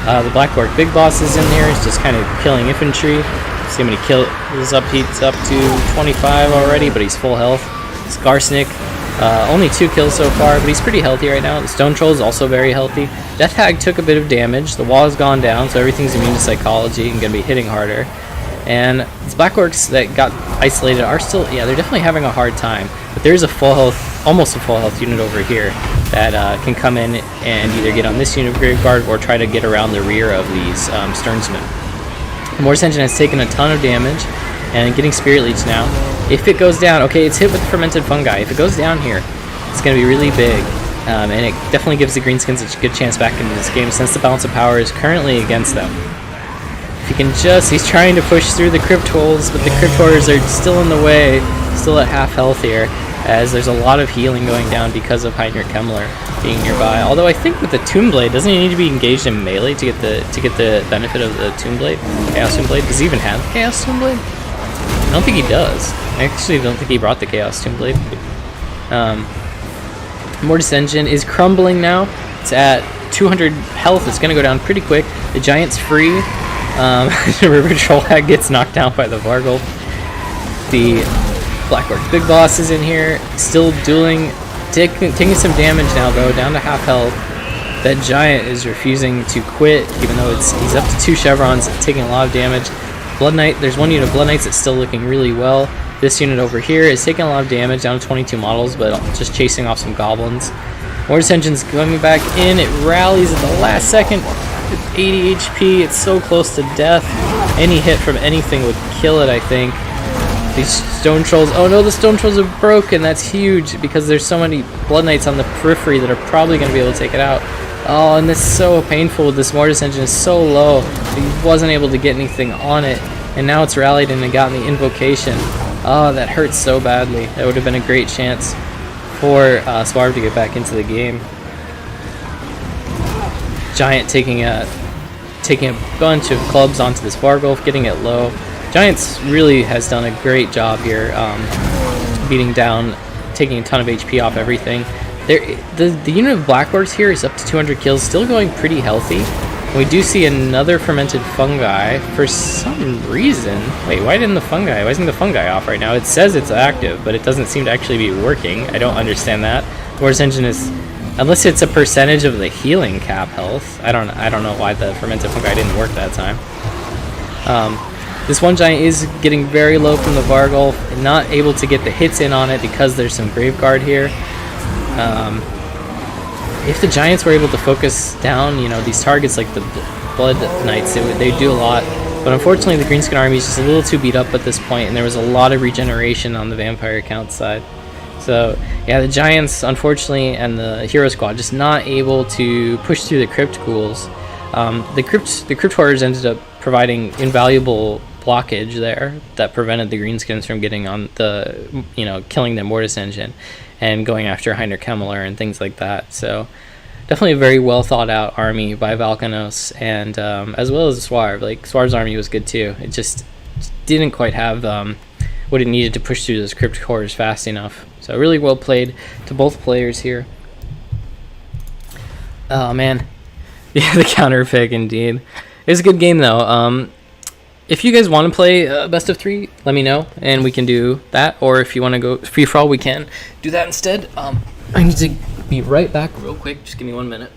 The Black Orc Big Boss is in here. He's just kind of killing infantry. See how many kills up. He's up to 25 already, but he's full health. Skarsnik, only 2 kills so far, but he's pretty healthy right now. The Stone Troll is also very healthy. Death Hag took a bit of damage. The wall has gone down, so everything's immune to psychology and going to be hitting harder. And these Black Orcs that got isolated are still, yeah, they're definitely having a hard time. But there's a full health, almost a full health unit over here that can come in and either get on this unit of Graveguard or try to get around the rear of these Sternsmen. The Mortis engine has taken a ton of damage and getting Spirit Leech now. If it goes down, okay, it's hit with fermented fungi. If it goes down here, it's going to be really big. And it definitely gives the Greenskins a good chance back into this game since the balance of power is currently against them. If he can just, he's trying to push through the Crypt Holes, but the Crypt Horrors are still in the way, still at half health here, as there's a lot of healing going down because of Heinrich Kemmler being nearby. Although I think with the Tomb Blade, doesn't he need to be engaged in melee to get the benefit of the Tomb Blade, Chaos Tomb Blade? Does he even have the Chaos Tomb Blade? I don't think he does. I actually don't think he brought the Chaos Tomb Blade. Mortis engine is crumbling now. It's at 200 health. It's going to go down pretty quick. The Giant's free. The River Troll Hag gets knocked down by the Vargulf. The Black Orc Big Boss is in here, still dueling, taking some damage now though, down to half health. That Giant is refusing to quit, even though he's up to 2 chevrons, taking a lot of damage. Blood Knight, there's one unit of Blood Knights that's still looking really well. This unit over here is taking a lot of damage, down to 22 models, but just chasing off some goblins. Mortis engine's coming back in. It rallies at the last second. It's 80 HP. It's so close to death. Any hit from anything would kill it, I think. These Stone Trolls. Oh no, the Stone Trolls are broken. That's huge because there's so many Blood Knights on the periphery that are probably going to be able to take it out. Oh, and this is so painful. This Mortis engine is so low. He wasn't able to get anything on it. And now it's rallied and it got the invocation. Oh, that hurts so badly. That would have been a great chance for Swarv to get back into the game. Giant taking a bunch of clubs onto this Vargulf, getting it low. Giants really has done a great job here, beating down, taking a ton of HP off everything. The unit of Black Orcs here is up to 200 kills, still going pretty healthy. We do see another fermented fungi for some reason. Wait, why isn't the fungi off right now? It says it's active, but it doesn't seem to actually be working. I don't understand that. Mortis engine is, unless it's a percentage of the healing cap health. I don't know why the fermented fungi didn't work that time. This one Giant is getting very low from the Vargulf, and not able to get the hits in on it because there's some Graveguard here. If the Giants were able to focus down, these targets like the Blood Knights, they do a lot. But unfortunately, the Greenskin army is just a little too beat up at this point, and there was a lot of regeneration on the Vampire count side. So yeah, the Giants, unfortunately, and the Hero Squad just not able to push through the Crypt Ghouls. The Crypt Horrors ended up providing invaluable blockage there that prevented the Greenskins from getting on the, killing the Mortis engine and going after Heinrich Kemmler and things like that. So definitely a very well thought out army by Valkanos, and as well as Swarv. Like Swarv's army was good too. It just didn't quite have what it needed to push through those Crypt Horrors fast enough. So really well played to both players here. Oh man, yeah, the counter pick indeed. It was a good game though. If you guys want to play best of 3, let me know and we can do that. Or if you want to go free for all, we can do that instead. I need to be right back real quick. Just give me 1 minute.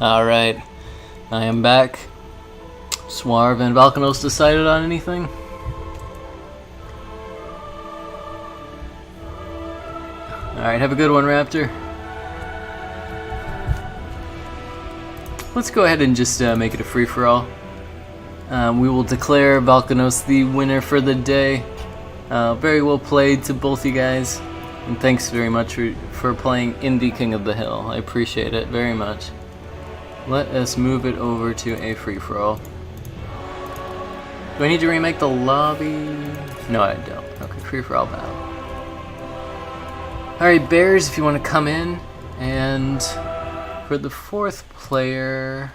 Alright, I am back. Swarv and Valkanos decided on anything? Alright, have a good one, Raptor. Let's go ahead and just make it a free-for-all. We will declare Valkanos the winner for the day. Very well played to both you guys. And thanks very much for playing Indie King of the Hill. I appreciate it very much. Let us move it over to a free-for-all. Do I need to remake the lobby? No, I don't. Okay, free-for-all battle. Alright, Bears, if you want to come in. And for the fourth player...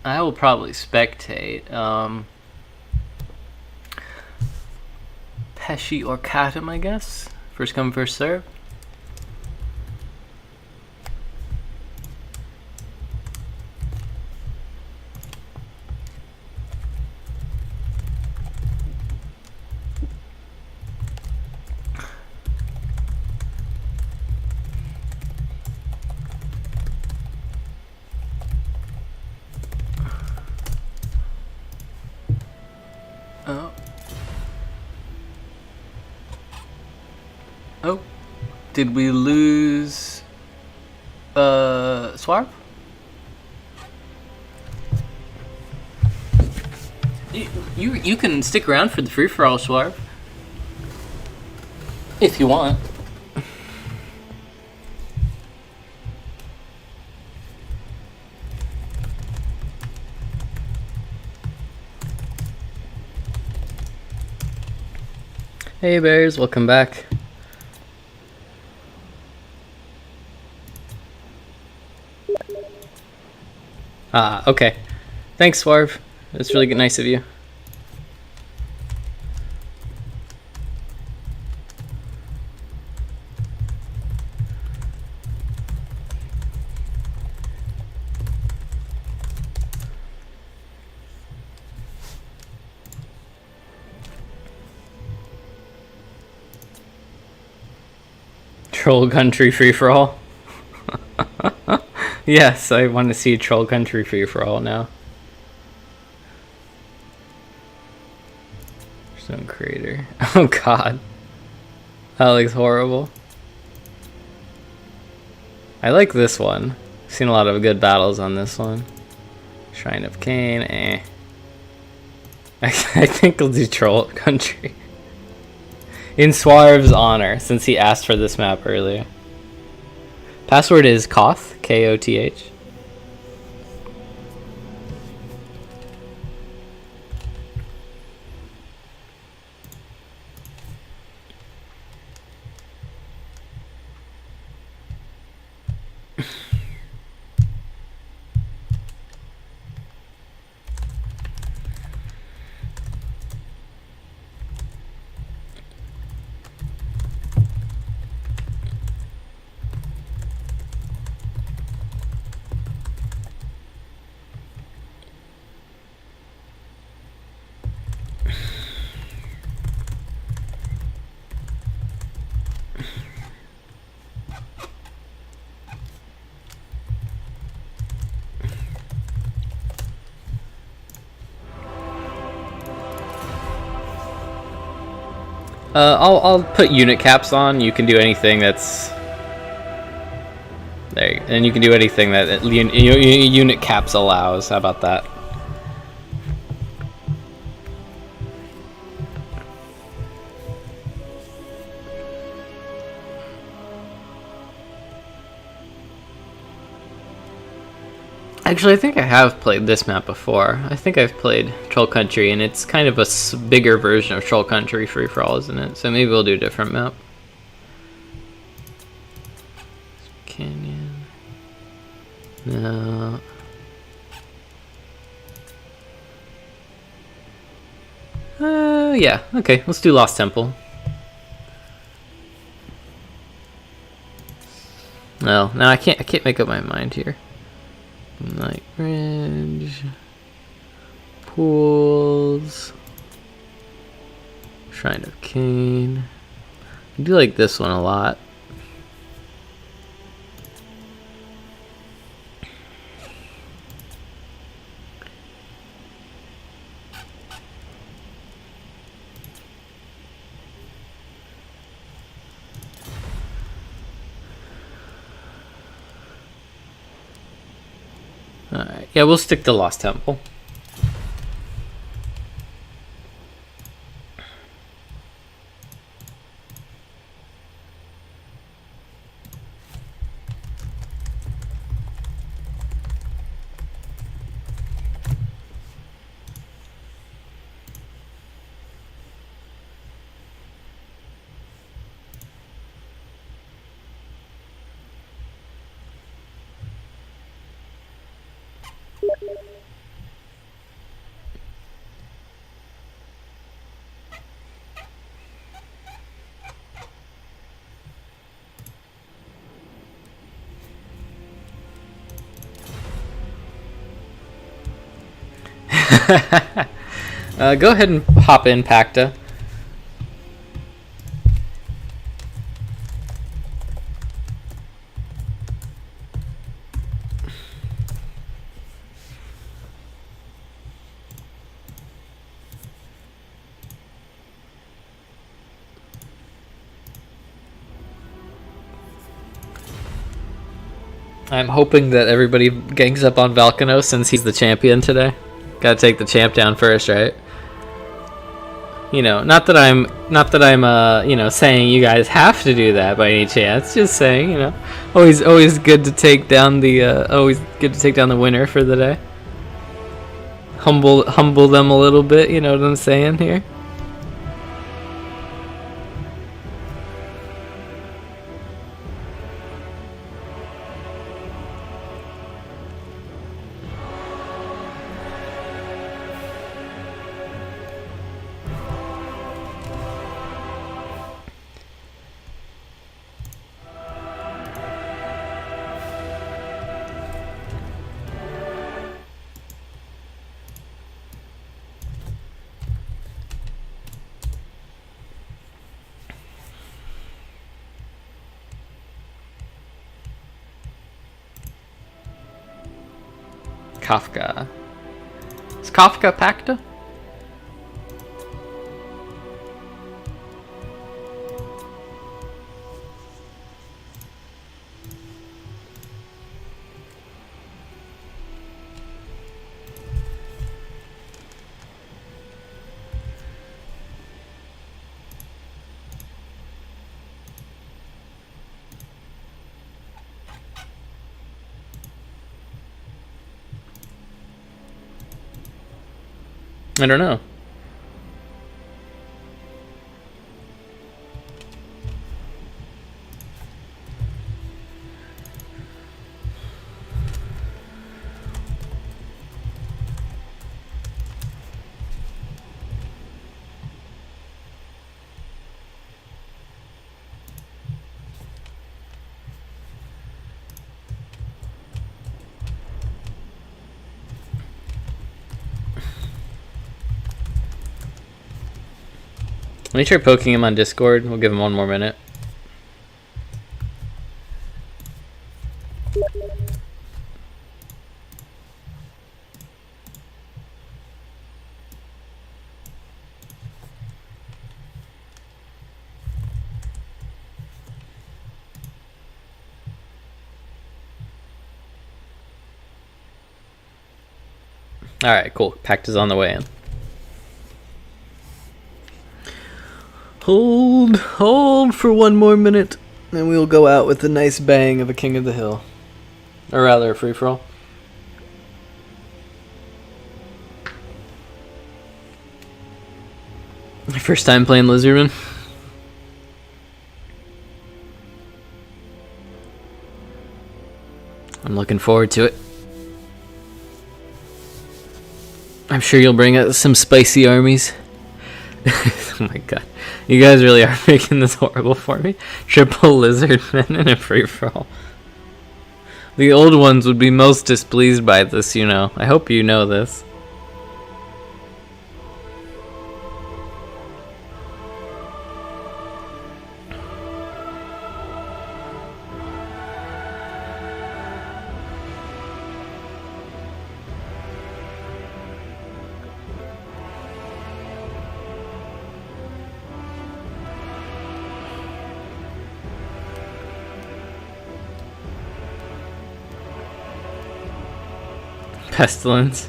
I will probably spectate. Pesci or Katam, I guess. First come, first serve. Oh, did we lose Swarp? You can stick around for the free for all, Swarp, if you want. Hey Bears, welcome back. Okay. Thanks, Swarv. That's really nice of you. Troll Country free-for-all. Yes, I want to see Troll Country free-for-all now. Stone Crater. Oh god. That looks horrible. I like this one. I've seen a lot of good battles on this one. Shrine of Cain, eh. I think I'll do Troll Country. In Swarv's honor, since he asked for this map earlier. Password is Koth, K-O-T-H. I'll put unit caps on. You can do anything that's there, and you can do anything that unit caps allows. How about that? Actually, I think I have played this map before. I think I've played Troll Country, and it's kind of a bigger version of Troll Country free-for-all, isn't it? So maybe we'll do a different map. Canyon. No. Yeah. Okay, let's do Lost Temple. No, I can't make up my mind here. Night Ridge, Pools, Shrine of Cain. I do like this one a lot. Alright, yeah, we'll stick to Lost Temple. Go ahead and hop in, Pacta. I'm hoping that everybody gangs up on Valkano since he's the champion today. Gotta take the champ down first, right? You know, not that I'm you know, saying you guys have to do that by any chance. Just saying, you know, always good to take down the winner for the day. Humble them a little bit, you know what I'm saying here? Kafka. Is Kafka Pacta? I don't know. Let me try poking him on Discord. We'll give him one more minute. Alright, cool. Pact is on the way in. Hold for one more minute, and we'll go out with a nice bang of a King of the Hill. Or rather, a free-for-all. My first time playing Lizardman. I'm looking forward to it. I'm sure you'll bring out some spicy armies. Oh my god. You guys really are making this horrible for me. Triple Lizardmen in a free-for-all. The old ones would be most displeased by this, you know. I hope you know this. Pestilence.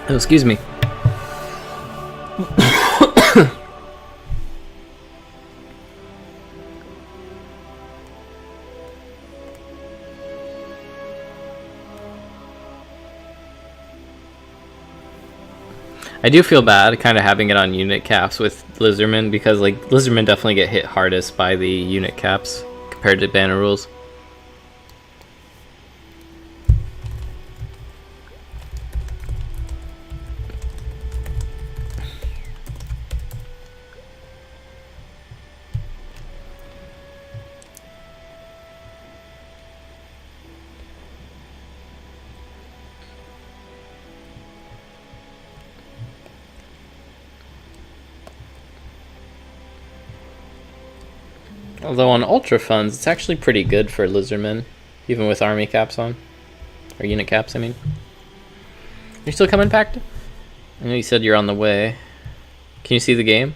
Oh, excuse me. I do feel bad kind of having it on unit caps with Lizardmen, because like Lizardmen definitely get hit hardest by the unit caps compared to banner rules. Although on Ultra Funds, it's actually pretty good for Lizardmen, even with army caps on. Or unit caps, I mean. You're still coming, Pact? I know you said you're on the way. Can you see the game?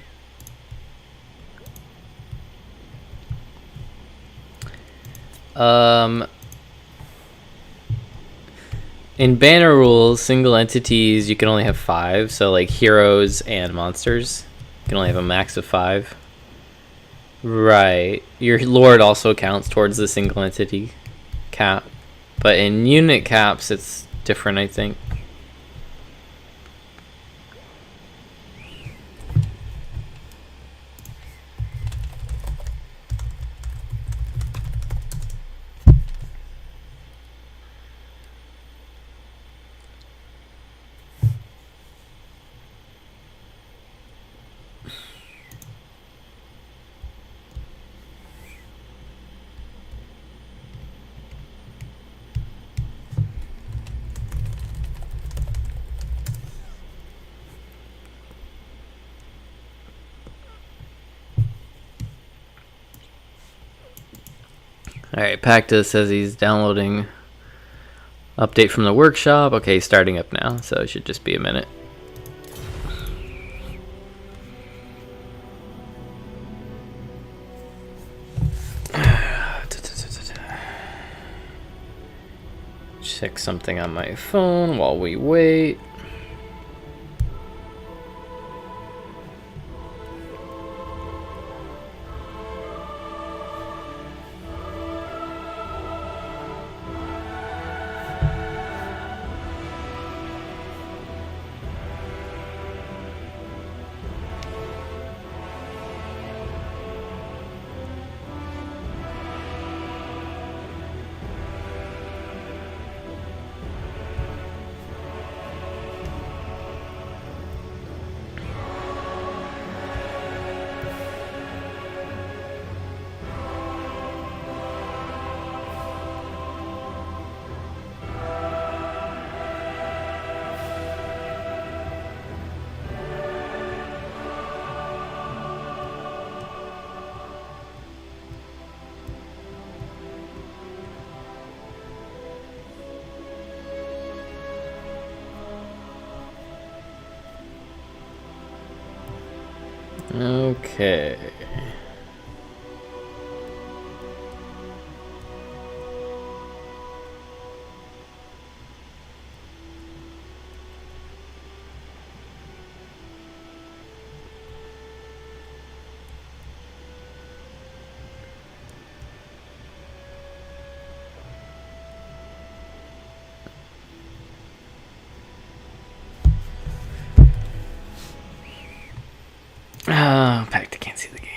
In banner rules, single entities, you can only have 5. So like heroes and monsters, you can only have a max of 5. Right. Your lord also counts towards the single entity cap. But in unit caps, it's different, I think. Alright, Pacta says he's downloading update from the workshop. Okay, starting up now, so it should just be a minute. Check something on my phone while we wait. Okay. Oh, Pact, I can't see the game.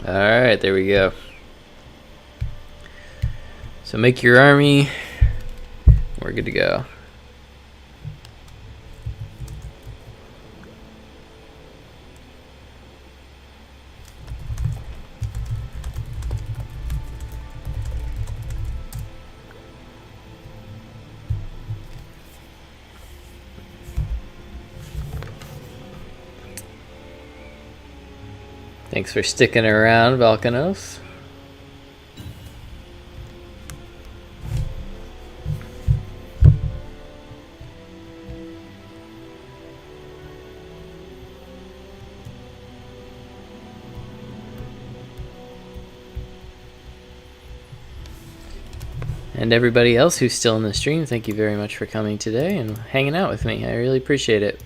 Alright, there we go. So make your army. We're good to go. Thanks for sticking around, Valkanos. And everybody else who's still in the stream, thank you very much for coming today and hanging out with me. I really appreciate it.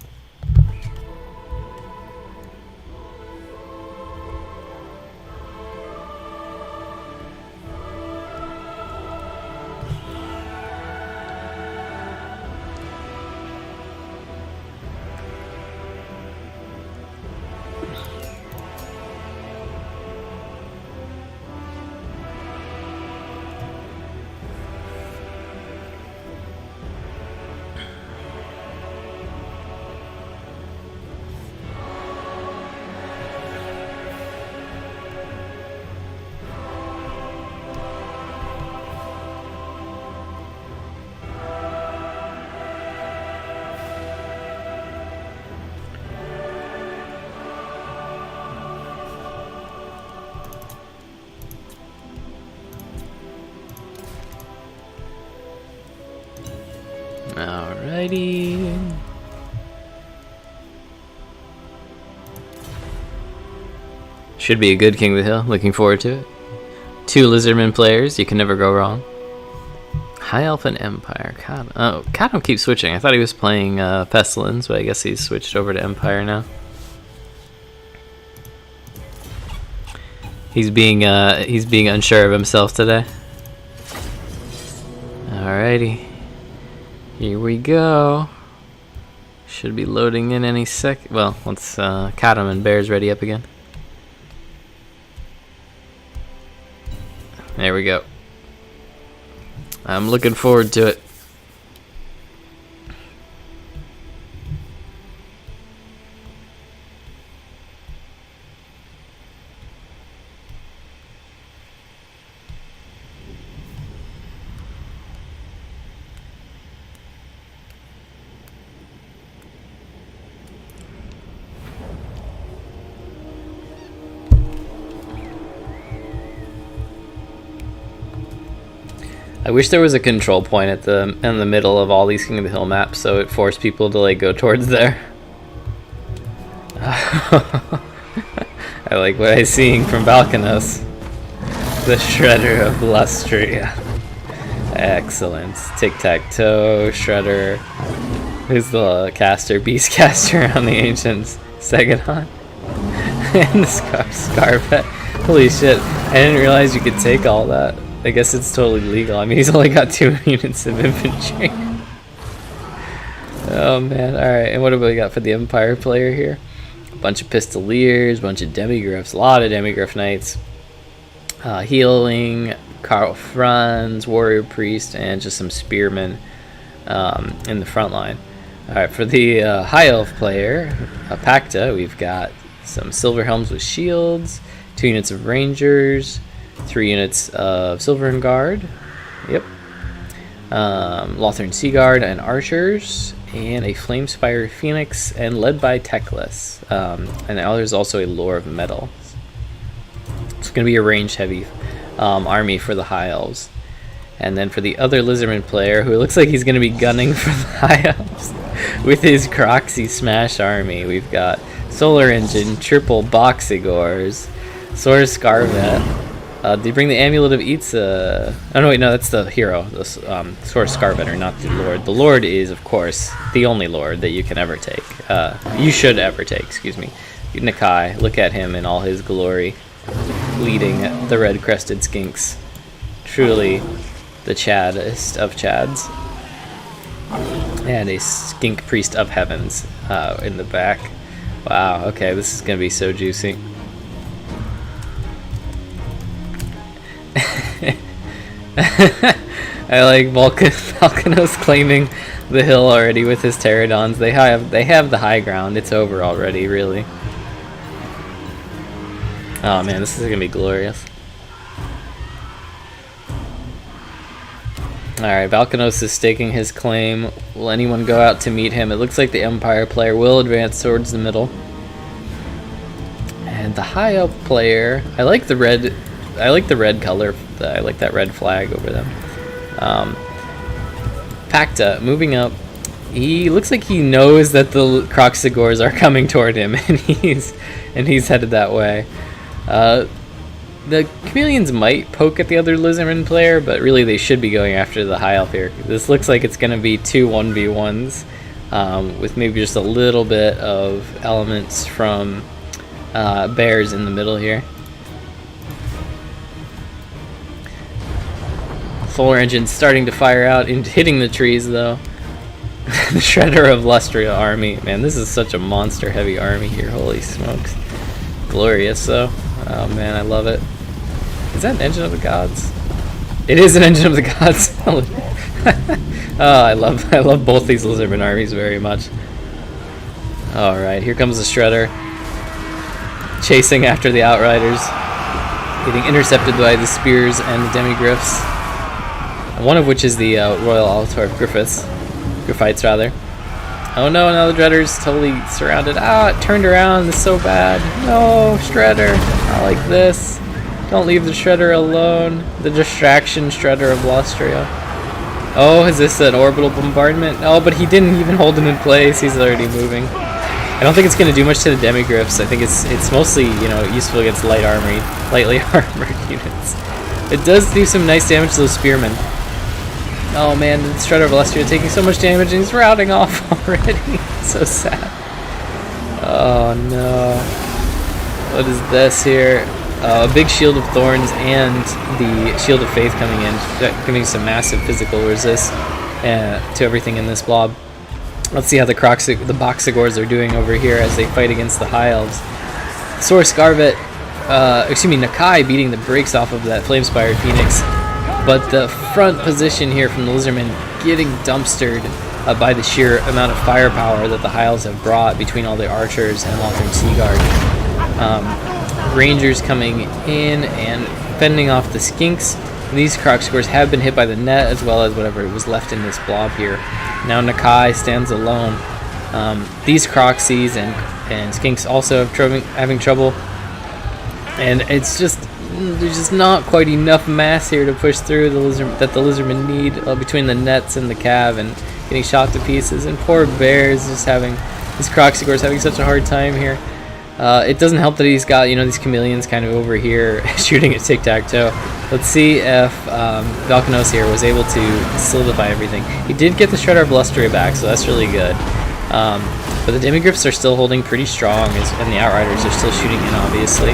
Alrighty. Should be a good King of the Hill. Looking forward to it. 2 Lizardman players. You can never go wrong. High Elf and Empire. Kadam keeps switching. I thought he was playing Pestilence, but I guess he's switched over to Empire now. He's being unsure of himself today. Alrighty. Here we go. Should be loading in any sec. Well, let's Kadam and Bears ready up again. There we go. I'm looking forward to it. I wish there was a control point at in the middle of all these King of the Hill maps, so it forced people to like go towards there. I like what I'm seeing from Balkanos. The Shredder of Lustria. Excellent. Tic-tac-toe, Shredder. Who's the caster? Beast caster on the Ancients. Segadon. And the Scarvet. Holy shit. I didn't realize you could take all that. I guess it's totally legal. I mean, he's only got 2 units of infantry. Oh man, alright. And what have we got for the Empire player here? A bunch of Pistoliers, a bunch of Demigriffs, a lot of Demigriff Knights. Healing, Carl Franz, Warrior Priest, and just some Spearmen in the front line. Alright, for the High Elf player, Pacta, we've got some Silver Helms with shields, 2 units of Rangers, 3 units of Silvern Guard, yep, Lothern Sea Guard and Archers, and a Flamespire Phoenix, and led by Teclis. And now there's also a Lore of Metal. It's going to be a range heavy army for the High Elves. And then for the other Lizardman player, who looks like he's going to be gunning for the High Elves with his Croxy Smash army, we've got Solar Engine, triple Boxigors, Sword Scarvet. Did you bring the Amulet of Itza? Oh no, wait, no, that's the hero. The Sword Scarvetter, not the Lord. The Lord is, of course, the only Lord that you can ever take. You should ever take, excuse me. Nakai, look at him in all his glory, leading the red-crested skinks. Truly the Chaddest of Chads. And a skink priest of heavens in the back. Wow, okay, this is going to be so juicy. I like Volcanos claiming the hill already with his pterodons. They have the high ground. It's over already, really. Oh man, this is gonna be glorious. Alright, Valkanos is staking his claim. Will anyone go out to meet him? It looks like the Empire player will advance towards the middle. And the high up player, I like the red color. I like that red flag over them. Pacta moving up. He looks like he knows that the Croxigors are coming toward him, and he's headed that way. The chameleons might poke at the other lizardman player, but really they should be going after the high elf here. This looks like it's going to be 2 1v1s, with maybe just a little bit of elements from bears in the middle here. Solar engine starting to fire out and hitting the trees though. The Shredder of Lustria army. Man, this is such a monster heavy army here. Holy smokes. Glorious though. Oh man, I love it. Is that an engine of the gods? It is an engine of the gods. Oh, I love both these lizardman armies very much. Alright, here comes the Shredder. Chasing after the Outriders. Getting intercepted by the spears and the demigriffs. One of which is the Royal Altar of Griffites rather. Oh no, now the Dreader's totally surrounded. Ah, it turned around. This is so bad. No, Shredder. Not like this. Don't leave the Shredder alone. The distraction Shredder of Lustria. Oh, is this an orbital bombardment? Oh, but he didn't even hold him in place. He's already moving. I don't think it's going to do much to the demigriffs. I think it's mostly, you know, useful against lightly armored units. It does do some nice damage to those spearmen. Oh man, the Shredder of Lustria taking so much damage and he's routing off already. So sad. Oh no. What is this here? A big Shield of Thorns and the Shield of Faith coming in, giving some massive physical resist to everything in this blob. Let's see how the Boxigors are doing over here as they fight against the High Elves. Source Scarvet, Nakai beating the brakes off of that Flamespired Phoenix. But the front position here from the Lizardmen getting dumpstered by the sheer amount of firepower that the High Elves have brought between all the archers and Lothern Sea Guard. Rangers coming in and fending off the skinks. These Croxigors have been hit by the net as well as whatever was left in this blob here. Now Nakai stands alone. These Croxies and skinks also having trouble. And it's just, there's just not quite enough mass here to push through the lizardmen need between the nets and the cav and getting shot to pieces. And poor Bears just these Croxigors having such a hard time here. It doesn't help that he's got, you know, these chameleons kind of over here shooting at tic-tac-toe. Let's see if Valkanos here was able to solidify everything. He did get the Shredder of Lustria back, so that's really good. But the demigriffs are still holding pretty strong, and the Outriders are still shooting in, obviously.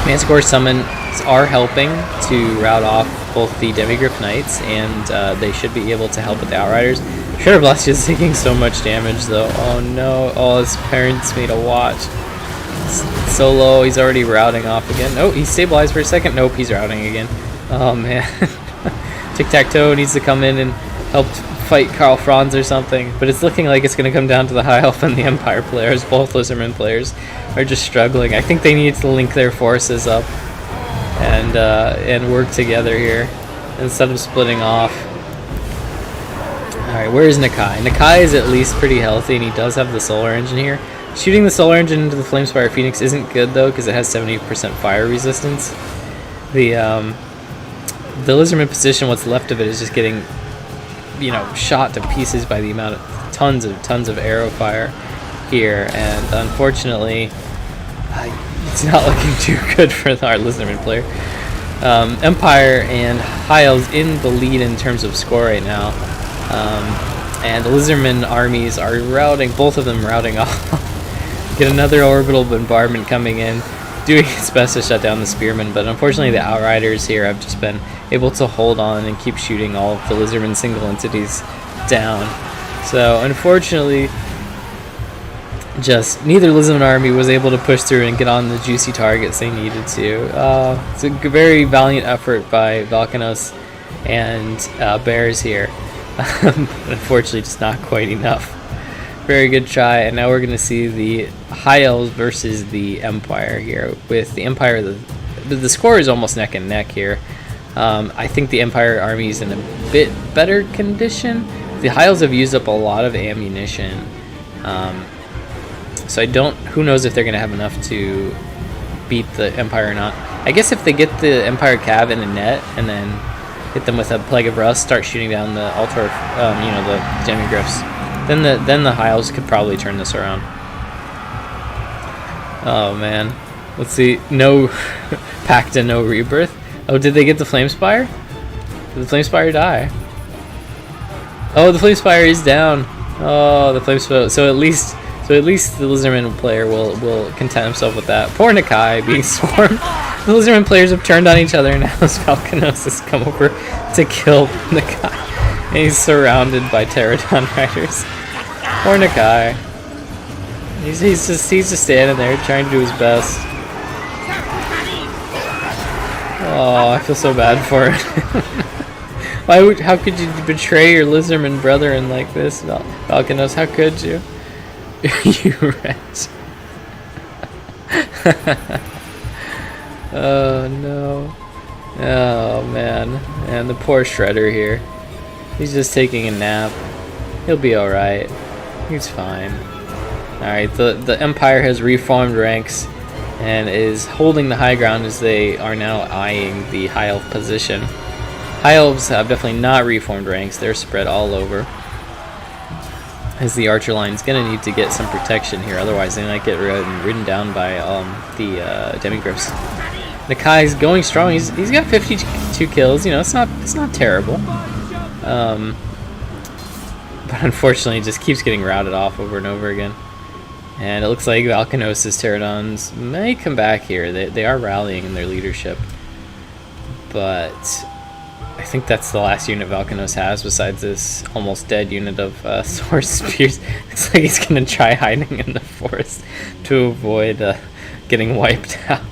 Manticore summons are helping to rout off both the demigriff knights, and they should be able to help with the Outriders. Shredder of Lustria is taking so much damage, though. Oh no! Oh, his parents made a watch. So low, he's already routing off again. Oh, he's stabilized for a second. Nope, he's routing again. Oh man. Tic-tac-toe needs to come in and help fight Karl Franz or something. But it's looking like it's going to come down to the High Elf and the Empire players. Both Lizardman players are just struggling. I think they need to link their forces up and work together here instead of splitting off. Alright, where is Nakai? Nakai is at least pretty healthy, and he does have the solar engine here. Shooting the solar engine into the Flamespire Phoenix isn't good, though, because it has 70% fire resistance. The Lizardman position, what's left of it, is just getting, you know, shot to pieces by the amount of tons of arrow fire here, and unfortunately, it's not looking too good for our Lizardman player. Empire and High Elves in the lead in terms of score right now. And the Lizardman armies are both of them routing off. Get another orbital bombardment coming in, doing its best to shut down the spearmen, but unfortunately the Outriders here have just been able to hold on and keep shooting all of the Lizardman single entities down. So unfortunately, just neither Lizard army was able to push through and get on the juicy targets they needed to. It's a very valiant effort by Valkanos and Bears here. Unfortunately, just not quite enough. Very good try, and now we're going to see the High Elves versus the Empire here. With the Empire, the score is almost neck and neck here. I think the Empire army is in a bit better condition. The High Elves have used up a lot of ammunition. So who knows if they're going to have enough to beat the Empire or not. I guess if they get the Empire Cav in a net and then hit them with a Plague of Rust, start shooting down the altar, the Demigryphs, then the High Elves could probably turn this around. Oh man, let's see. No Pacta, no Rebirth. Oh, did they get the Flamespire? Did the Flamespire die? Oh, the Flamespire is down. Oh, the Flamespire. So at least the Lizardman player will content himself with that. Poor Nakai being swarmed. The Lizardman players have turned on each other, and now Falconos has come over to kill Nakai. And he's surrounded by Pterodon riders. Poor Nakai. He's just standing there trying to do his best. Oh, I feel so bad for him. How could you betray your Lizardman brethren like this, Falconos? How could you? You wretch. Oh no. Oh man. And the poor Shredder here. He's just taking a nap. He'll be alright. He's fine. Alright, the Empire has reformed ranks and is holding the high ground as they are now eyeing the High Elf position. High Elves have definitely not reformed ranks. They're spread all over. As the Archer line's going to need to get some protection here, otherwise they might get ridden down by the Demigryphs. Nakai's going strong. He's got 52 kills. It's not terrible. But unfortunately, it just keeps getting routed off over and over again. And it looks like Valkanos' Pterodons may come back here. They are rallying in their leadership. But I think that's the last unit Valkanos has, besides this almost dead unit of Sword Spears. Looks like he's going to try hiding in the forest to avoid getting wiped out.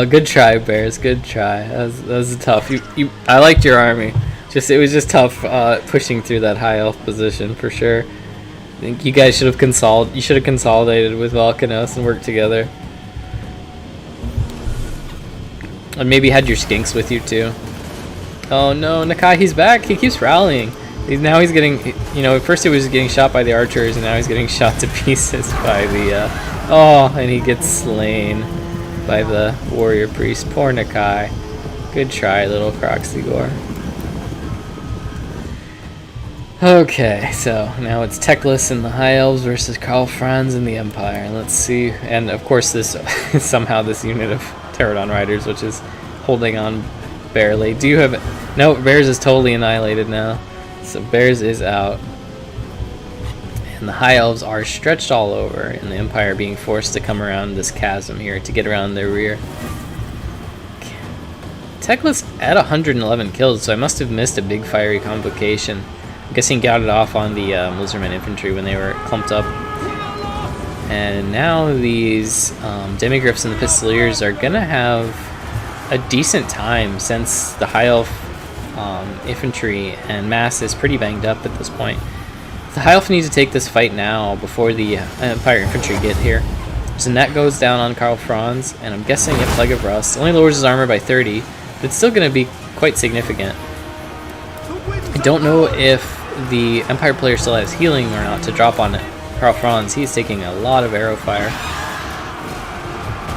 Good try, Bears. Good try. That was tough. I liked your army. It was just tough pushing through that high elf position for sure. I think you guys should have consolidated with Valkanos and worked together. And maybe had your skinks with you too. Oh no, Nakai, he's back. He keeps rallying. Now he's getting, at first he was getting shot by the archers, and now he's getting shot to pieces by the, and he gets slain by the warrior priest. Poor Nakai. Good try, little Croxigore. Okay, so now it's Teclis and the High Elves versus Karl Franz and the Empire. Let's see, and of course this somehow this unit of Pterodon riders, which is holding on barely. No, Bears is totally annihilated now. So Bears is out. And the High Elves are stretched all over, and the Empire being forced to come around this chasm here to get around their rear. Teclis at 111 kills, so I must have missed a big fiery complication. I'm guessing got it off on the Lizardman infantry when they were clumped up. And now these Demigryphs and the Pistoliers are going to have a decent time, since the High Elf infantry and mass is pretty banged up at this point. The High Elf needs to take this fight now before the Empire infantry get here. So that goes down on Karl Franz, and I'm guessing a Plague of Rust only lowers his armor by 30, but it's still going to be quite significant. I don't know if the Empire player still has healing or not to drop on Karl Franz. He's taking a lot of arrow fire.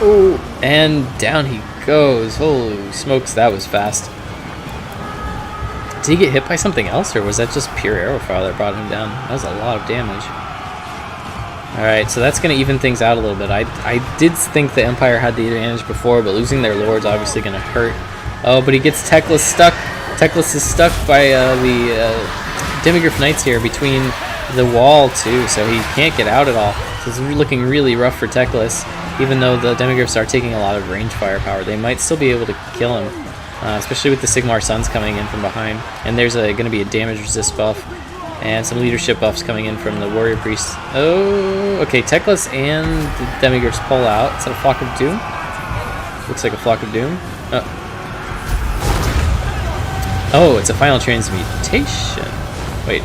Oh, and down he goes. Holy smokes, that was fast. Did he get hit by something else, or was that just pure arrow fire that brought him down? That was a lot of damage. Alright, so that's going to even things out a little bit. I did think the Empire had the advantage before, but losing their lord's obviously going to hurt. Oh, but he gets Teclis stuck. Teclis is stuck by the Demigryph Knights here between the wall too, so he can't get out at all. So it's looking really rough for Teclis. Even though the Demigryphs are taking a lot of range firepower, they might still be able to kill him, especially with the Sigmar Suns coming in from behind. And there's going to be a damage resist buff. And some leadership buffs coming in from the warrior priest. Oh, okay. Teclis and the demigryphs pull out. Is that a flock of doom? Looks like a flock of doom. Oh, it's a final transmutation. Wait.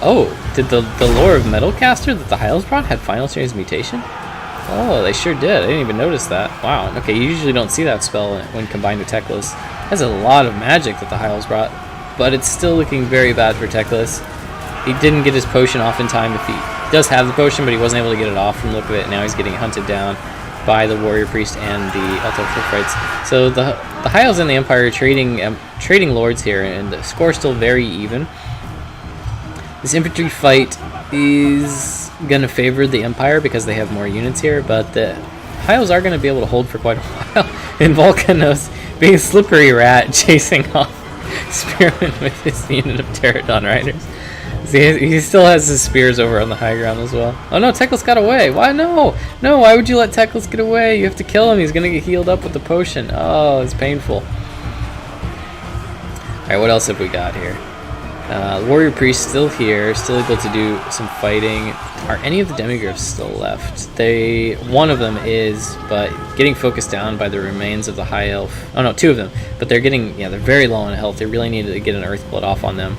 Oh, did the lore of Metalcaster that the High Elves brought had final transmutation? Oh, they sure did. I didn't even notice that. Wow. Okay, you usually don't see that spell when combined with Teclis. That's a lot of magic that the High Elves brought, but it's still looking very bad for Teclis. He didn't get his potion off in time. If he does have the potion, but he wasn't able to get it off from the look of it. Now he's getting hunted down by the warrior priest and the Elto Frights. So the High Elves and the Empire are trading lords here, and the score is still very even. This infantry fight is gonna favor the Empire because they have more units here, but the High Elves are gonna be able to hold for quite a while. And Volcanos, being a slippery rat, chasing off Spearman with his unit of Pterodon Riders. See, he still has his spears over on the high ground as well. Oh no, Teclis got away. Why? No! No, why would you let Teclis get away? You have to kill him. He's gonna get healed up with the potion. Oh, it's painful. Alright, what else have we got here? Warrior Priest still here, still able to do some fighting. Are any of the demigryphs still left? One of them is, but getting focused down by the remains of the High Elf. Oh no, two of them. But they're getting, they're very low on health. They really need to get an Earthblood off on them.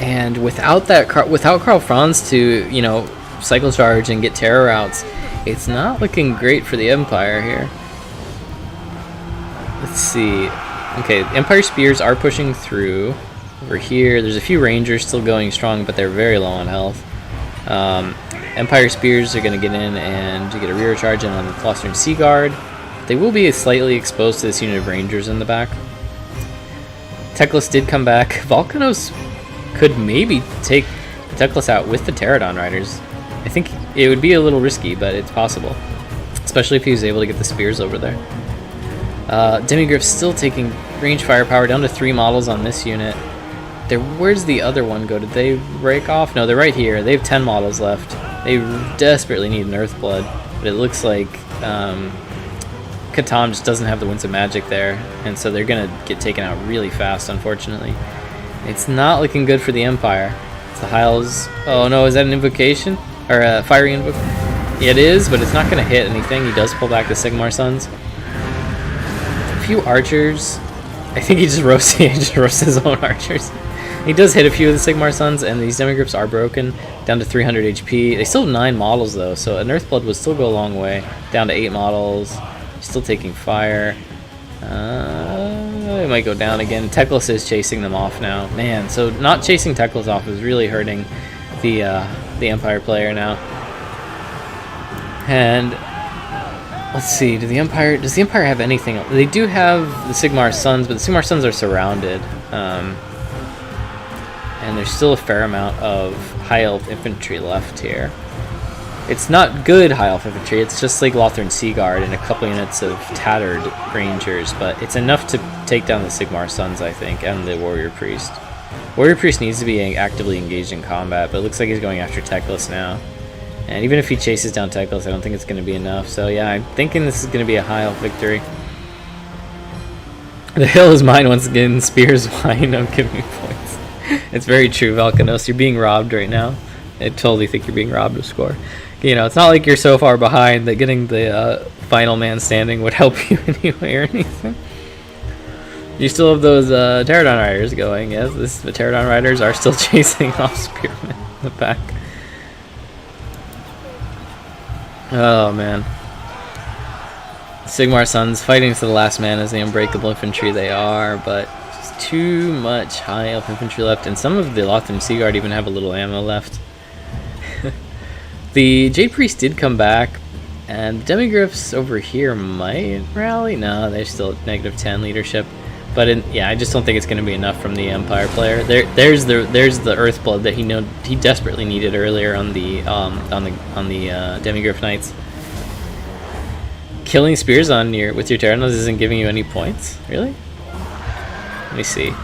And without Karl Franz to, cycle charge and get terror outs, it's not looking great for the Empire here. Let's see. Okay, Empire Spears are pushing through. Over here, there's a few Rangers still going strong, but they're very low on health. Empire Spears are going to get in and get a rear charge in on the Philosopher Sea Guard. They will be slightly exposed to this unit of Rangers in the back. Teclis did come back. Volcanos could maybe take Teclis out with the Pterodon Riders. I think it would be a little risky, but it's possible. Especially if he was able to get the spears over there. Demigryph's still taking range firepower down to 3 models on this unit. Where's the other one go? Did they break off? No, they're right here. They have 10 models left. They desperately need an Earthblood, but it looks like Catan just doesn't have the Winds of Magic there, and so they're gonna get taken out really fast, unfortunately. It's not looking good for the Empire. It's the High Elves. Oh no, is that an invocation? Or a fiery invocation? Yeah, it is, but it's not gonna hit anything. He does pull back the Sigmar Sons. A few archers. I think he just roasts his own archers. He does hit a few of the Sigmar Sons, and these demigryphs are broken down to 300 HP. They still have 9 models though, so an Earthblood would still go a long way. Down to 8 models. Still taking fire. It might go down again. Teclis is chasing them off now. Man, so not chasing Teclis off is really hurting the Empire player now. And let's see, does the Empire have anything else? They do have the Sigmar Sons, but the Sigmar Sons are surrounded. And there's still a fair amount of High Elf infantry left here. It's not good High Elf infantry, it's just like Lothern Sea Guard and a couple units of tattered Rangers, but it's enough to take down the Sigmar Sons, I think, and the Warrior Priest. Warrior Priest needs to be actively engaged in combat, but it looks like he's going after Teclis now. And even if he chases down Teclis, I don't think it's going to be enough. So yeah, I'm thinking this is going to be a High Elf victory. The hill is mine once again, Spears wine, don't give me points. It's very true, Volcanos, you're being robbed right now. I totally think you're being robbed of score. It's not like you're so far behind that getting the final man standing would help you anyway or anything. You still have those Pterodon Riders going, yes? The Pterodon Riders are still chasing off Spearmen in the back. Oh, man. Sigmar Sons fighting to the last man as the unbreakable infantry they are, but just too much High Elf infantry left, and some of the Lothern Sea Guard even have a little ammo left. The Jade Priest did come back, and the Demigryphs over here might rally. No, they're still at -10 leadership. But I just don't think it's going to be enough from the Empire player. There's the Earthblood that he desperately needed earlier on the Demigryph Knights. Killing spears with your Pterodons isn't giving you any points, really? Let me see.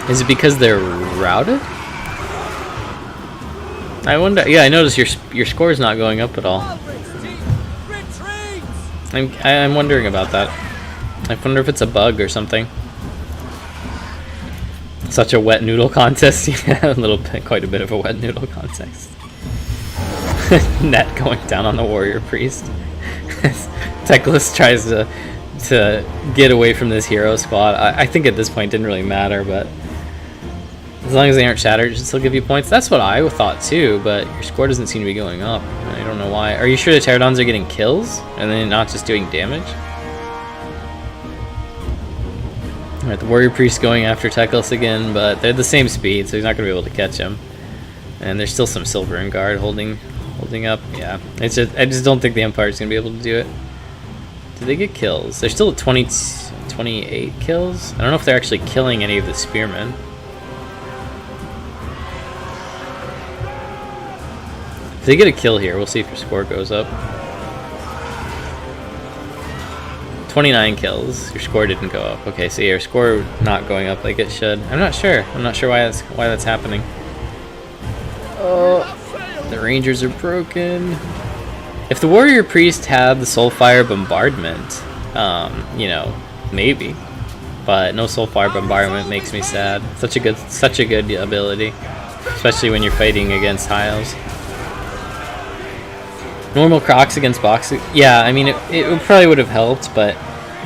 Is it because they're routed? I wonder. Yeah, I noticed your score is not going up at all. I'm wondering about that. I wonder if it's a bug or something. Such a wet noodle contest. Yeah, a little bit, quite a bit of a wet noodle contest. Net going down on the warrior priest. Teclis tries to get away from this hero squad. I think at this point it didn't really matter, but as long as they aren't shattered, it should still give you points. That's what I thought too, but your score doesn't seem to be going up. I don't know why. Are you sure the pterodons are getting kills and then not just doing damage? Alright, the warrior priest going after Teclis again, but they're the same speed, so he's not going to be able to catch him. And there's still some silver and guard holding up. Yeah, I just don't think the Empire's going to be able to do it. Did they get kills? They're still at 28 kills. I don't know if they're actually killing any of the spearmen. If they get a kill here, we'll see if your score goes up. 29 kills. Your score didn't go up. Okay, so your score not going up like it should. I'm not sure. I'm not sure why that's happening. Oh, the Rangers are broken. If the warrior priest had the soulfire bombardment, you know, maybe. But no soulfire bombardment makes me sad. Such a good ability, especially when you're fighting against tiles. Normal Crocs against boxing. Yeah, I mean, it probably would have helped, but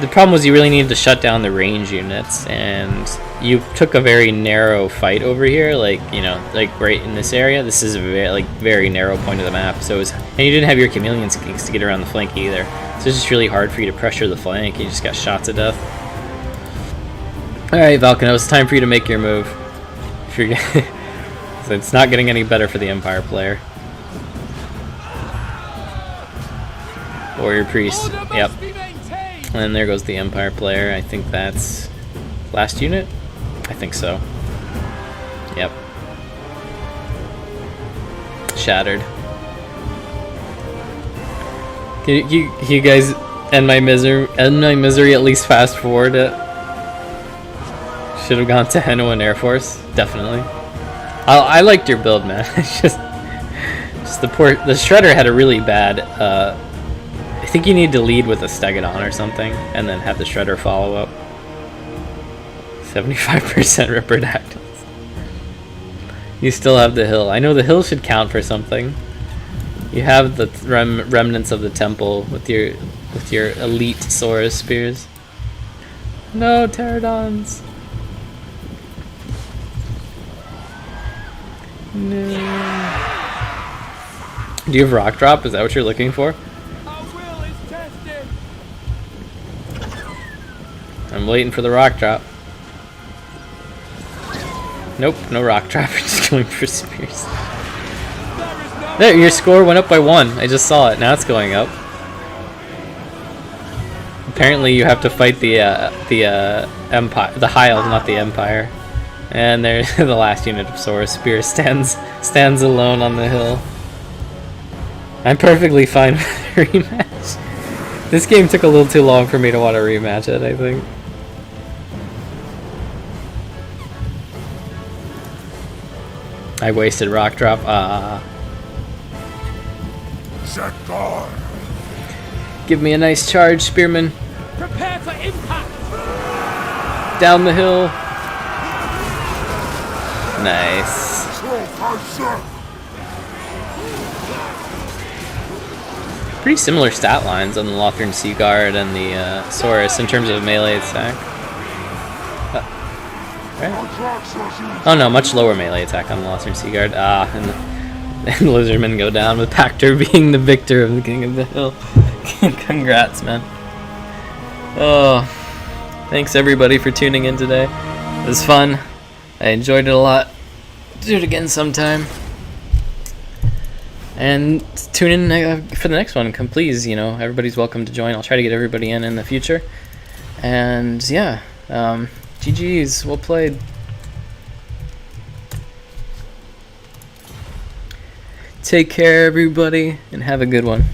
the problem was you really needed to shut down the range units, and you took a very narrow fight over here, like, you know, like right in this area. This is a very narrow point of the map, so and you didn't have your chameleon skinks to get around the flank either, so it's just really hard for you to pressure the flank. You just got shot to death. Alright, Valkanos, time for you to make your move. If you're so it's not getting any better for the Empire player. Warrior priest, yep. And there goes the Empire player. I think that's last unit? I think so. Yep. Shattered. Can you guys end my misery, at least fast forward it? Should have gone to Henoan Air Force, definitely. I liked your build, man. It's just the Shredder had a really bad I think you need to lead with a Stegodon or something, and then have the Shredder follow up. 75% Ripper Dactyls. You still have the hill. I know the hill should count for something. You have the remnants of the temple with your elite Saurus spears. No, Pterodons. No. Do you have rock drop? Is that what you're looking for? I'm waiting for the rock drop. Nope, no rock drop. We're just going for spears. There, your score went up by 1. I just saw it. Now it's going up. Apparently, you have to fight the Empire, the Hild, not the Empire. And there's the last unit of Saurus Spear stands alone on the hill. I'm perfectly fine with a rematch. This game took a little too long for me to want to rematch it, I think. I wasted rock drop. Give me a nice charge, spearman. Prepare for impact. Down the hill. Nice. Pretty similar stat lines on the Lothran Sea Guard and the Saurus in terms of melee attack. Right? Oh no, much lower melee attack on the Lothran Sea Guard. And the Lizardmen go down with Pactor being the victor of the King of the Hill. Congrats, man. Oh, thanks everybody for tuning in today. It was fun. I enjoyed it a lot. Do it again sometime. And tune in for the next one. Come, please, you know, everybody's welcome to join. I'll try to get everybody in the future. And yeah, GG's, well played. Take care, everybody, and have a good one.